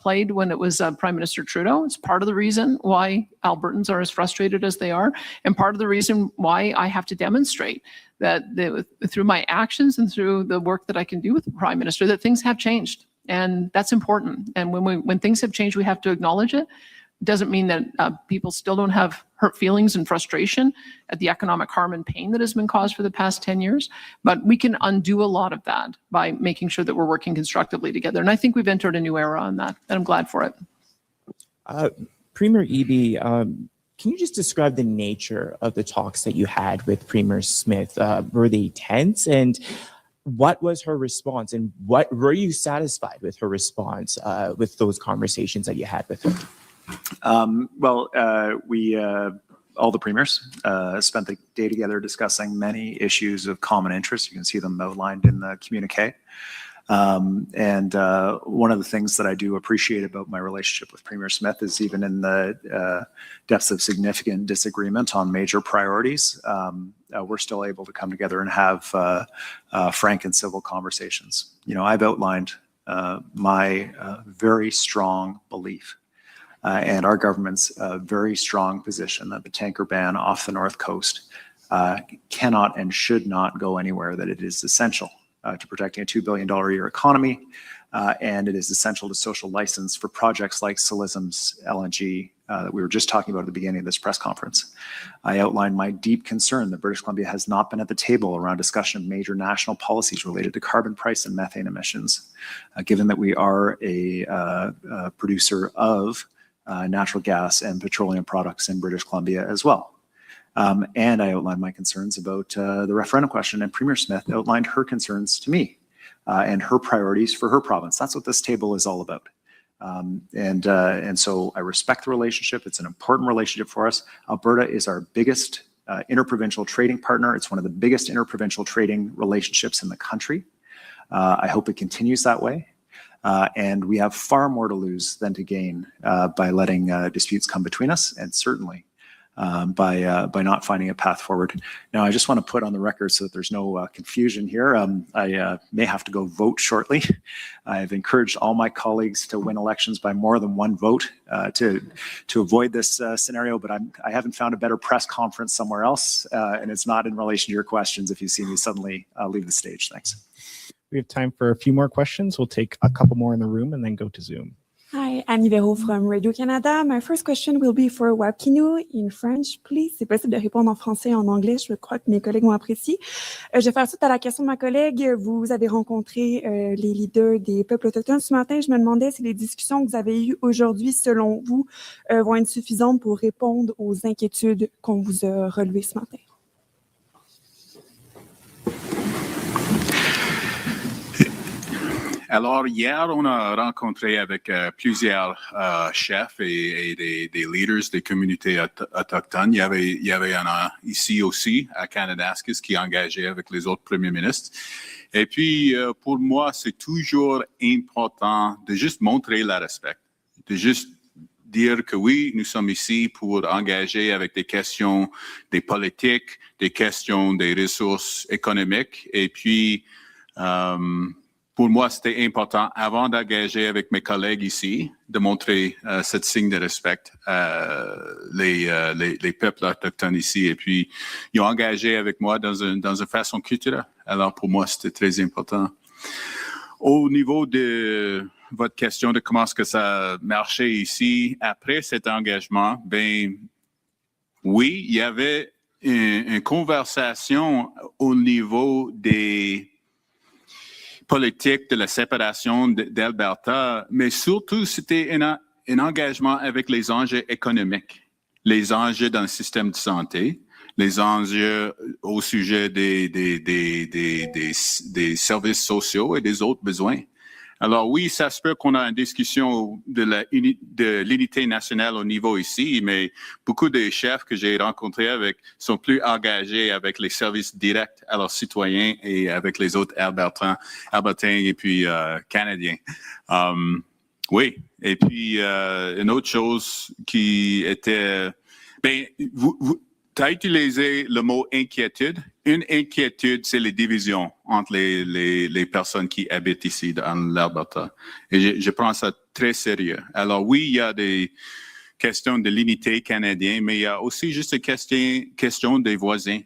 [SPEAKER 2] played when it was Prime Minister Trudeau. It's part of the reason why Albertans are as frustrated as they are, and part of the reason why I have to demonstrate that through my actions and through the work that I can do with the Prime Minister, that things have changed, and that's important. And when things have changed, we have to acknowledge it. It doesn't mean that people still don't have hurt feelings and frustration at the economic harm and pain that has been caused for the past 10 years, but we can undo a lot of that by making sure that we're working constructively together. And I think we've entered a new era on that, and I'm glad for it.
[SPEAKER 10] Premier Eby, can you just describe the nature of the talks that you had with Premier Smith? Were they tense? And what was her response? And what were you satisfied with her response with those conversations that you had with her?
[SPEAKER 7] We all the premiers spent the day together discussing many issues of common interest. You can see them outlined in the communique. And one of the things that I do appreciate about my relationship with Premier Smith is even in the depths of significant disagreement on major priorities, we're still able to come together and have frank and civil conversations. You know, I've outlined my very strong belief and our government's very strong position that the tanker ban off the North Coast cannot and should not go anywhere, that it is essential to protecting a $2 billion a year economy, and it is essential to social license for projects like Silism's LNG that we were just talking about at the beginning of this press conference. I outlined my deep concern that British Columbia has not been at the table around discussion of major national policies related to carbon price and methane emissions, given that we are a producer of natural gas and petroleum products in British Columbia as well. And I outlined my concerns about the referendum question, and Premier Smith outlined her concerns to me and her priorities for her province. That's what this table is all about. And so I respect the relationship. It's an important relationship for us. Alberta is our biggest interprovincial trading partner. It's one of the biggest interprovincial trading relationships in the country. I hope it continues that way. And we have far more to lose than to gain by letting disputes come between us, and certainly by not finding a path forward. Now, I just want to put on the record so that there's no confusion here. I may have to go vote shortly. I've encouraged all my colleagues to win elections by more than one vote to avoid this scenario, but I haven't found a better press conference somewhere else, and it's not in relation to your questions if you see me suddenly leave the stage. Thanks.
[SPEAKER 3] We have time for a few more questions. We'll take a couple more in the room and then go to Zoom.
[SPEAKER 11] Hi, Annie Véro from Radio-Canada. My first question will be for Wapkinu in French, please. C'est possible de répondre en français et en anglais. Je crois que mes collègues vont apprécier. Je vais faire suite à la question de ma collègue. Vous avez rencontré les leaders des peuples autochtones ce matin. Je me demandais si les discussions que vous avez eues aujourd'hui, selon vous, vont être suffisantes pour répondre aux inquiétudes qu'on vous a relevées ce matin.
[SPEAKER 5] Alors, hier, on a rencontré avec plusieurs chefs et des leaders des communautés autochtones. Il y avait un ici aussi, à Kananaskis, qui est engagé avec les autres premiers ministres. Et puis, pour moi, c'est toujours important de juste montrer le respect, de juste dire que oui, nous sommes ici pour engager avec des questions des politiques, des questions des ressources économiques. Et puis, pour moi, c'était important, avant d'engager avec mes collègues ici, de montrer ce signe de respect les peuples autochtones ici. Et puis, ils ont engagé avec moi dans une façon culturelle. Alors, pour moi, c'était très important. Au niveau de votre question de comment est-ce que ça marchait ici, après cet engagement, ben oui, il y avait une conversation au niveau des politique de la séparation d'Alberta, mais surtout, c'était un engagement avec les enjeux économiques, les enjeux dans le système de santé, les enjeux au sujet des services sociaux et des autres besoins. Alors oui, ça se peut qu'on a une discussion de l'unité nationale au niveau ici, mais beaucoup des chefs que j'ai rencontrés avec sont plus engagés avec les services directs à leurs citoyens et avec les autres Albertains et puis Canadiens. Oui, et puis une autre chose qui était... Ben, tu as utilisé le mot inquiétude. Une inquiétude, c'est les divisions entre les personnes qui habitent ici dans l'Alberta. Et je prends ça très sérieux. Alors oui, il y a des questions de l'unité canadienne, mais il y a aussi juste des questions des voisins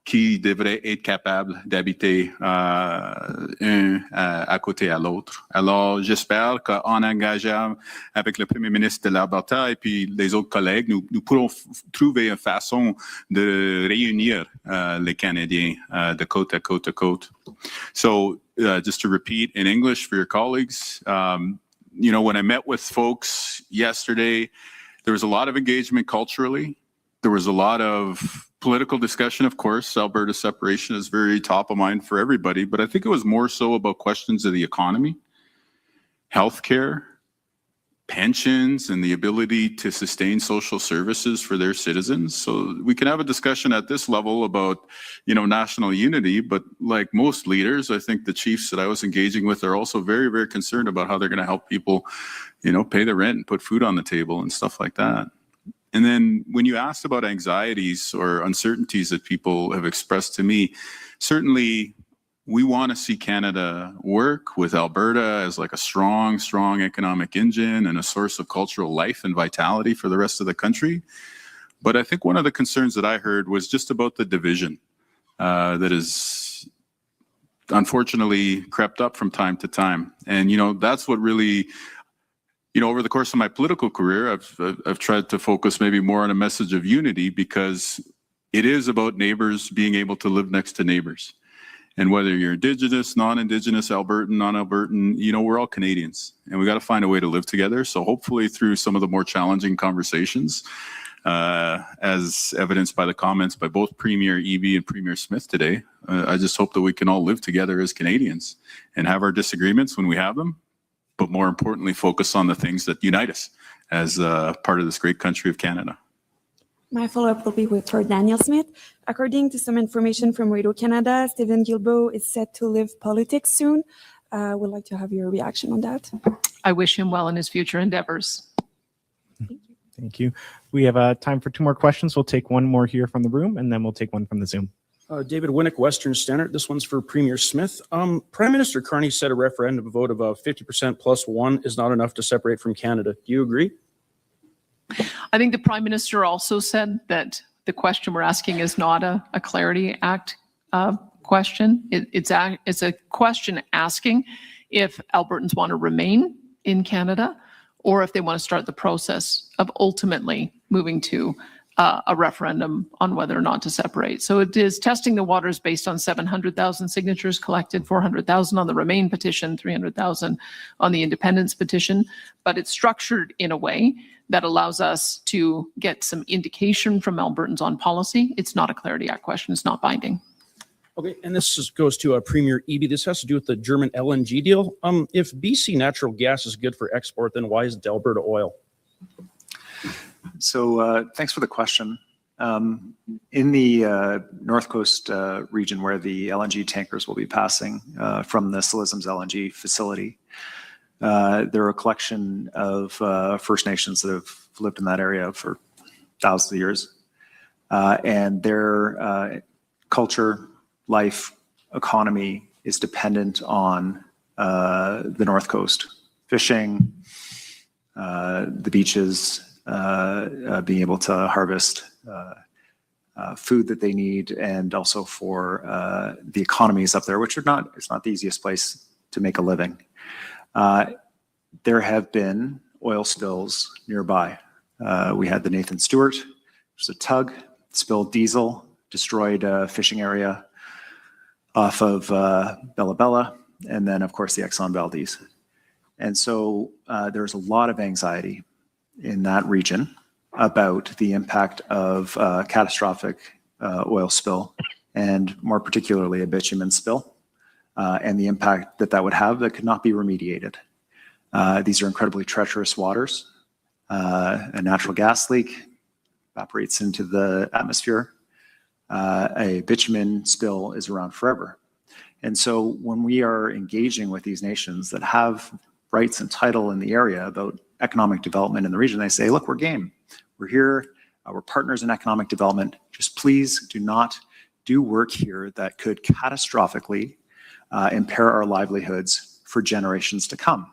[SPEAKER 5] qui devraient être capables d'habiter un à côté à l'autre. Alors, j'espère qu'en engageant avec le premier ministre de l'Alberta et puis les autres collègues, nous pourrons trouver une façon de réunir les Canadiens de côte à côte à côte. So, just to repeat in English for your colleagues, you know, when I met with folks yesterday, there was a lot of engagement culturally. There was a lot of political discussion, of course. Alberta separation is very top of mind for everybody, but I think it was more so about questions of the economy, healthcare, pensions, and the ability to sustain social services for their citizens. So we can have a discussion at this level about, you know, national unity, but like most leaders, I think the chiefs that I was engaging with are also very, very concerned about how they're going to help people, you know, pay the rent and put food on the table and stuff like that. And then when you asked about anxieties or uncertainties that people have expressed to me, certainly we want to see Canada work with Alberta as like a strong, strong economic engine and a source of cultural life and vitality for the rest of the country. But I think one of the concerns that I heard was just about the division that is unfortunately crept up from time to time. And, you know, that's what really... You know, over the course of my political career, I've tried to focus maybe more on a message of unity because it is about neighbors being able to live next to neighbors. And whether you're Indigenous, non-Indigenous, Albertan, non-Albertan, you know, we're all Canadians and we got to find a way to live together. So hopefully through some of the more challenging conversations, as evidenced by the comments by both Premier Eby and Premier Smith today, I just hope that we can all live together as Canadians and have our disagreements when we have them, but more importantly, focus on the things that unite us as part of this great country of Canada.
[SPEAKER 11] My follow-up will be for Daniel Smith. According to some information from Radio Canada, Stephen Guilbeault is set to leave politics soon. Would like to have your reaction on that.
[SPEAKER 2] I wish him well in his future endeavors.
[SPEAKER 3] Thank you. We have time for two more questions. We'll take one more here from the room, and then we'll take one from the Zoom.
[SPEAKER 12] David Winnick, Western Standard. This one's for Premier Smith. Prime Minister Carney said a referendum vote of 50% plus one is not enough to separate from Canada. Do you agree?
[SPEAKER 2] I think the Prime Minister also said that the question we're asking is not a Clarity Act question. It's a question asking if Albertans want to remain in Canada or if they want to start the process of ultimately moving to a referendum on whether or not to separate. So it is testing the waters based on 700,000 signatures collected, 400,000 on the Remain petition, 300,000 on the Independence petition, but it's structured in a way that allows us to get some indication from Albertans on policy. It's not a Clarity Act question, it's not binding.
[SPEAKER 12] Okay, and this goes to Premier Eby. This has to do with the German LNG deal. If BC natural gas is good for export, then why isn't Alberta oil?
[SPEAKER 7] So thanks for the question. In the North Coast region where the LNG tankers will be passing from the Silism's LNG facility, there are a collection of First Nations that have lived in that area for thousands of years. And their culture, life, economy is dependent on the North Coast. Fishing, the beaches, being able to harvest food that they need, and also for the economies up there, which are it's not the easiest place to make a living. There have been oil spills nearby. We had the Nathan Stewart, which was a tug, spilled diesel, destroyed a fishing area off of Bella Bella, and then of course the Exxon Valdez. And so there's a lot of anxiety in that region about the impact of catastrophic oil spill, and more particularly a bitumen spill and the impact that that would have that could not be remediated. These are incredibly treacherous waters. A natural gas leak evaporates into the atmosphere. A bitumen spill is around forever. And so when we are engaging with these nations that have rights and title in the area about economic development in the region, they say, look, we're game. We're here. We're partners in economic development. Just please do not do work here that could catastrophically impair our livelihoods for generations to come.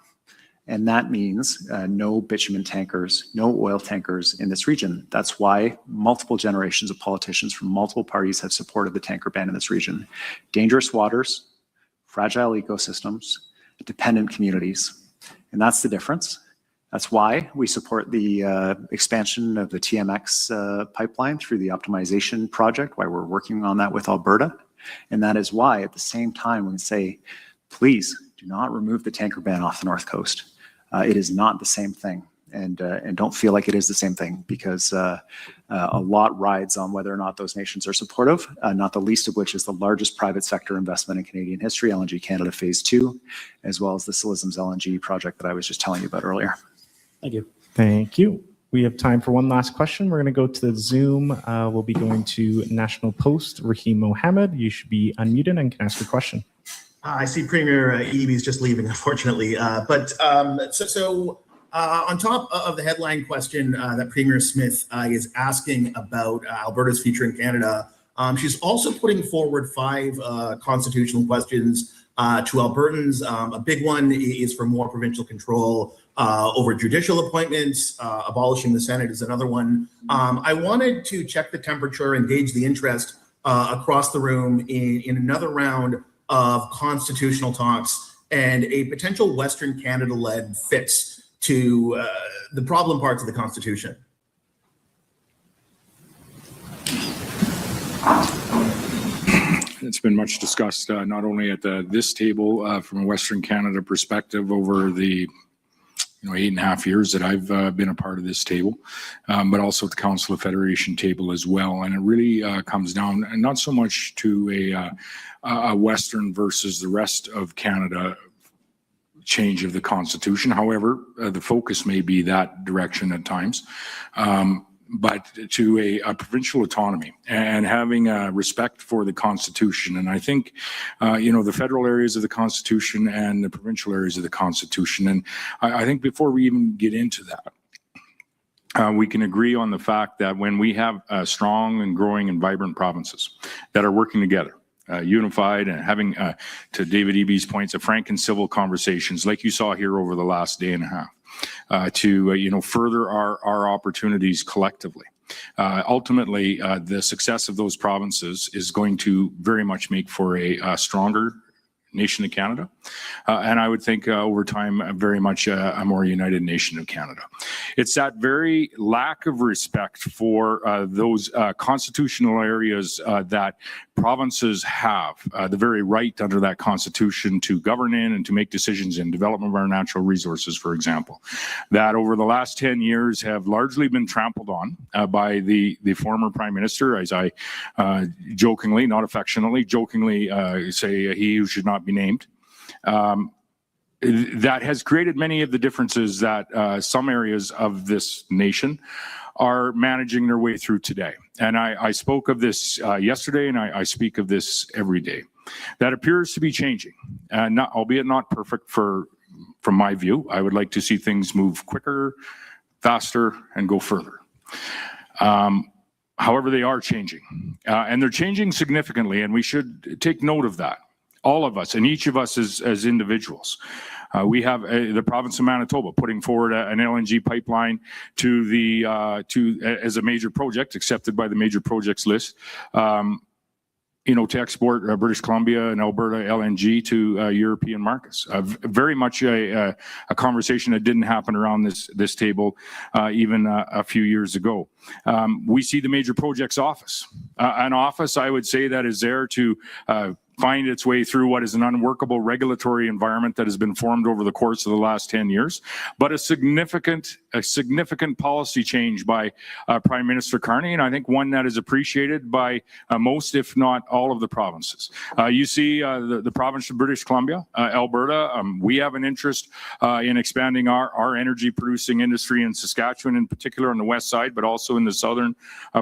[SPEAKER 7] And that means no bitumen tankers, no oil tankers in this region. That's why multiple generations of politicians from multiple parties have supported the tanker ban in this region. Dangerous waters, fragile ecosystems, dependent communities. And that's the difference. That's why we support the expansion of the TMX pipeline through the optimization project, why we're working on that with Alberta. And that is why at the same time we can say, please do not remove the tanker ban off the North Coast. It is not the same thing, and don't feel like it is the same thing, because a lot rides on whether or not those nations are supportive, not the least of which is the largest private sector investment in Canadian history, LNG Canada Phase 2, as well as the Silesms LNG project that I was just telling you about earlier.
[SPEAKER 3] Thank you. Thank you. We have time for one last question. We're going to go to the Zoom. We'll be going to National Post, Raheem Mohammed. You should be unmuted and can ask your question.
[SPEAKER 13] I see Premier Eby is just leaving, unfortunately. On top of the headline question that Premier Smith is asking about Alberta's future in Canada, she's also putting forward 5 constitutional questions to Albertans. A big one is for more provincial control over judicial appointments. Abolishing the Senate is another one. I wanted to check the temperature and gauge the interest across the room in another round of constitutional talks and a potential Western Canada-led fix to the problem parts of the Constitution.
[SPEAKER 14] It's been much discussed, not only at this table from a Western Canada perspective over the 8.5 years that I've been a part of this table, but also at the Council of Federation table as well. And it really comes down not so much to a Western versus the rest of Canada change of the Constitution. However, the focus may be that direction at times, but to a provincial autonomy and having respect for the Constitution. And I think, the federal areas of the Constitution and the provincial areas of the Constitution. And I think before we even get into that, we can agree on the fact that when we have strong and growing and vibrant provinces that are working together, unified and having, to David Eby's points, a frank and civil conversations like you saw here over the last day and a half, to further our opportunities collectively. Ultimately, the success of those provinces is going to very much make for a stronger nation of Canada, and I would think over time very much a more united nation of Canada. It's that very lack of respect for those constitutional areas that provinces have, the very right under that Constitution to govern in and to make decisions in development of our natural resources, for example, that over the last 10 years have largely been trampled on by the former Prime Minister, as I jokingly, not affectionately, jokingly say he who should not be named. That has created many of the differences that some areas of this nation are managing their way through today. And I spoke of this yesterday, and I speak of this every day. That appears to be changing, albeit not perfect from my view. I would like to see things move quicker, faster, and go further. However, they are changing, and they're changing significantly, and we should take note of that. All of us, and each of us as individuals. We have the province of Manitoba putting forward an LNG pipeline as a major project accepted by the major projects list. To export British Columbia and Alberta LNG to European markets. Very much a conversation that didn't happen around this table even a few years ago. We see the Major Projects Office, an office I would say that is there to find its way through what is an unworkable regulatory environment that has been formed over the course of the last 10 years, but a significant a significant policy change by Prime Minister Carney, and I think one that is appreciated by most, if not all, of the provinces. You see the province of British Columbia, Alberta, we have an interest in expanding our energy producing industry in Saskatchewan, in particular on the west side, but also in the southern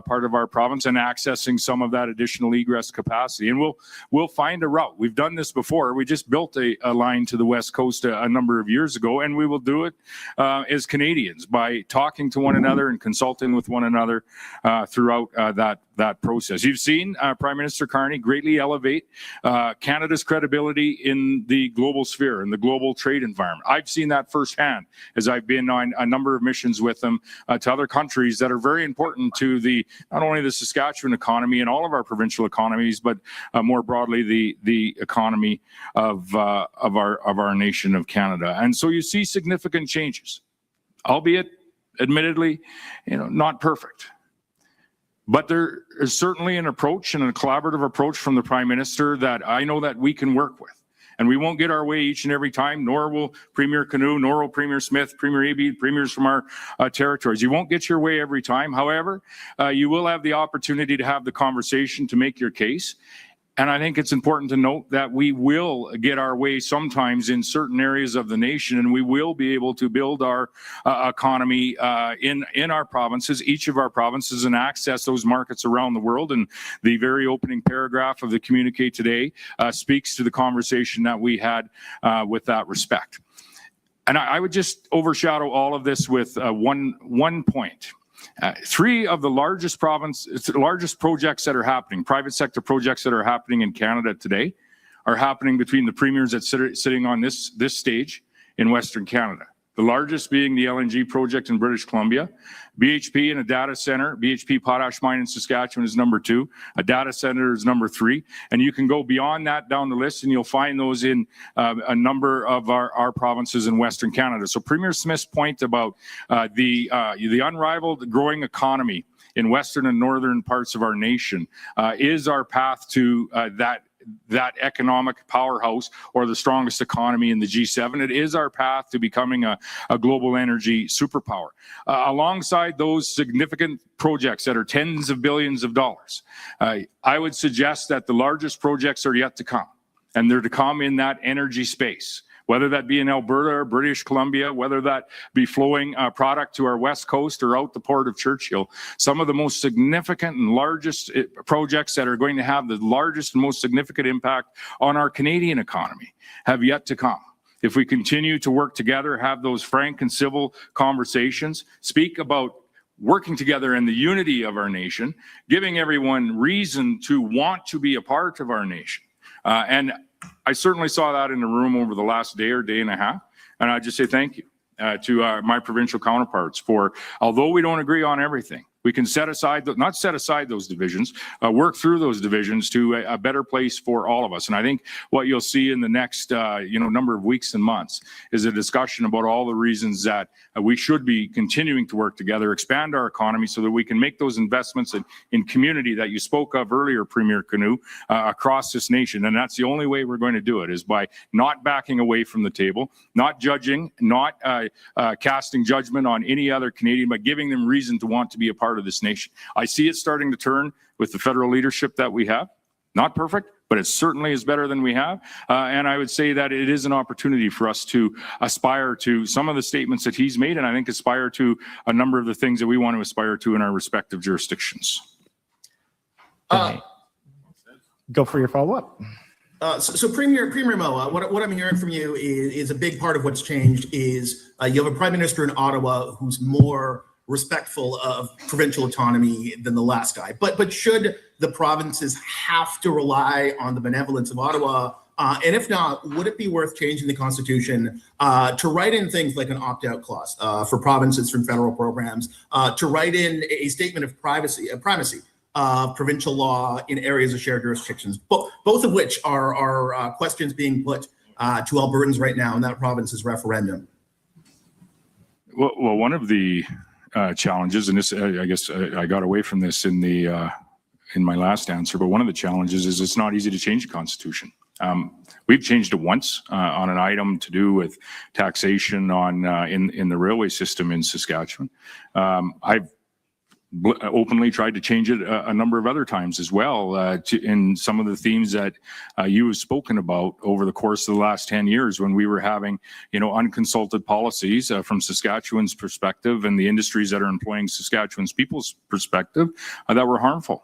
[SPEAKER 14] part of our province, and accessing some of that additional egress capacity. And we'll find a route. We've done this before. We just built a line to the west coast a number of years ago, and we will do it as Canadians by talking to one another and consulting with one another throughout that process. You've seen Prime Minister Carney greatly elevate Canada's credibility in the global sphere, in the global trade environment. I've seen that firsthand as I've been on a number of missions with them to other countries that are very important to not only the Saskatchewan economy and all of our provincial economies, but more broadly the economy of our nation of Canada. And so you see significant changes, albeit admittedly, not perfect. But there is certainly an approach and a collaborative approach from the Prime Minister that I know that we can work with. And we won't get our way each and every time, nor will Premier Canoe, nor will Premier Smith, Premier Eby, premiers from our territories. You won't get your way every time. However, you will have the opportunity to have the conversation to make your case. And I think it's important to note that we will get our way sometimes in certain areas of the nation, and we will be able to build our economy in our provinces, each of our provinces, and access those markets around the world. And the very opening paragraph of the communique today speaks to the conversation that we had with that respect. And I would just overshadow all of this with one point. Three of the largest projects that are happening, private sector projects that are happening in Canada today, are happening between the premiers that sitting on this stage in Western Canada. The largest being the LNG project in British Columbia. BHP and a data center, BHP Potash Mine in Saskatchewan is number 2. A data center is number 3. And you can go beyond that down the list and you'll find those in a number of our provinces in Western Canada. So Premier Smith's point about the unrivaled growing economy in Western and Northern parts of our nation is our path to that economic powerhouse or the strongest economy in the G7. It is our path to becoming a global energy superpower. Alongside those significant projects that are tens of billions of dollars, I would suggest that the largest projects are yet to come, and they're to come in that energy space. Whether that be in Alberta or British Columbia, whether that be flowing product to our west coast or out the port of Churchill, some of the most significant and largest projects that are going to have the largest and most significant impact on our Canadian economy have yet to come. If we continue to work together, have those frank and civil conversations, speak about working together in the unity of our nation, giving everyone reason to want to be a part of our nation. And I certainly saw that in the room over the last day or day and a half. And I just say thank you to my provincial counterparts for, although we don't agree on everything, we can not set aside those divisions, work through those divisions to a better place for all of us. And I think what you'll see in the next number of weeks and months is a discussion about all the reasons that we should be continuing to work together, expand our economy so that we can make those investments in community that you spoke of earlier, Premier Canoe, across this nation. And that's the only way we're going to do it, is by not backing away from the table, not judging, not casting judgment on any other Canadian, but giving them reason to want to be a part of this nation. I see it starting to turn with the federal leadership that we have. Not perfect, but it certainly is better than we have. And I would say that it is an opportunity for us to aspire to some of the statements that he's made, and I think aspire to a number of the things that we want to aspire to in our respective jurisdictions.
[SPEAKER 3] Go for your follow-up.
[SPEAKER 13] So Premier Moa, what I'm hearing from you is a big part of what's changed is you have a prime minister in Ottawa who's more respectful of provincial autonomy than the last guy. But should the provinces have to rely on the benevolence of Ottawa? And if not, would it be worth changing the Constitution to write in things like an opt-out clause for provinces from federal programs, to write in a statement of primacy of provincial law in areas of shared jurisdictions, both of which are questions being put to Albertans right now in that province's referendum?
[SPEAKER 14] Well, one of the challenges, and this, I guess I got away from this in my last answer, but one of the challenges is it's not easy to change the Constitution. We've changed it once on an item to do with taxation on in the railway system in Saskatchewan. I've openly tried to change it a number of other times as well in some of the themes that you have spoken about over the course of the last 10 years when we were having, unconsulted policies from Saskatchewan's perspective and the industries that are employing Saskatchewan's people's perspective that were harmful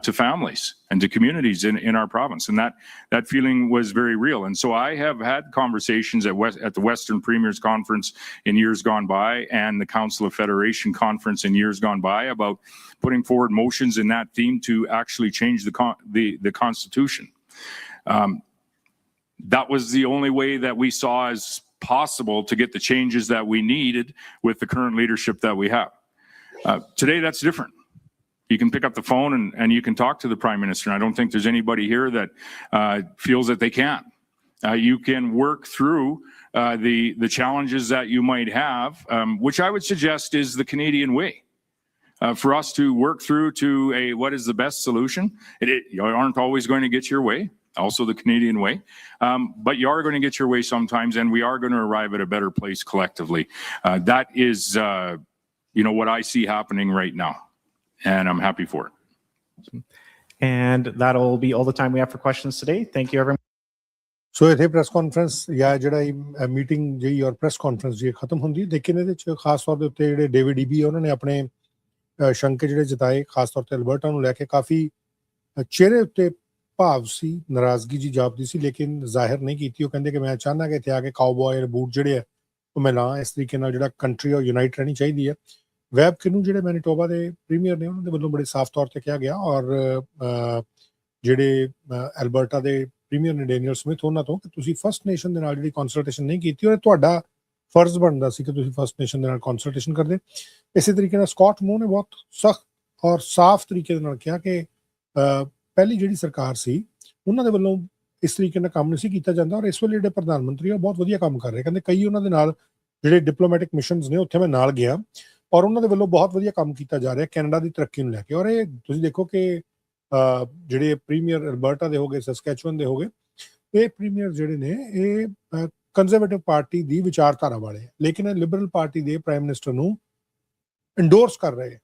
[SPEAKER 14] to families and to communities in our province. And that feeling was very real. And so I have had conversations at the Western Premiers Conference in years gone by and the Council of Federation Conference in years gone by about putting forward motions in that theme to actually change the Constitution. That was the only way that we saw as possible to get the changes that we needed with the current leadership that we have. Today, that's different. You can pick up the phone and you can talk to the Prime Minister. And I don't think there's anybody here that feels that they can't. You can work through the challenges that you might have, which I would suggest is the Canadian way. For us to work through to what is the best solution. You aren't always going to get your way, also the Canadian way, but you are going to get your way sometimes, and we are going to arrive at a better place collectively. That is, what I see happening right now. And I'm happy for it.
[SPEAKER 3] And that'll be all the time we have for questions today. Thank you, everyone.
[SPEAKER 1] ਸੋ ਇੱਥੇ press conference ਜਾਂ ਜਿਹੜਾ meeting ਜਿਹੀ ਔਰ press conference ਜੀ ਖਤਮ ਹੁੰਦੀ, ਲੇਕਿਨ ਇਹਦੇ ਚ ਖਾਸ ਤੌਰ ਦੇ ਉੱਤੇ ਜਿਹੜੇ ਡੇਵਿਡ ਈਬੀ ਉਹਨਾਂ ਨੇ ਆਪਣੇ ਸ਼ੰਕੇ ਜਿਹੜੇ ਜਤਾਏ, ਖਾਸ ਤੌਰ ਤੇ ਅਲਬਰਟਾ ਨੂੰ ਲੈ ਕੇ ਕਾਫੀ ਚਿਹਰੇ ਉੱਤੇ ਭਾਵ ਸੀ, ਨਾਰਾਜ਼ਗੀ ਜੀ ਜਾਪਦੀ ਸੀ, ਲੇਕਿਨ ਜ਼ਾਹਿਰ ਨਹੀਂ ਕੀਤੀ। ਉਹ ਕਹਿੰਦੇ ਕਿ ਮੈਂ ਚਾਹੁੰਦਾ ਕਿ ਇੱਥੇ ਆ ਕੇ ਕਾਊਬॉय ਬੂਟ ਜਿਹੜੇ ਆ ਉਹ ਮੈਂ ਲਾਂ, ਇਸ ਤਰੀਕੇ ਨਾਲ ਜਿਹੜਾ ਕੰਟਰੀ ਉਹ ਯੂਨਾਈਟ ਰਹਿਣੀ ਚਾਹੀਦੀ ਹੈ। ਵੈਬ ਕਿਨੂੰ ਜਿਹੜੇ ਮੈਨੀਟੋਬਾ ਦੇ ਪ੍ਰੀਮੀਅਰ ਨੇ ਉਹਨਾਂ ਦੇ ਵੱਲੋਂ ਬੜੇ ਸਾਫ਼ ਤੌਰ ਤੇ ਕਿਹਾ ਗਿਆ, ਔਰ ਜਿਹੜੇ ਐਲਬਰਟਾ ਦੇ ਪ੍ਰੀਮੀਅਰ ਨੇ ਡੈਨੀਅਲ ਸਮਿਥ ਉਹਨਾਂ ਤੋਂ ਕਿ ਤੁਸੀਂ ਫਸਟ ਨੇਸ਼ਨ ਦੇ ਨਾਲ ਜਿਹੜੀ ਕੰਸਲਟੇਸ਼ਨ ਨਹੀਂ ਕੀਤੀ, ਔਰ ਤੁਹਾਡਾ ਫਰਜ਼ ਬਣਦਾ ਸੀ ਕਿ ਤੁਸੀਂ ਫਸਟ ਨੇਸ਼ਨ ਦੇ ਨਾਲ ਕੰਸਲਟੇਸ਼ਨ ਕਰਦੇ। ਇਸੇ ਤਰੀਕੇ ਨਾਲ ਸਕਾਟ ਮੋ ਨੇ ਬਹੁਤ ਸਖਤ ਔਰ ਸਾਫ਼ ਤਰੀਕੇ ਦੇ ਨਾਲ ਕਿਹਾ ਕਿ ਪਹਿਲੀ ਜਿਹੜੀ ਸਰਕਾਰ ਸੀ ਉਹਨਾਂ ਦੇ ਵੱਲੋਂ ਇਸ ਤਰੀਕੇ ਨਾਲ ਕੰਮ ਨਹੀਂ ਸੀ ਕੀਤਾ ਜਾਂਦਾ, ਔਰ ਇਸ ਵੇਲੇ ਜਿਹੜੇ ਪ੍ਰਧਾਨ ਮੰਤਰੀ ਉਹ ਬਹੁਤ ਵਧੀਆ ਕੰਮ ਕਰ ਰਹੇ। ਕਹਿੰਦੇ ਕਈ ਉਹਨਾਂ ਦੇ ਨਾਲ ਜਿਹੜੇ ਡਿਪਲੋਮੈਟਿਕ ਮਿਸ਼ਨਸ ਨੇ ਉੱਥੇ ਮੈਂ ਨਾਲ ਗਿਆ, ਔਰ ਉਹਨਾਂ ਦੇ ਵੱਲੋਂ ਬਹੁਤ ਵਧੀਆ ਕੰਮ ਕੀਤਾ ਜਾ ਰਿਹਾ ਕੈਨੇਡਾ ਦੀ ਤਰੱਕੀ ਨੂੰ ਲੈ ਕੇ। ਔਰ ਇਹ ਤੁਸੀਂ ਦੇਖੋ ਕਿ ਜਿਹੜੇ ਪ੍ਰੀਮੀਅਰ ਅਲਬਰਟਾ ਦੇ ਹੋ ਗਏ, ਸਸਕੈਚੁਅਨ ਦੇ ਹੋ ਗਏ, ਇਹ ਪ੍ਰੀਮੀਅਰ ਜਿਹੜੇ ਨੇ ਇਹ ਕੰਜ਼ਰਵੇਟਿਵ ਪਾਰਟੀ ਦੀ ਵਿਚਾਰਧਾਰਾ ਵਾਲੇ, ਲੇਕਿਨ ਲਿਬਰਲ ਪਾਰਟੀ ਦੇ ਪ੍ਰਾਈਮ ਮਿਨਿਸਟਰ ਨੂੰ ਇੰਡੋਰਸ ਕਰ ਰਹੇ।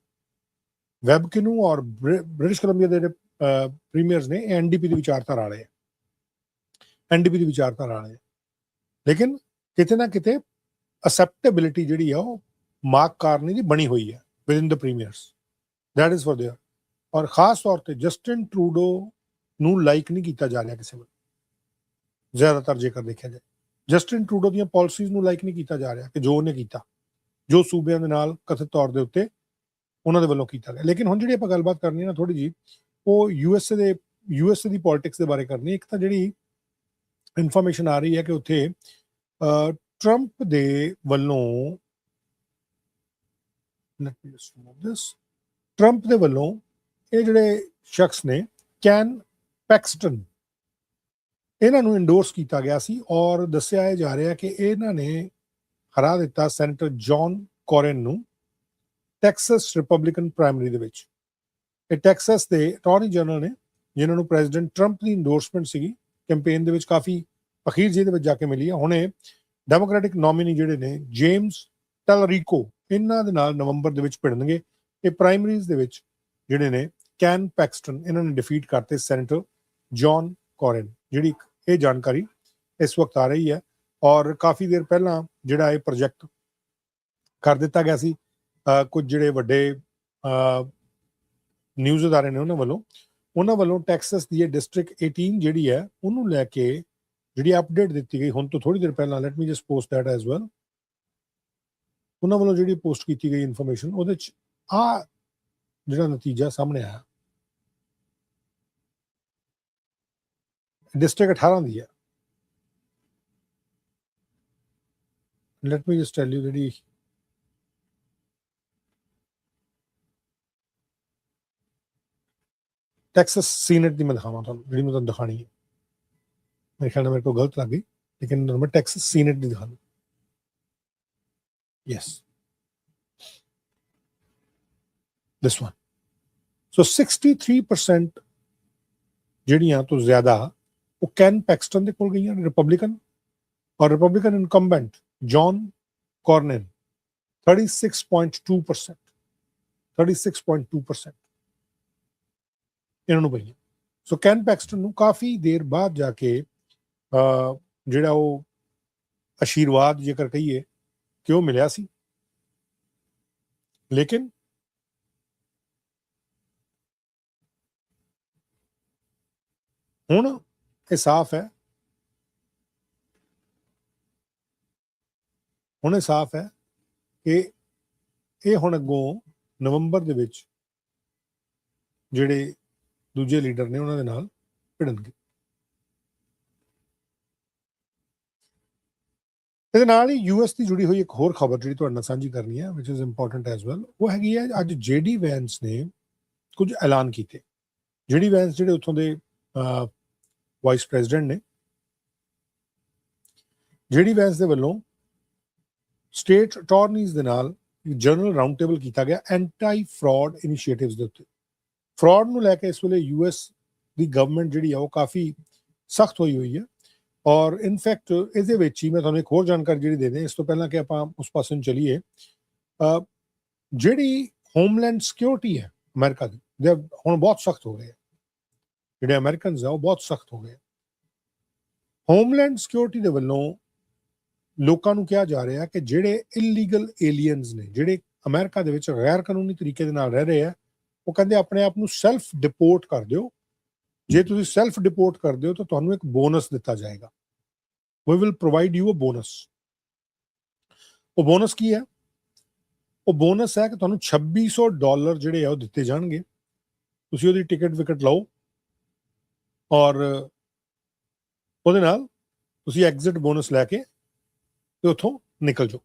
[SPEAKER 1] ਵੈਬ ਕਿਨੂੰ ਔਰ ਬ੍ਰਿਟਿਸ਼ ਕੋਲੰਬੀਆ ਦੇ ਜਿਹੜੇ ਪ੍ਰੀਮੀਅਰਸ ਨੇ ਇਹ ਐਨਡੀਪੀ ਦੀ ਵਿਚਾਰਧਾਰਾ ਵਾਲੇ, ਐਨਡੀਪੀ ਦੀ ਵਿਚਾਰਧਾਰਾ ਵਾਲੇ, ਲੇਕਿਨ ਕਿਤੇ ਨਾ ਕਿਤੇ ਅਸੈਪਟੇਬਿਲਿਟੀ ਜਿਹੜੀ ਆ ਉਹ ਮਾਰਕ ਕਾਰਨੀ ਦੀ ਬਣੀ ਹੋਈ ਹੈ within the premiers, that is for their. ਔਰ ਖਾਸ ਤੌਰ ਤੇ ਜਸਟਿਨ ਟਰੂਡੋ ਨੂੰ ਲਾਈਕ ਨਹੀਂ ਕੀਤਾ ਜਾ ਰਿਹਾ ਕਿਸੇ ਵੱਲ, ਜ਼ਿਆਦਾਤਰ ਜੇਕਰ ਦੇਖਿਆ ਜਾਏ ਜਸਟਿਨ ਟਰੂਡੋ ਦੀਆਂ ਪਾਲਿਸੀਜ਼ ਨੂੰ ਲਾਈਕ ਨਹੀਂ ਕੀਤਾ ਜਾ ਰਿਹਾ ਕਿ ਜੋ ਉਹਨੇ ਕੀਤਾ, ਜੋ ਸੂਬਿਆਂ ਦੇ ਨਾਲ ਕਥਿਤ ਤੌਰ ਦੇ ਉੱਤੇ ਉਹਨਾਂ ਦੇ ਵੱਲੋਂ ਕੀਤਾ ਗਿਆ। ਲੇਕਿਨ ਹੁਣ ਜਿਹੜੀ ਆਪਾਂ ਗੱਲਬਾਤ ਕਰਨੀ ਹੈ ਨਾ ਥੋੜੀ ਜੀ, ਉਹ ਯੂਐਸਏ ਦੀ ਪੋਲਿਟਿਕਸ ਦੇ ਬਾਰੇ ਕਰਨੀ। ਇੱਕ ਤਾਂ ਜਿਹੜੀ ਇਨਫੋਰਮੇਸ਼ਨ ਆ ਰਹੀ ਹੈ ਕਿ ਉੱਥੇ ਟਰੰਪ ਦੇ ਵੱਲੋਂ ਟਰੰਪ ਦੇ ਵੱਲੋਂ ਇਹ ਜਿਹੜੇ ਸ਼ਖਸ ਨੇ ਕੈਨ ਪੈਕਸਟਨ, ਇਹਨਾਂ ਨੂੰ ਇੰਡੋਰਸ ਕੀਤਾ ਗਿਆ ਸੀ, ਔਰ ਦੱਸਿਆ ਜਾ ਰਿਹਾ ਕਿ ਇਹਨਾਂ ਨੇ ਹਰਾ ਦਿੱਤਾ ਸੈਨੇਟਰ ਜੌਨ ਕੋਰਨ ਨੂੰ ਟੈਕਸਸ ਰਿਪਬਲਿਕਨ ਪ੍ਰਾਇਮਰੀ ਦੇ ਵਿੱਚ। ਇਹ ਟੈਕਸਸ ਦੇ ਅਟਾਰਨੀ ਜਨਰਲ ਨੇ ਜਿਨ੍ਹਾਂ ਨੂੰ ਪ੍ਰੈਜ਼ੀਡੈਂਟ ਟਰੰਪ ਦੀ ਇੰਡੋਰਸਮੈਂਟ ਸੀਗੀ ਕੈਂਪੇਨ ਦੇ ਵਿੱਚ ਕਾਫੀ ਅਖੀਰ ਜਿਹਦੇ ਵਿੱਚ ਜਾ ਕੇ ਮਿਲੀ ਆ। ਹੁਣੇ ਡੈਮੋਕ੍ਰੈਟਿਕ ਨੋਮੀਨੀ ਜਿਹੜੇ ਨੇ ਜੇਮਸ ਟੈਲਰੀਕੋ, ਇਹਨਾਂ ਦੇ ਨਾਲ ਨਵੰਬਰ ਦੇ ਵਿੱਚ ਭਿੜਨਗੇ। ਇਹ ਪ੍ਰਾਇਮਰੀਜ਼ ਦੇ ਵਿੱਚ ਜਿਹੜੇ ਨੇ ਕੈਨ ਪੈਕਸਟਨ ਇਹਨਾਂ ਨੇ ਡਿਫੀਟ ਕਰਤੇ ਸੈਨੇਟਰ ਜੌਨ ਕੋਰਨ, ਜਿਹੜੀ ਇਹ ਜਾਣਕਾਰੀ ਇਸ ਵਕਤ ਆ ਰਹੀ ਹੈ। ਔਰ ਕਾਫੀ ਦੇਰ ਪਹਿਲਾਂ ਜਿਹੜਾ ਇਹ ਪ੍ਰੋਜੈਕਟ ਕਰ ਦਿੱਤਾ ਗਿਆ ਸੀ ਕੁਝ ਜਿਹੜੇ ਵੱਡੇ ਨਿਊਜ਼ ਅਦਾਰੇ ਨੇ ਉਹਨਾਂ ਵੱਲੋਂ ਟੈਕਸਸ ਦੀ ਇਹ ਡਿਸਟ੍ਰਿਕਟ 18 ਜਿਹੜੀ ਹੈ ਉਹਨੂੰ ਲੈ ਕੇ ਜਿਹੜੀ ਅਪਡੇਟ ਦਿੱਤੀ ਗਈ ਹੁਣ ਤੋਂ ਥੋੜੀ ਦੇਰ ਪਹਿਲਾਂ। Light me just post that as well. ਉਹਨਾਂ ਵੱਲੋਂ ਜਿਹੜੀ ਪੋਸਟ ਕੀਤੀ ਗਈ ਇਨਫੋਰਮੇਸ਼ਨ ਉਹਦੇ ਚ ਆ ਜਿਹੜਾ ਨਤੀਜਾ ਸਾਹਮਣੇ ਆਇਆ, ਡਿਸਟ੍ਰਿਕਟ 18 ਦੀ ਹੈ। Light me just tell you ਜਿਹੜੀ ਟੈਕਸਸ ਸੀਨੇਟ ਦੀ ਮੈਂ ਦਿਖਾਵਾਂ ਤੁਹਾਨੂੰ, ਜਿਹੜੀ ਮੈਂ ਤੁਹਾਨੂੰ ਦਿਖਾਣੀ ਹੈ। ਮੇਰੇ ਖਿਆਲ ਨਾਲ ਮੇਰੇ ਕੋਲ ਗਲਤ ਲੱਗ ਗਈ, ਲੇਕਿਨ ਮੈਂ Texas senate the ਦਿਖਾਣੀ। Yes, this one. So 63% ਜਿਹੜੀਆਂ ਤੋਂ ਜ਼ਿਆਦਾ ਉਹ ਕੈਨ ਪੈਕਸਟਨ ਦੇ ਕੋਲ ਗਈਆਂ ਰਿਪਬਲਿਕਨ, ਔਰ ਰਿਪਬਲਿਕਨ ਇਨਕੰਬੈਂਟ ਜੌਨ ਕੋਰਨਨ 36.2% 36.2% ਇਹਨਾਂ ਨੂੰ ਪਈਆਂ। ਸੋ ਕੈਨ ਪੈਕਸਟਨ ਨੂੰ ਕਾਫੀ ਦੇਰ ਬਾਅਦ ਜਾ ਕੇ ਜਿਹੜਾ ਉਹ ਆਸ਼ੀਰਵਾਦ ਜੇਕਰ ਕਹੀਏ ਕਿ ਉਹ ਮਿਲਿਆ ਸੀ, ਲੇਕਿਨ ਹੁਣ ਇਹ ਸਾਫ਼ ਹੈ, ਹੁਣ ਇਹ ਸਾਫ਼ ਹੈ ਕਿ ਇਹ ਹੁਣ ਅੱਗੋਂ ਨਵੰਬਰ ਦੇ ਵਿੱਚ ਜਿਹੜੇ ਦੂਜੇ ਲੀਡਰ ਨੇ ਉਹਨਾਂ ਦੇ ਨਾਲ ਭਿੜਨਗੇ। ਇਹਦੇ ਨਾਲ ਹੀ ਯੂਐਸ ਦੀ ਜੁੜੀ ਹੋਈ ਇੱਕ ਹੋਰ ਖਬਰ ਜਿਹੜੀ ਤੁਹਾਡੇ ਨਾਲ ਸਾਂਝੀ ਕਰਨੀ ਹੈ, ਵਿਚ ਇਜ਼ ਇੰਪੋਰਟੈਂਟ ਐਜ਼ ਵੈਲ, ਉਹ ਹੈਗੀ ਹੈ ਅੱਜ JD ਵੈਂਸ ਨੇ ਕੁਝ ਐਲਾਨ ਕੀਤੇ। JD ਵੈਂਸ ਜਿਹੜੇ ਉੱਥੋਂ ਦੇ ਵਾਈਸ ਪ੍ਰੈਜ਼ੀਡੈਂਟ ਨੇ, JD ਵੈਂਸ ਦੇ ਵੱਲੋਂ ਸਟੇਟ ਅਟਾਰਨੀਜ਼ ਦੇ ਨਾਲ ਜਨਰਲ ਰਾਊਂਡ ਟੇਬਲ ਕੀਤਾ ਗਿਆ ਐਂਟੀ ਫਰਾਡ ਇਨੀਸ਼ੀਏਟਿਵਸ ਦੇ ਉੱਤੇ। ਫਰਾਡ ਨੂੰ ਲੈ ਕੇ ਇਸ ਵੇਲੇ ਯੂਐਸ ਦੀ ਗਵਰਨਮੈਂਟ ਜਿਹੜੀ ਆ ਉਹ ਕਾਫੀ ਸਖਤ ਹੋਈ ਹੈ, ਔਰ ਇਨਫੈਕਟ ਇਹਦੇ ਵਿੱਚ ਹੀ ਮੈਂ ਤੁਹਾਨੂੰ ਇੱਕ ਹੋਰ ਜਾਣਕਾਰੀ ਜਿਹੜੀ ਦੇ ਦੇ ਇਸ ਤੋਂ ਪਹਿਲਾਂ ਕਿ ਆਪਾਂ ਉਸ ਪਾਸੇ ਨੂੰ ਚਲੀਏ। ਜਿਹੜੀ ਹੋਮਲੈਂਡ ਸਿਕਿਉਰਿਟੀ ਹੈ ਅਮਰੀਕਾ ਦੀ, ਹੁਣ ਬਹੁਤ ਸਖਤ ਹੋ ਗਏ, ਜਿਹੜੇ ਅਮਰੀਕਨਸ ਆ ਉਹ ਬਹੁਤ ਸਖਤ ਹੋ ਗਏ। ਹੋਮਲੈਂਡ ਸਿਕਿਉਰਿਟੀ ਦੇ ਵੱਲੋਂ ਲੋਕਾਂ ਨੂੰ ਕਿਹਾ ਜਾ ਰਿਹਾ ਕਿ ਜਿਹੜੇ ਇਲੀਗਲ ਏਲੀਅਨਸ ਨੇ, ਜਿਹੜੇ ਅਮਰੀਕਾ ਦੇ ਵਿੱਚ ਗੈਰ ਕਾਨੂੰਨੀ ਤਰੀਕੇ ਦੇ ਨਾਲ ਰਹਿ ਰਹੇ ਆ, ਉਹ ਕਹਿੰਦੇ ਆਪਣੇ ਆਪ ਨੂੰ ਸੈਲਫ ਡਿਪੋਰਟ ਕਰ ਦਿਓ। ਜੇ ਤੁਸੀਂ ਸੈਲਫ ਡਿਪੋਰਟ ਕਰਦੇ ਹੋ ਤਾਂ ਤੁਹਾਨੂੰ ਇੱਕ ਬੋਨਸ ਦਿੱਤਾ ਜਾਏਗਾ। We will provide you a bonus. ਉਹ ਬੋਨਸ ਕੀ ਹੈ? ਉਹ ਬੋਨਸ ਹੈ ਕਿ ਤੁਹਾਨੂੰ $2600 ਜਿਹੜੇ ਆ ਉਹ ਦਿੱਤੇ ਜਾਣਗੇ। ਤੁਸੀਂ ਉਹਦੀ ਟਿਕਟ ਵਿਕਟ ਲਓ ਔਰ ਉਹਦੇ ਨਾਲ ਤੁਸੀਂ ਐਗਜ਼ਿਟ ਬੋਨਸ ਲੈ ਕੇ ਤੇ ਉੱਥੋਂ ਨਿਕਲ ਜਾਓ।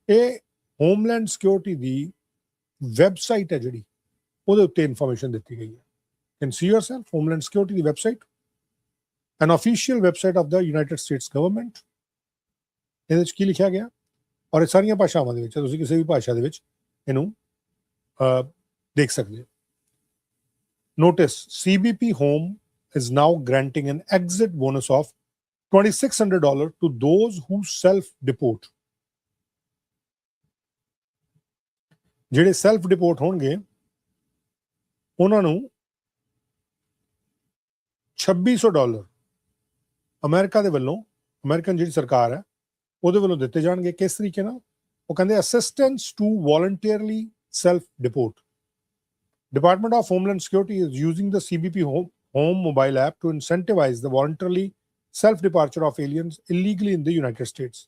[SPEAKER 1] ਇਹ ਹੋਮਲੈਂਡ ਸਿਕਿਉਰਿਟੀ ਦੀ ਵੈਬਸਾਈਟ ਹੈ ਜਿਹੜੀ, ਉਹਦੇ ਉੱਤੇ ਇਨਫੋਰਮੇਸ਼ਨ ਦਿੱਤੀ ਗਈ ਹੈ। Can see yourself, Homeland Security, the website, an official website of the United States government. ਇਹਦੇ ਵਿੱਚ ਕੀ ਲਿਖਿਆ ਗਿਆ, ਔਰ ਇਹ ਸਾਰੀਆਂ ਭਾਸ਼ਾਵਾਂ ਦੇ ਵਿੱਚ, ਤੁਸੀਂ ਕਿਸੇ ਵੀ ਭਾਸ਼ਾ ਦੇ ਵਿੱਚ ਇਹਨੂੰ ਦੇਖ ਸਕਦੇ ਹੋ। Notice, CBP Home is now granting an exit bonus of $2,600 to those who self-deport. ਜਿਹੜੇ ਸੈਲਫ ਡਿਪੋਰਟ ਹੋਣਗੇ ਉਹਨਾਂ ਨੂੰ $2600 ਅਮਰੀਕਾ ਦੇ ਵੱਲੋਂ, ਅਮਰੀਕਨ ਜਿਹੜੀ ਸਰਕਾਰ ਹੈ ਉਹਦੇ ਵੱਲੋਂ ਦਿੱਤੇ ਜਾਣਗੇ। ਕਿਸ ਤਰੀਕੇ ਨਾਲ? ਉਹ ਕਹਿੰਦੇ assistance to voluntarily self deport. Department of homeland security is using the CBP home mobile app to incentivize the voluntarily self departure of aliens illegally in the United States.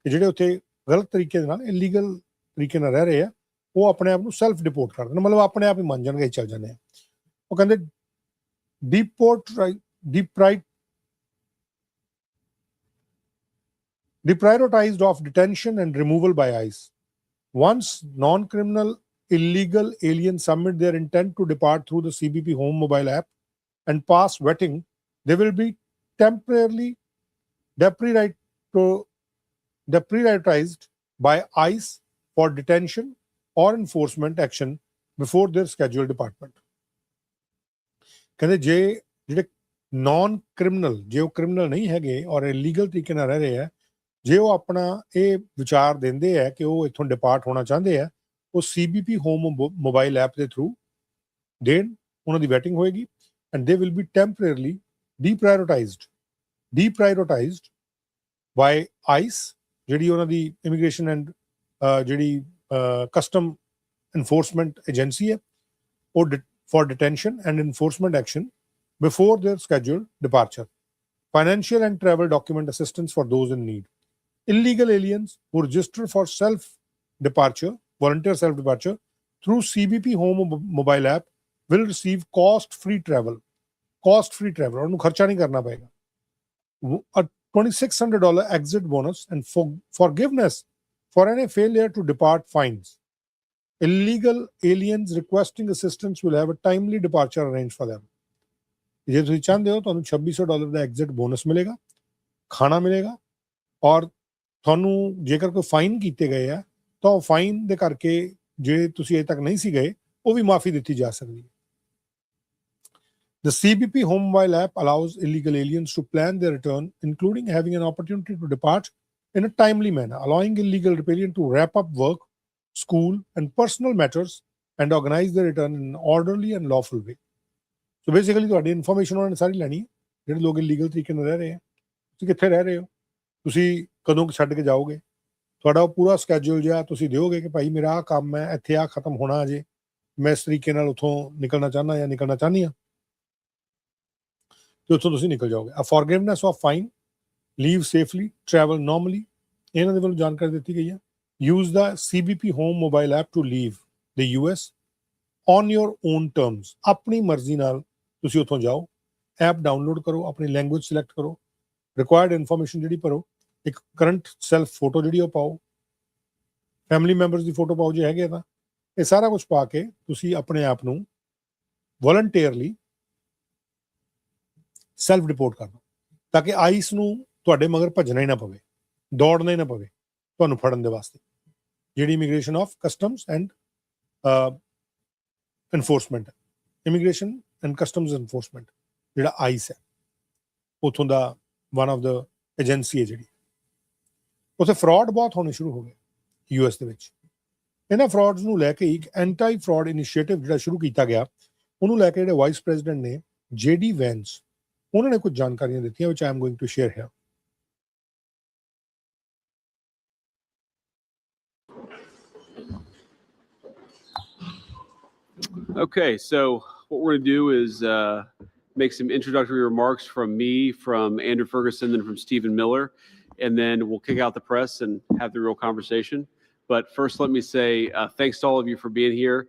[SPEAKER 1] ਜਿਹੜੇ ਉੱਥੇ ਗਲਤ ਤਰੀਕੇ ਦੇ ਨਾਲ, ਇਲੀਗਲ ਤਰੀਕੇ ਨਾਲ ਰਹਿ ਰਹੇ ਆ, ਉਹ ਆਪਣੇ ਆਪ ਨੂੰ ਸੈਲਫ ਡਿਪੋਰਟ ਕਰ ਦੇਣ, ਮਤਲਬ ਆਪਣੇ ਆਪ ਹੀ ਮੰਨ ਜਾਣਗੇ, ਚੱਲ ਜਾਂਦੇ ਆ। ਉਹ ਕਹਿੰਦੇ deprioritized of detention and removal by ICE. Once non-criminal illegal aliens submit their intent to depart through the CBP Home mobile app and pass vetting, they will be temporarily deprioritized by ICE for detention or enforcement action before their scheduled department. ਕਹਿੰਦੇ ਜਿਹੜੇ naan criminal, ਜੇ ਉਹ criminal ਨਹੀਂ ਹੈਗੇ ਔਰ illegal ਤਰੀਕੇ ਨਾਲ ਰਹਿ ਰਹੇ ਆ, ਜੇ ਉਹ ਆਪਣਾ ਇਹ ਵਿਚਾਰ ਦਿੰਦੇ ਆ ਕਿ ਉਹ ਇੱਥੋਂ ਡਿਪਾਰਟ ਹੋਣਾ ਚਾਹੁੰਦੇ ਆ, ਉਹ CBP ਹੋਮ ਮੋਬਾਈਲ ਐਪ ਦੇ ਥਰੂ ਦੇਣ, ਉਹਨਾਂ ਦੀ ਵੈਟਿੰਗ ਹੋਏਗੀ and they will be temporarily deprioritized by ICE, ਜਿਹੜੀ ਉਹਨਾਂ ਦੀ ਇਮੀਗ੍ਰੇਸ਼ਨ ਐਂਡ ਜਿਹੜੀ ਕਸਟਮ enforcement agency है, or for detention and enforcement action before their scheduled departure. Financial and travel document assistance for those in need. Illegal aliens who register for self-departure, volunteer self-departure through CBP Home mobile app will receive cost-free travel. Cost-free travel, ਉਹਨੂੰ ਖਰਚਾ ਨਹੀਂ ਕਰਨਾ ਪਏਗਾ। A $2,600 exit bonus and forgiveness for any failure to depart fines. Illegal aliens requesting assistance will have a timely departure arranged for them. ਜੇ ਤੁਸੀਂ ਚਾਹੁੰਦੇ ਹੋ ਤੁਹਾਨੂੰ $2600 ਦਾ ਐਗਜ਼ਿਟ ਬੋਨਸ ਮਿਲੇਗਾ, ਖਾਣਾ ਮਿਲੇਗਾ, ਔਰ ਤੁਹਾਨੂੰ ਜੇਕਰ ਕੋਈ ਫਾਈਨ ਕੀਤੇ ਗਏ ਆ ਤਾਂ ਉਹ ਫਾਈਨ ਦੇ ਕਰਕੇ ਜੇ ਤੁਸੀਂ ਅਜੇ ਤੱਕ ਨਹੀਂ ਸੀ ਗਏ ਉਹ ਵੀ ਮਾਫੀ ਦਿੱਤੀ ਜਾ ਸਕਦੀ ਹੈ। The CBP Home Mobile app allows illegal aliens to plan their return, including having an opportunity to depart in a timely manner, allowing illegal alien to wrap up work, school, and personal matters and organize their return in an orderly and lawful way. So basically, ਤੁਹਾਡੀ information ਉਹਨਾਂ ਨੇ ਸਾਰੀ ਲੈਣੀ ਹੈ ਜਿਹੜੇ ਲੋਕ illegal ਤਰੀਕੇ ਨਾਲ ਰਹਿ ਰਹੇ ਆ ਤੁਸੀਂ ਕਿੱਥੇ ਰਹਿ ਰਹੇ ਹੋ ਤੁਸੀਂ ਕਦੋਂ ਛੱਡ ਕੇ ਜਾਓਗੇ ਤੁਹਾਡਾ ਉਹ ਪੂਰਾ ਸਕੇਜੂਲ ਜਿਹਾ ਤੁਸੀਂ ਦਿਓਗੇ ਕਿ ਭਾਈ ਮੇਰਾ ਆਹ ਕੰਮ ਹੈ ਇੱਥੇ ਆਹ ਖਤਮ ਹੋਣਾ ਅਜੇ ਮੈਂ ਇਸ ਤਰੀਕੇ ਨਾਲ ਉੱਥੋਂ ਨਿਕਲਣਾ ਚਾਹੁੰਦਾ ਜਾਂ ਨਿਕਲਣਾ ਚਾਹੁੰਦੀ ਹਾਂ ਤੇ ਉੱਥੋਂ ਤੁਸੀਂ ਨਿਕਲ ਜਾਓਗੇ a forgiveness of fine leave safely travel normally ਇਹਨਾਂ ਦੇ ਵੱਲੋਂ ਜਾਣਕਾਰੀ ਦਿੱਤੀ ਗਈ ਹੈ use the CBP home mobile app to leave the US on your own terms ਆਪਣੀ ਮਰਜ਼ੀ ਨਾਲ ਤੁਸੀਂ ਉੱਥੋਂ ਜਾਓ ਐਪ ਡਾਊਨਲੋਡ ਕਰੋ ਆਪਣੀ ਲੈਂਗੁਏਜ ਸਿਲੈਕਟ ਕਰੋ ਰਿਕੁਆਇਰਡ ਇਨਫੋਰਮੇਸ਼ਨ ਜਿਹੜੀ ਭਰੋ ਇੱਕ ਕਰੰਟ ਸੈਲਫ ਫੋਟੋ ਜਿਹੜੀ ਉਹ ਪਾਓ ਫੈਮਿਲੀ ਮੈਂਬਰਸ ਦੀ ਫੋਟੋ ਪਾਓ ਜੇ ਹੈਗੇ ਤਾਂ ਇਹ ਸਾਰਾ ਕੁਝ ਪਾ ਕੇ ਤੁਸੀਂ ਆਪਣੇ ਆਪ ਨੂੰ ਵੋਲੰਟੀਅਰਲੀ ਸੈਲਫ ਰਿਪੋਰਟ ਕਰਨਾ ਤਾਂ ਕਿ ਆਈਸ ਨੂੰ ਤੁਹਾਡੇ ਮਗਰ ਭੱਜਣਾ ਹੀ ਨਾ ਪਵੇ ਦੌੜਨਾ ਹੀ ਨਾ ਪਵੇ ਤੁਹਾਨੂੰ ਫੜਨ ਦੇ ਵਾਸਤੇ ਜਿਹੜੀ immigration of customs and enforcement immigration and customs enforcement ਜਿਹੜਾ ਆਈਸ ਹੈ ਉਥੋਂ ਦਾ ਵਨ ਆਫ ਦਾ ਏਜੰਸੀ ਹੈ ਜਿਹੜੀ ਉੱਥੇ ਫਰਾਡ ਬਹੁਤ ਹੋਣੇ ਸ਼ੁਰੂ ਹੋ ਗਏ US ਦੇ ਵਿੱਚ ਇਹਨਾਂ ਫਰਾਡਸ ਨੂੰ ਲੈ ਕੇ ਇੱਕ ਐਂਟੀ ਫਰਾਡ ਇਨੀਸ਼ੀਏਟਿਵ ਜਿਹੜਾ ਸ਼ੁਰੂ ਕੀਤਾ ਗਿਆ ਉਹਨੂੰ ਲੈ ਕੇ ਜਿਹੜੇ ਵਾਈਸ ਪ੍ਰੈਜ਼ੀਡੈਂਟ ਨੇ JD ਵੈਂਸ ਉਹਨਾਂ ਨੇ ਕੁਝ ਜਾਣਕਾਰੀਆਂ ਦਿੱਤੀਆਂ which I am going to share here.
[SPEAKER 15] Okay, so what we're going to do is make some introductory remarks from me, from Andrew Ferguson, and from Stephen Miller, and then we'll kick out the press and have the real conversation. But first, let me say thanks to all of you for being here.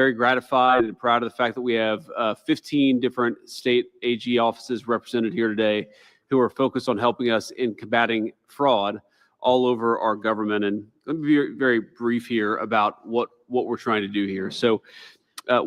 [SPEAKER 15] Very gratified and proud of the fact that we have 15 different state AG offices represented here today who are focused on helping us in combating fraud all over our government. And let me be very brief here about what we're trying to do here. So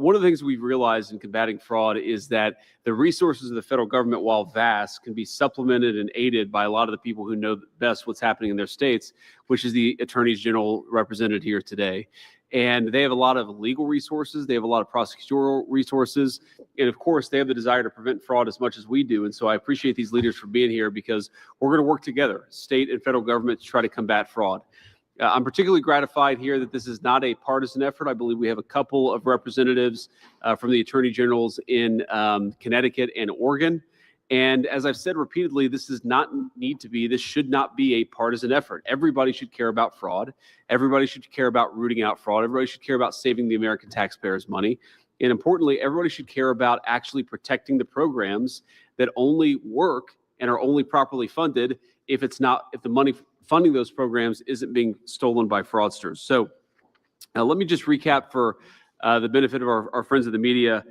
[SPEAKER 15] one of the things we've realized in combating fraud is that the resources of the federal government, while vast, can be supplemented and aided by a lot of the people who know best what's happening in their states, which is the attorneys general represented here today. And they have a lot of legal resources. They have a lot of prosecutorial resources. And of course, they have the desire to prevent fraud as much as we do. And so I appreciate these leaders for being here because we're going to work together, state and federal government, to try to combat fraud. I'm particularly gratified here that this is not a partisan effort. I believe we have a couple of representatives from the attorney generals in Connecticut and Oregon. And as I've said repeatedly, this should not be a partisan effort. Everybody should care about fraud. Everybody should care about rooting out fraud. Everybody should care about saving the American taxpayers' money. And importantly, everybody should care about actually protecting the programs that only work and are only properly funded if the money funding those programs isn't being stolen by fraudsters. So let me just recap for the benefit of our friends of the media.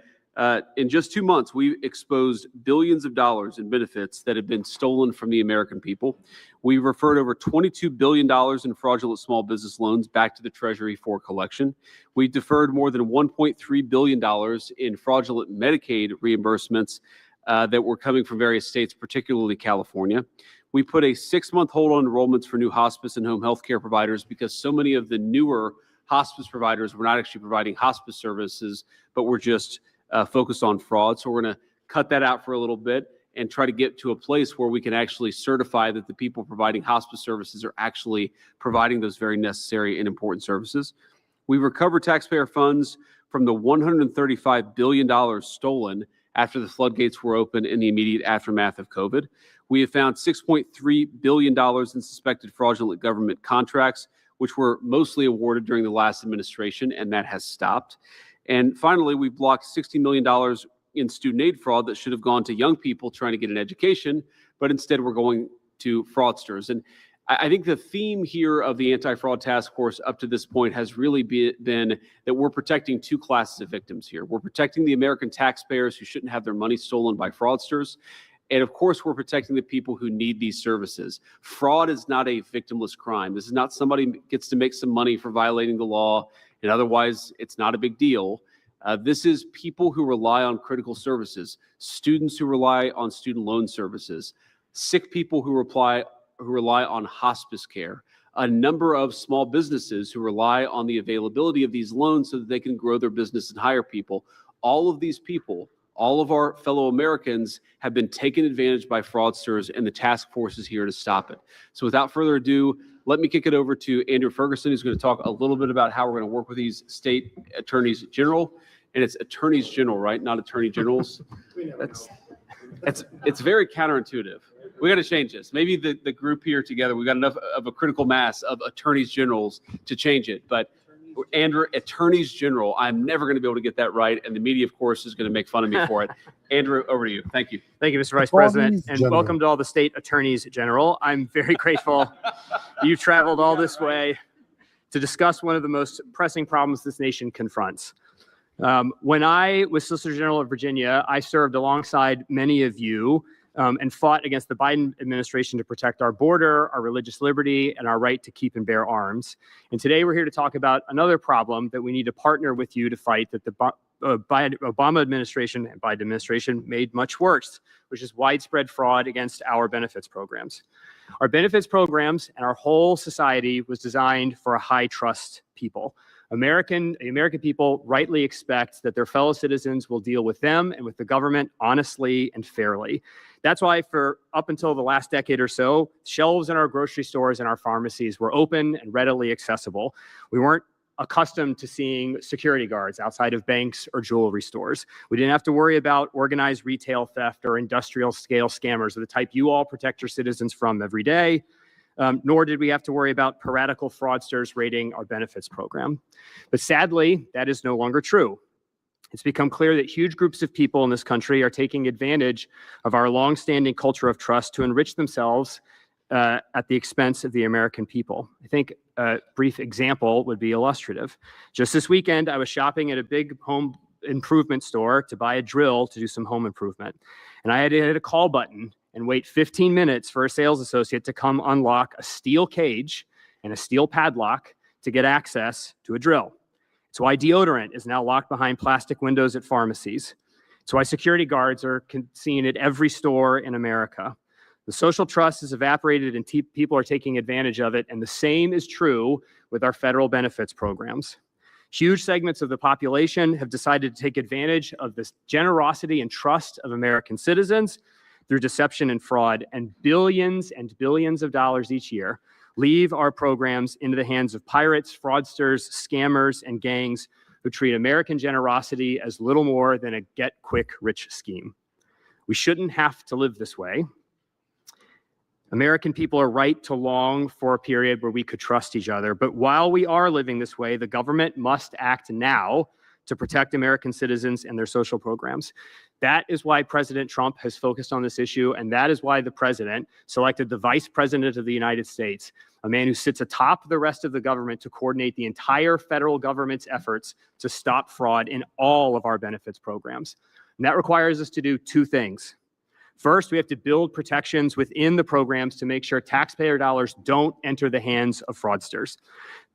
[SPEAKER 15] In just 2 months, we've exposed billions of dollars in benefits that have been stolen from the American people. We've referred over $22 billion in fraudulent small business loans back to the Treasury for collection. We deferred more than $1.3 billion in fraudulent Medicaid reimbursements that were coming from various states, particularly California. We put a 6-month hold on enrollments for new hospice and home health care providers because so many of the newer hospice providers were not actually providing hospice services, but were just focused on fraud. So we're going to cut that out for a little bit and try to get to a place where we can actually certify that the people providing hospice services are actually providing those very necessary and important services. We recovered taxpayer funds from the $135 billion stolen after the floodgates were open in the immediate aftermath of COVID. We have found $6.3 billion in suspected fraudulent government contracts, which were mostly awarded during the last administration, and that has stopped. And finally, we blocked $60 million in student aid fraud that should have gone to young people trying to get an education, but instead we're going to fraudsters. And I think the theme here of the Anti-Fraud Task Force up to this point has really been that we're protecting two classes of victims here. We're protecting the American taxpayers who shouldn't have their money stolen by fraudsters. And of course, we're protecting the people who need these services. Fraud is not a victimless crime. This is not somebody gets to make some money for violating the law, and otherwise it's not a big deal. This is people who rely on critical services, students who rely on student loan services, sick people who rely on hospice care, a number of small businesses who rely on the availability of these loans so that they can grow their business and hire people. All of these people All of our fellow Americans have been taken advantage by fraudsters, and the task force is here to stop it. So without further ado, let me kick it over to Andrew Ferguson, who's going to talk a little bit about how we're going to work with these state attorneys general. And it's attorneys general, right? Not attorney generals. It's very counterintuitive. We got to change this. Maybe the group here together, we got enough of a critical mass of attorneys generals to change it. But Andrew, attorneys general, I'm never going to be able to get that right. And the media, of course, is going to make fun of me for it. Andrew, over to you. Thank you.
[SPEAKER 16] Thank you, Mr. Vice President, and welcome to all the state attorneys general. I'm very grateful you traveled all this way to discuss one of the most pressing problems this nation confronts. When I was Solicitor General of Virginia, I served alongside many of you and fought against the Biden administration to protect our border, our religious liberty, and our right to keep and bear arms. And today we're here to talk about another problem that we need to partner with you to fight, that the Obama administration and Biden administration made much worse, which is widespread fraud against our benefits programs. Our benefits programs and our whole society was designed for a high trust people. The American people rightly expect that their fellow citizens will deal with them and with the government honestly and fairly. That's why for up until the last decade or so, shelves in our grocery stores and our pharmacies were open and readily accessible. We weren't accustomed to seeing security guards outside of banks or jewelry stores. We didn't have to worry about organized retail theft or industrial scale scammers of the type you all protect your citizens from every day. Nor did we have to worry about piratical fraudsters raiding our benefits program. But sadly, that is no longer true. It's become clear that huge groups of people in this country are taking advantage of our longstanding culture of trust to enrich themselves at the expense of the American people. I think a brief example would be illustrative. Just this weekend, I was shopping at a big home improvement store to buy a drill to do some home improvement. And I had to hit a call button and wait 15 minutes for a sales associate to come unlock a steel cage and a steel padlock to get access to a drill. It's why deodorant is now locked behind plastic windows at pharmacies. It's why security guards are seen at every store in America. The social trust has evaporated and people are taking advantage of it, and the same is true with our federal benefits programs. Huge segments of the population have decided to take advantage of this generosity and trust of American citizens through deception and fraud, and billions of dollars each year leave our programs into the hands of pirates, fraudsters, scammers, and gangs who treat American generosity as little more than a get-quick-rich scheme. We shouldn't have to live this way. American people are right to long for a period where we could trust each other, but while we are living this way, the government must act now to protect American citizens and their social programs. That is why President Trump has focused on this issue, and that is why the president selected the Vice President of the United States, a man who sits atop the rest of the government to coordinate the entire federal government's efforts to stop fraud in all of our benefits programs. And that requires us to do two things. First, we have to build protections within the programs to make sure taxpayer dollars don't enter the hands of fraudsters.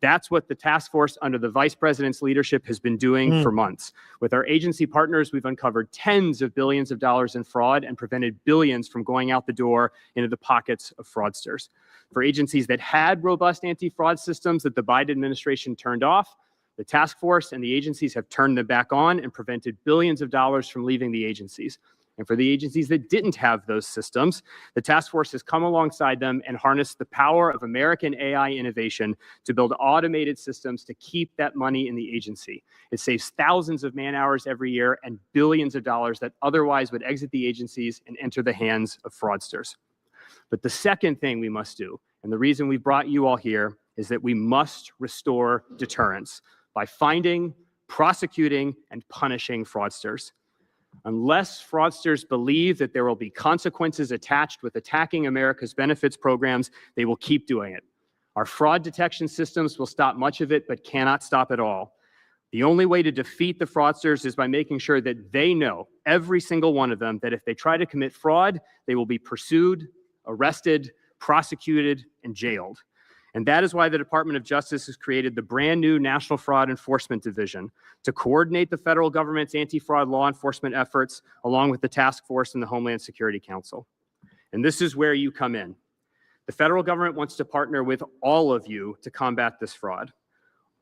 [SPEAKER 16] That's what the task force under the vice president's leadership has been doing for months. With our agency partners, we've uncovered tens of billions of dollars in fraud and prevented billions from going out the door into the pockets of fraudsters. For agencies that had robust anti-fraud systems that the Biden administration turned off, the task force and the agencies have turned them back on and prevented billions of dollars from leaving the agencies. And for the agencies that didn't have those systems, the task force has come alongside them and harnessed the power of American AI innovation to build automated systems to keep that money in the agency. It saves thousands of man hours every year and billions of dollars that otherwise would exit the agencies and enter the hands of fraudsters. But the second thing we must do, and the reason we brought you all here, is that we must restore deterrence by finding, prosecuting, and punishing fraudsters. Unless fraudsters believe that there will be consequences attached with attacking America's benefits programs, they will keep doing it. Our fraud detection systems will stop much of it, but cannot stop it all. The only way to defeat the fraudsters is by making sure that they know, every single one of them, that if they try to commit fraud, they will be pursued, arrested, prosecuted, and jailed. And that is why the Department of Justice has created the brand new National Fraud Enforcement Division to coordinate the federal government's anti-fraud law enforcement efforts along with the task force and the Homeland Security Council. And this is where you come in. The federal government wants to partner with all of you to combat this fraud.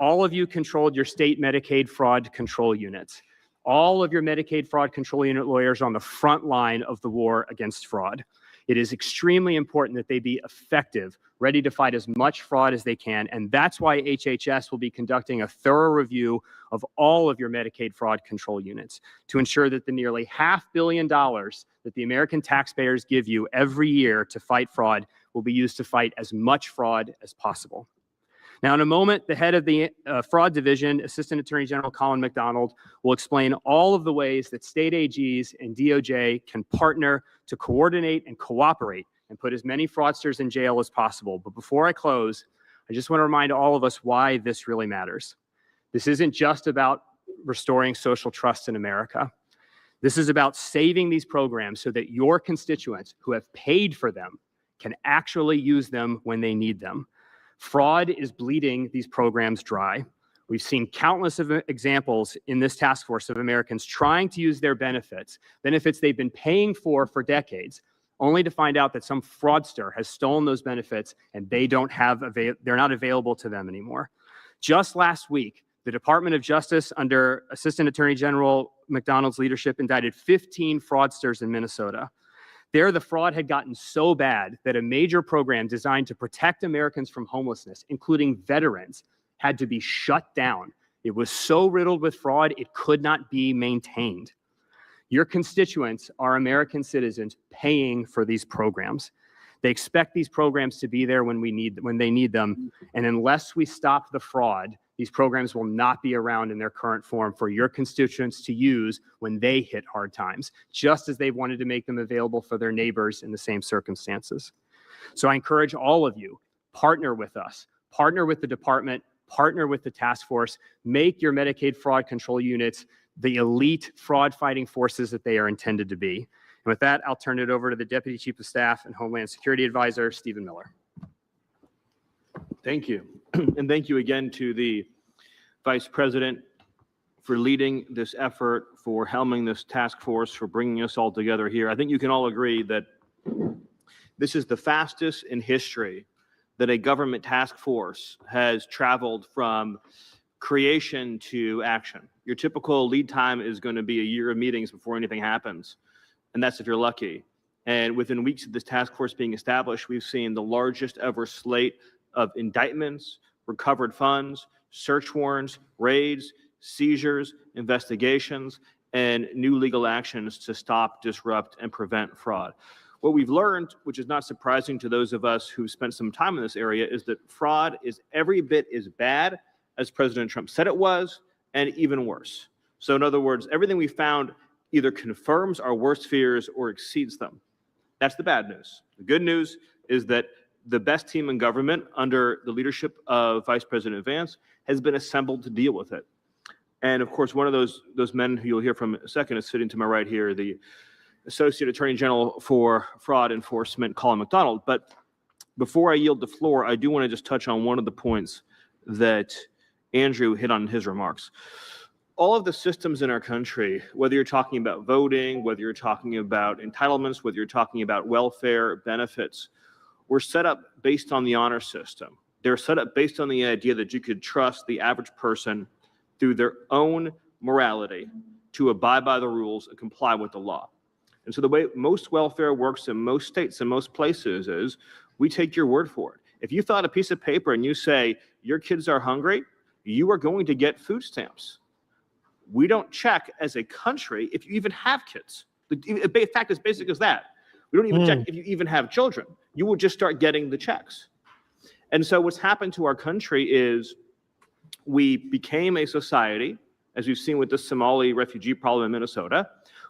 [SPEAKER 16] All of you controlled your state Medicaid fraud control units. All of your Medicaid fraud control unit lawyers are on the front line of the war against fraud. It is extremely important that they be effective, ready to fight as much fraud as they can, and that's why HHS will be conducting a thorough review of all of your Medicaid fraud control units to ensure that the nearly $500 million that the American taxpayers give you every year to fight fraud will be used to fight as much fraud as possible. Now, in a moment, the head of the Fraud Division, Assistant Attorney General Colin McDonald, will explain all of the ways that state AGs and DOJ can partner to coordinate and cooperate and put as many fraudsters in jail as possible. But before I close, I just want to remind all of us why this really matters. This isn't just about restoring social trust in America. This is about saving these programs so that your constituents who have paid for them can actually use them when they need them. Fraud is bleeding these programs dry. We've seen countless of examples in this task force of Americans trying to use their benefits they've been paying for decades, only to find out that some fraudster has stolen those benefits and they're not available to them anymore. Just last week, the Department of Justice, under Assistant Attorney General McDonald's leadership, indicted 15 fraudsters in Minnesota. There, the fraud had gotten so bad that a major program designed to protect Americans from homelessness, including veterans, had to be shut down. It was so riddled with fraud, it could not be maintained. Your constituents are American citizens paying for these programs. They expect these programs to be there when they need them, and unless we stop the fraud, these programs will not be around in their current form for your constituents to use when they hit hard times, just as they've wanted to make them available for their neighbors in the same circumstances. So I encourage all of you, partner with us, partner with the department, partner with the task force, make your Medicaid fraud control units the elite fraud-fighting forces that they are intended to be. And with that, I'll turn it over to the Deputy Chief of Staff and Homeland Security Advisor, Stephen Miller.
[SPEAKER 17] Thank you. And thank you again to the Vice President for leading this effort, for helming this task force, for bringing us all together here. I think you can all agree that this is the fastest in history that a government task force has traveled from creation to action. Your typical lead time is going to be a year of meetings before anything happens, and that's if you're lucky. And within weeks of this task force being established, we've seen the largest ever slate of indictments, recovered funds, search warrants, raids, seizures, investigations, and new legal actions to stop, disrupt, and prevent fraud. What we've learned, which is not surprising to those of us who've spent some time in this area, is that fraud is every bit as bad as President Trump said it was, and even worse. So in other words, everything we found either confirms our worst fears or exceeds them. That's the bad news. The good news is that the best team in government under the leadership of Vice President Vance has been assembled to deal with it. And of course, one of those men who you'll hear from in a second is sitting to my right here, the Associate Attorney General for Fraud Enforcement, Colin McDonald. But before I yield the floor, I do want to just touch on one of the points that Andrew hit on in his remarks. All of the systems in our country, whether you're talking about voting, whether you're talking about entitlements, whether you're talking about welfare benefits, were set up based on the honor system. They're set up based on the idea that you could trust the average person through their own morality to abide by the rules and comply with the law. And so the way most welfare works in most states and most places is we take your word for it. If you fill out a piece of paper and you say your kids are hungry, you are going to get food stamps. We don't check as a country if you even have kids. The fact is basic as that. We don't even check if you even have children. You will just start getting the checks. And so what's happened to our country is we became a society, as we've seen with the Somali refugee problem in Minnesota,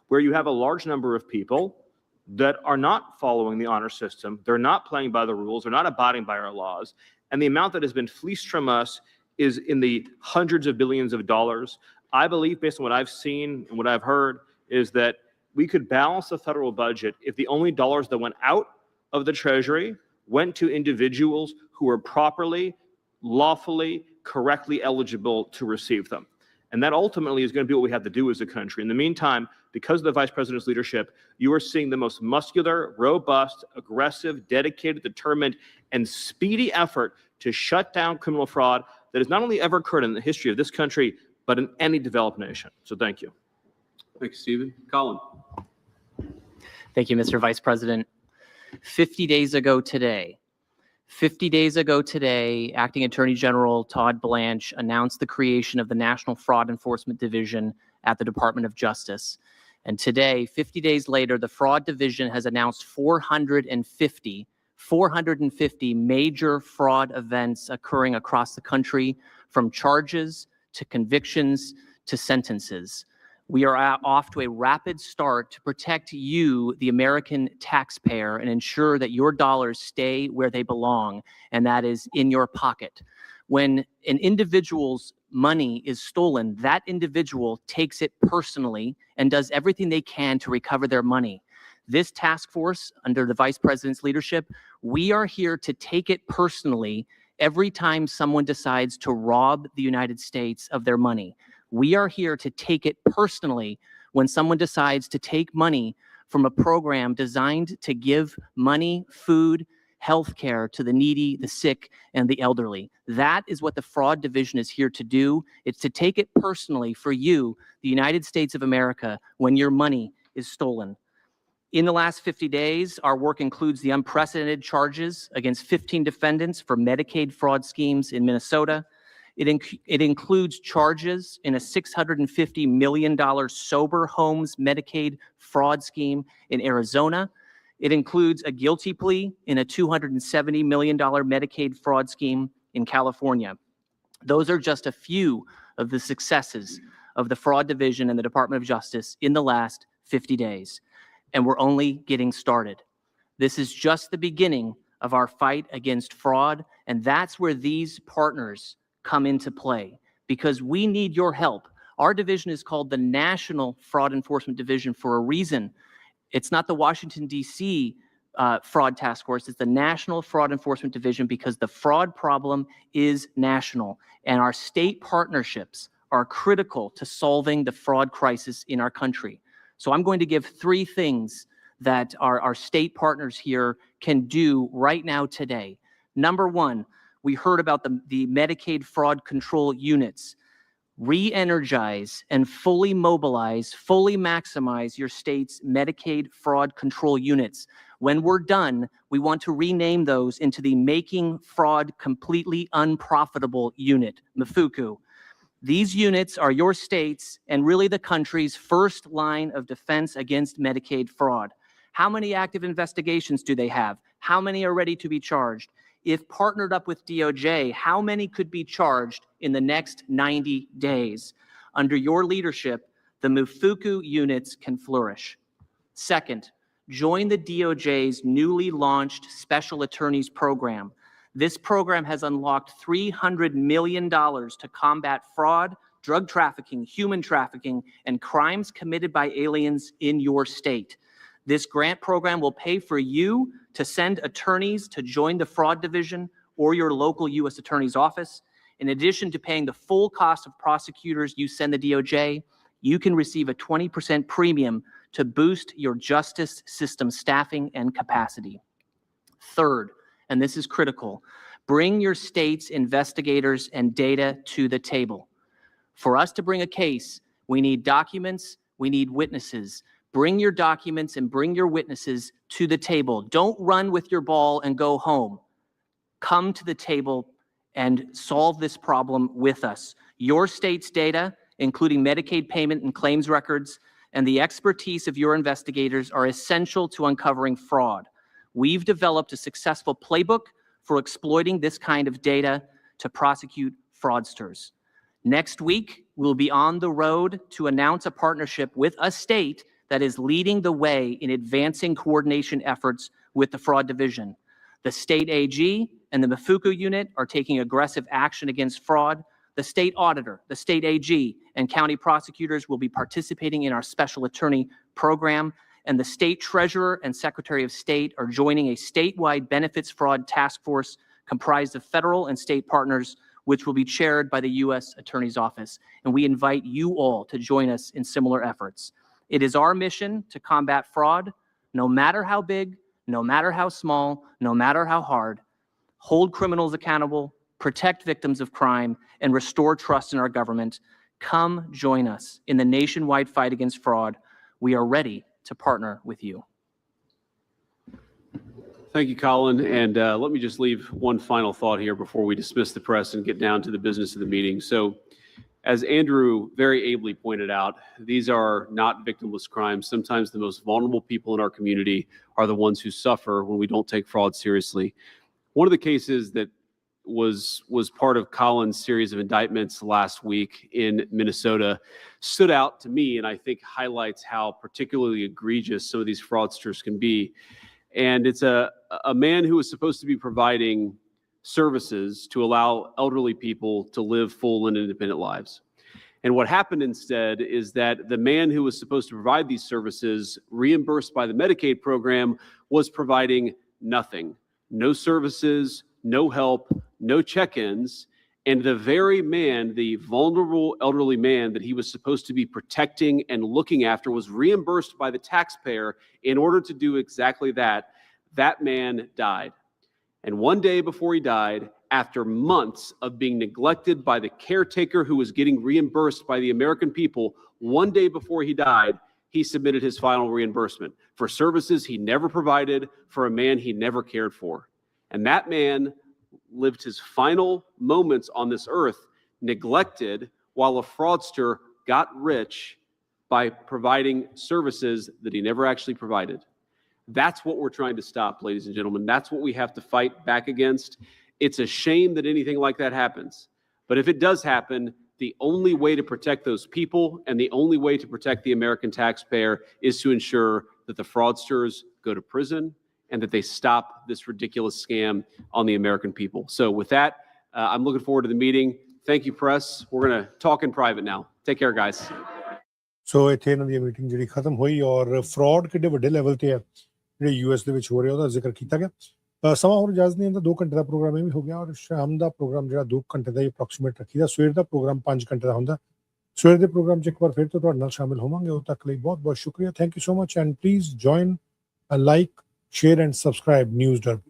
[SPEAKER 17] where you have a large number of people that are not following the honor system. They're not playing by the rules. They're not abiding by our laws. And the amount that has been fleeced from us is in the hundreds of billions of dollars. I believe, based on what I've seen and what I've heard, is that we could balance the federal budget if the only dollars that went out of the Treasury went to individuals who were properly, lawfully, correctly eligible to receive them. And that ultimately is going to be what we have to do as a country. In the meantime, because of the Vice President's leadership, you are seeing the most muscular, robust, aggressive, dedicated, determined, and speedy effort to shut down criminal fraud that has not only ever occurred in the history of this country, but in any developed nation. So thank you.
[SPEAKER 15] Thanks, Stephen. Colin.
[SPEAKER 18] Thank you, Mr. Vice President. 50 days ago today, Acting Attorney General Todd Blanche announced the creation of the National Fraud Enforcement Division at the Department of Justice. And today, 50 days later, the Fraud Division has announced 450 major fraud events occurring across the country, from charges to convictions to sentences. We are off to a rapid start to protect you, the American taxpayer, and ensure that your dollars stay where they belong, and that is in your pocket. When an individual's money is stolen, that individual takes it personally and does everything they can to recover their money. This task force, under the Vice President's leadership, we are here to take it personally every time someone decides to rob the United States of their money. We are here to take it personally when someone decides to take money from a program designed to give money, food, health care to the needy, the sick, and the elderly. That is what the Fraud Division is here to do. It's to take it personally for you, the United States of America, when your money is stolen. In the last 50 days, our work includes the unprecedented charges against 15 defendants for Medicaid fraud schemes in Minnesota. It includes charges in a $650 million sober homes Medicaid fraud scheme in Arizona. It includes a guilty plea in a $270 million Medicaid fraud scheme in California. Those are just a few of the successes of the Fraud Division and the Department of Justice in the last 50 days. And we're only getting started. This is just the beginning of our fight against fraud, and that's where these partners come into play, because we need your help. Our division is called the National Fraud Enforcement Division for a reason. It's not the Washington, D.C. Fraud Task Force. It's the National Fraud Enforcement Division because the fraud problem is national, and our state partnerships are critical to solving the fraud crisis in our country. So I'm going to give 3 things that our state partners here can do right now today. Number 1, we heard about the Medicaid fraud control units. Re-energize and fully mobilize, fully maximize your state's Medicaid fraud control units. When we're done, we want to rename those into the Making Fraud Completely Unprofitable Unit, MFUCU. These units are your state's and really the country's first line of defense against Medicaid fraud. How many active investigations do they have? How many are ready to be charged? If partnered up with DOJ, how many could be charged in the next 90 days? Under your leadership, the MFUCU units can flourish. Second, join the DOJ's newly launched Special Attorneys Program. This program has unlocked $300 million to combat fraud, drug trafficking, human trafficking, and crimes committed by aliens in your state. This grant program will pay for you to send attorneys to join the Fraud Division or your local U.S. Attorney's Office. In addition to paying the full cost of prosecutors you send the DOJ, you can receive a 20% premium to boost your justice system staffing and capacity. Third, and this is critical, bring your state's investigators and data to the table. For us to bring a case, we need documents, we need witnesses. Bring your documents and bring your witnesses to the table. Don't run with your ball and go home. Come to the table and solve this problem with us. Your state's data, including Medicaid payment and claims records, and the expertise of your investigators are essential to uncovering fraud. We've developed a successful playbook for exploiting this kind of data to prosecute fraudsters. Next week, we'll be on the road to announce a partnership with a state that is leading the way in advancing coordination efforts with the Fraud Division. The state AG and the MFUCU unit are taking aggressive action against fraud. The state auditor, the state AG, and county prosecutors will be participating in our special attorney program, and the state treasurer and secretary of state are joining a statewide benefits fraud task force comprised of federal and state partners, which will be chaired by the U.S. Attorney's Office. And we invite you all to join us in similar efforts. It is our mission to combat fraud, no matter how big, no matter how small, no matter how hard, hold criminals accountable, protect victims of crime, and restore trust in our government. Come join us in the nationwide fight against fraud. We are ready to partner with you.
[SPEAKER 15] Thank you, Colin. And let me just leave one final thought here before we dismiss the press and get down to the business of the meeting. So, as Andrew very ably pointed out, these are not victimless crimes. Sometimes the most vulnerable people in our community are the ones who suffer when we don't take fraud seriously. One of the cases that was part of Colin's series of indictments last week in Minnesota stood out to me, and I think highlights how particularly egregious some of these fraudsters can be. And it's a man who was supposed to be providing services to allow elderly people to live full and independent lives. And what happened instead is that the man who was supposed to provide these services, reimbursed by the Medicaid program, was providing nothing. No services, no help, no check-ins. And the very man, the vulnerable elderly man that he was supposed to be protecting and looking after, was reimbursed by the taxpayer in order to do exactly that. That man died. And one day before he died, after months of being neglected by the caretaker who was getting reimbursed by the American people, one day before he died, he submitted his final reimbursement for services he never provided for a man he never cared for. And that man lived his final moments on this earth neglected while a fraudster got rich by providing services that he never actually provided. That's what we're trying to stop, ladies and gentlemen. That's what we have to fight back against. It's a shame that anything like that happens. But if it does happen, the only way to protect those people and the only way to protect the American taxpayer is to ensure that the fraudsters go to prison and that they stop this ridiculous scam on the American people. So with that, I'm looking forward to the meeting. Thank you, press. We're going to talk in private now. Take care, guys.
[SPEAKER 1] ਸੋ ਇੱਥੇ ਇਹਨਾਂ ਦੀ meeting ਜਿਹੜੀ ਖਤਮ ਹੋਈ ਔਰ fraud ਕਿੱਡੇ ਵੱਡੇ level ਤੇ ਹੈ ਜਿਹੜੇ ਯੂਐਸ ਦੇ ਵਿੱਚ ਹੋ ਰਿਹਾ ਉਹਦਾ ਜ਼ਿਕਰ ਕੀਤਾ ਗਿਆ। ਸਮਾਂ ਹੋਰ ਇਜਾਜ਼ਤ ਨਹੀਂ ਹੁੰਦਾ, 2 ਘੰਟੇ ਦਾ ਪ੍ਰੋਗਰਾਮ ਇਹ ਵੀ ਹੋ ਗਿਆ ਔਰ ਸ਼ਾਮ ਦਾ ਪ੍ਰੋਗਰਾਮ ਜਿਹੜਾ 2 ਘੰਟੇ ਦਾ ਹੀ ਅਪਰੋਕਸੀਮੇਟ ਰੱਖੀਦਾ। ਸਵੇਰ ਦਾ ਪ੍ਰੋਗਰਾਮ 5 ਘੰਟੇ ਦਾ ਹੁੰਦਾ। ਸਵੇਰ ਦੇ ਪ੍ਰੋਗਰਾਮ 'ਚ ਇੱਕ ਵਾਰ ਫਿਰ ਤੋਂ ਤੁਹਾਡੇ ਨਾਲ ਸ਼ਾਮਿਲ ਹੋਵਾਂਗੇ। ਉਦੋਂ ਤੱਕ ਲਈ ਬਹੁਤ ਬਹੁਤ ਸ਼ੁਕਰੀਆ। Thank you so much and please join, like, share and subscribe News Derby.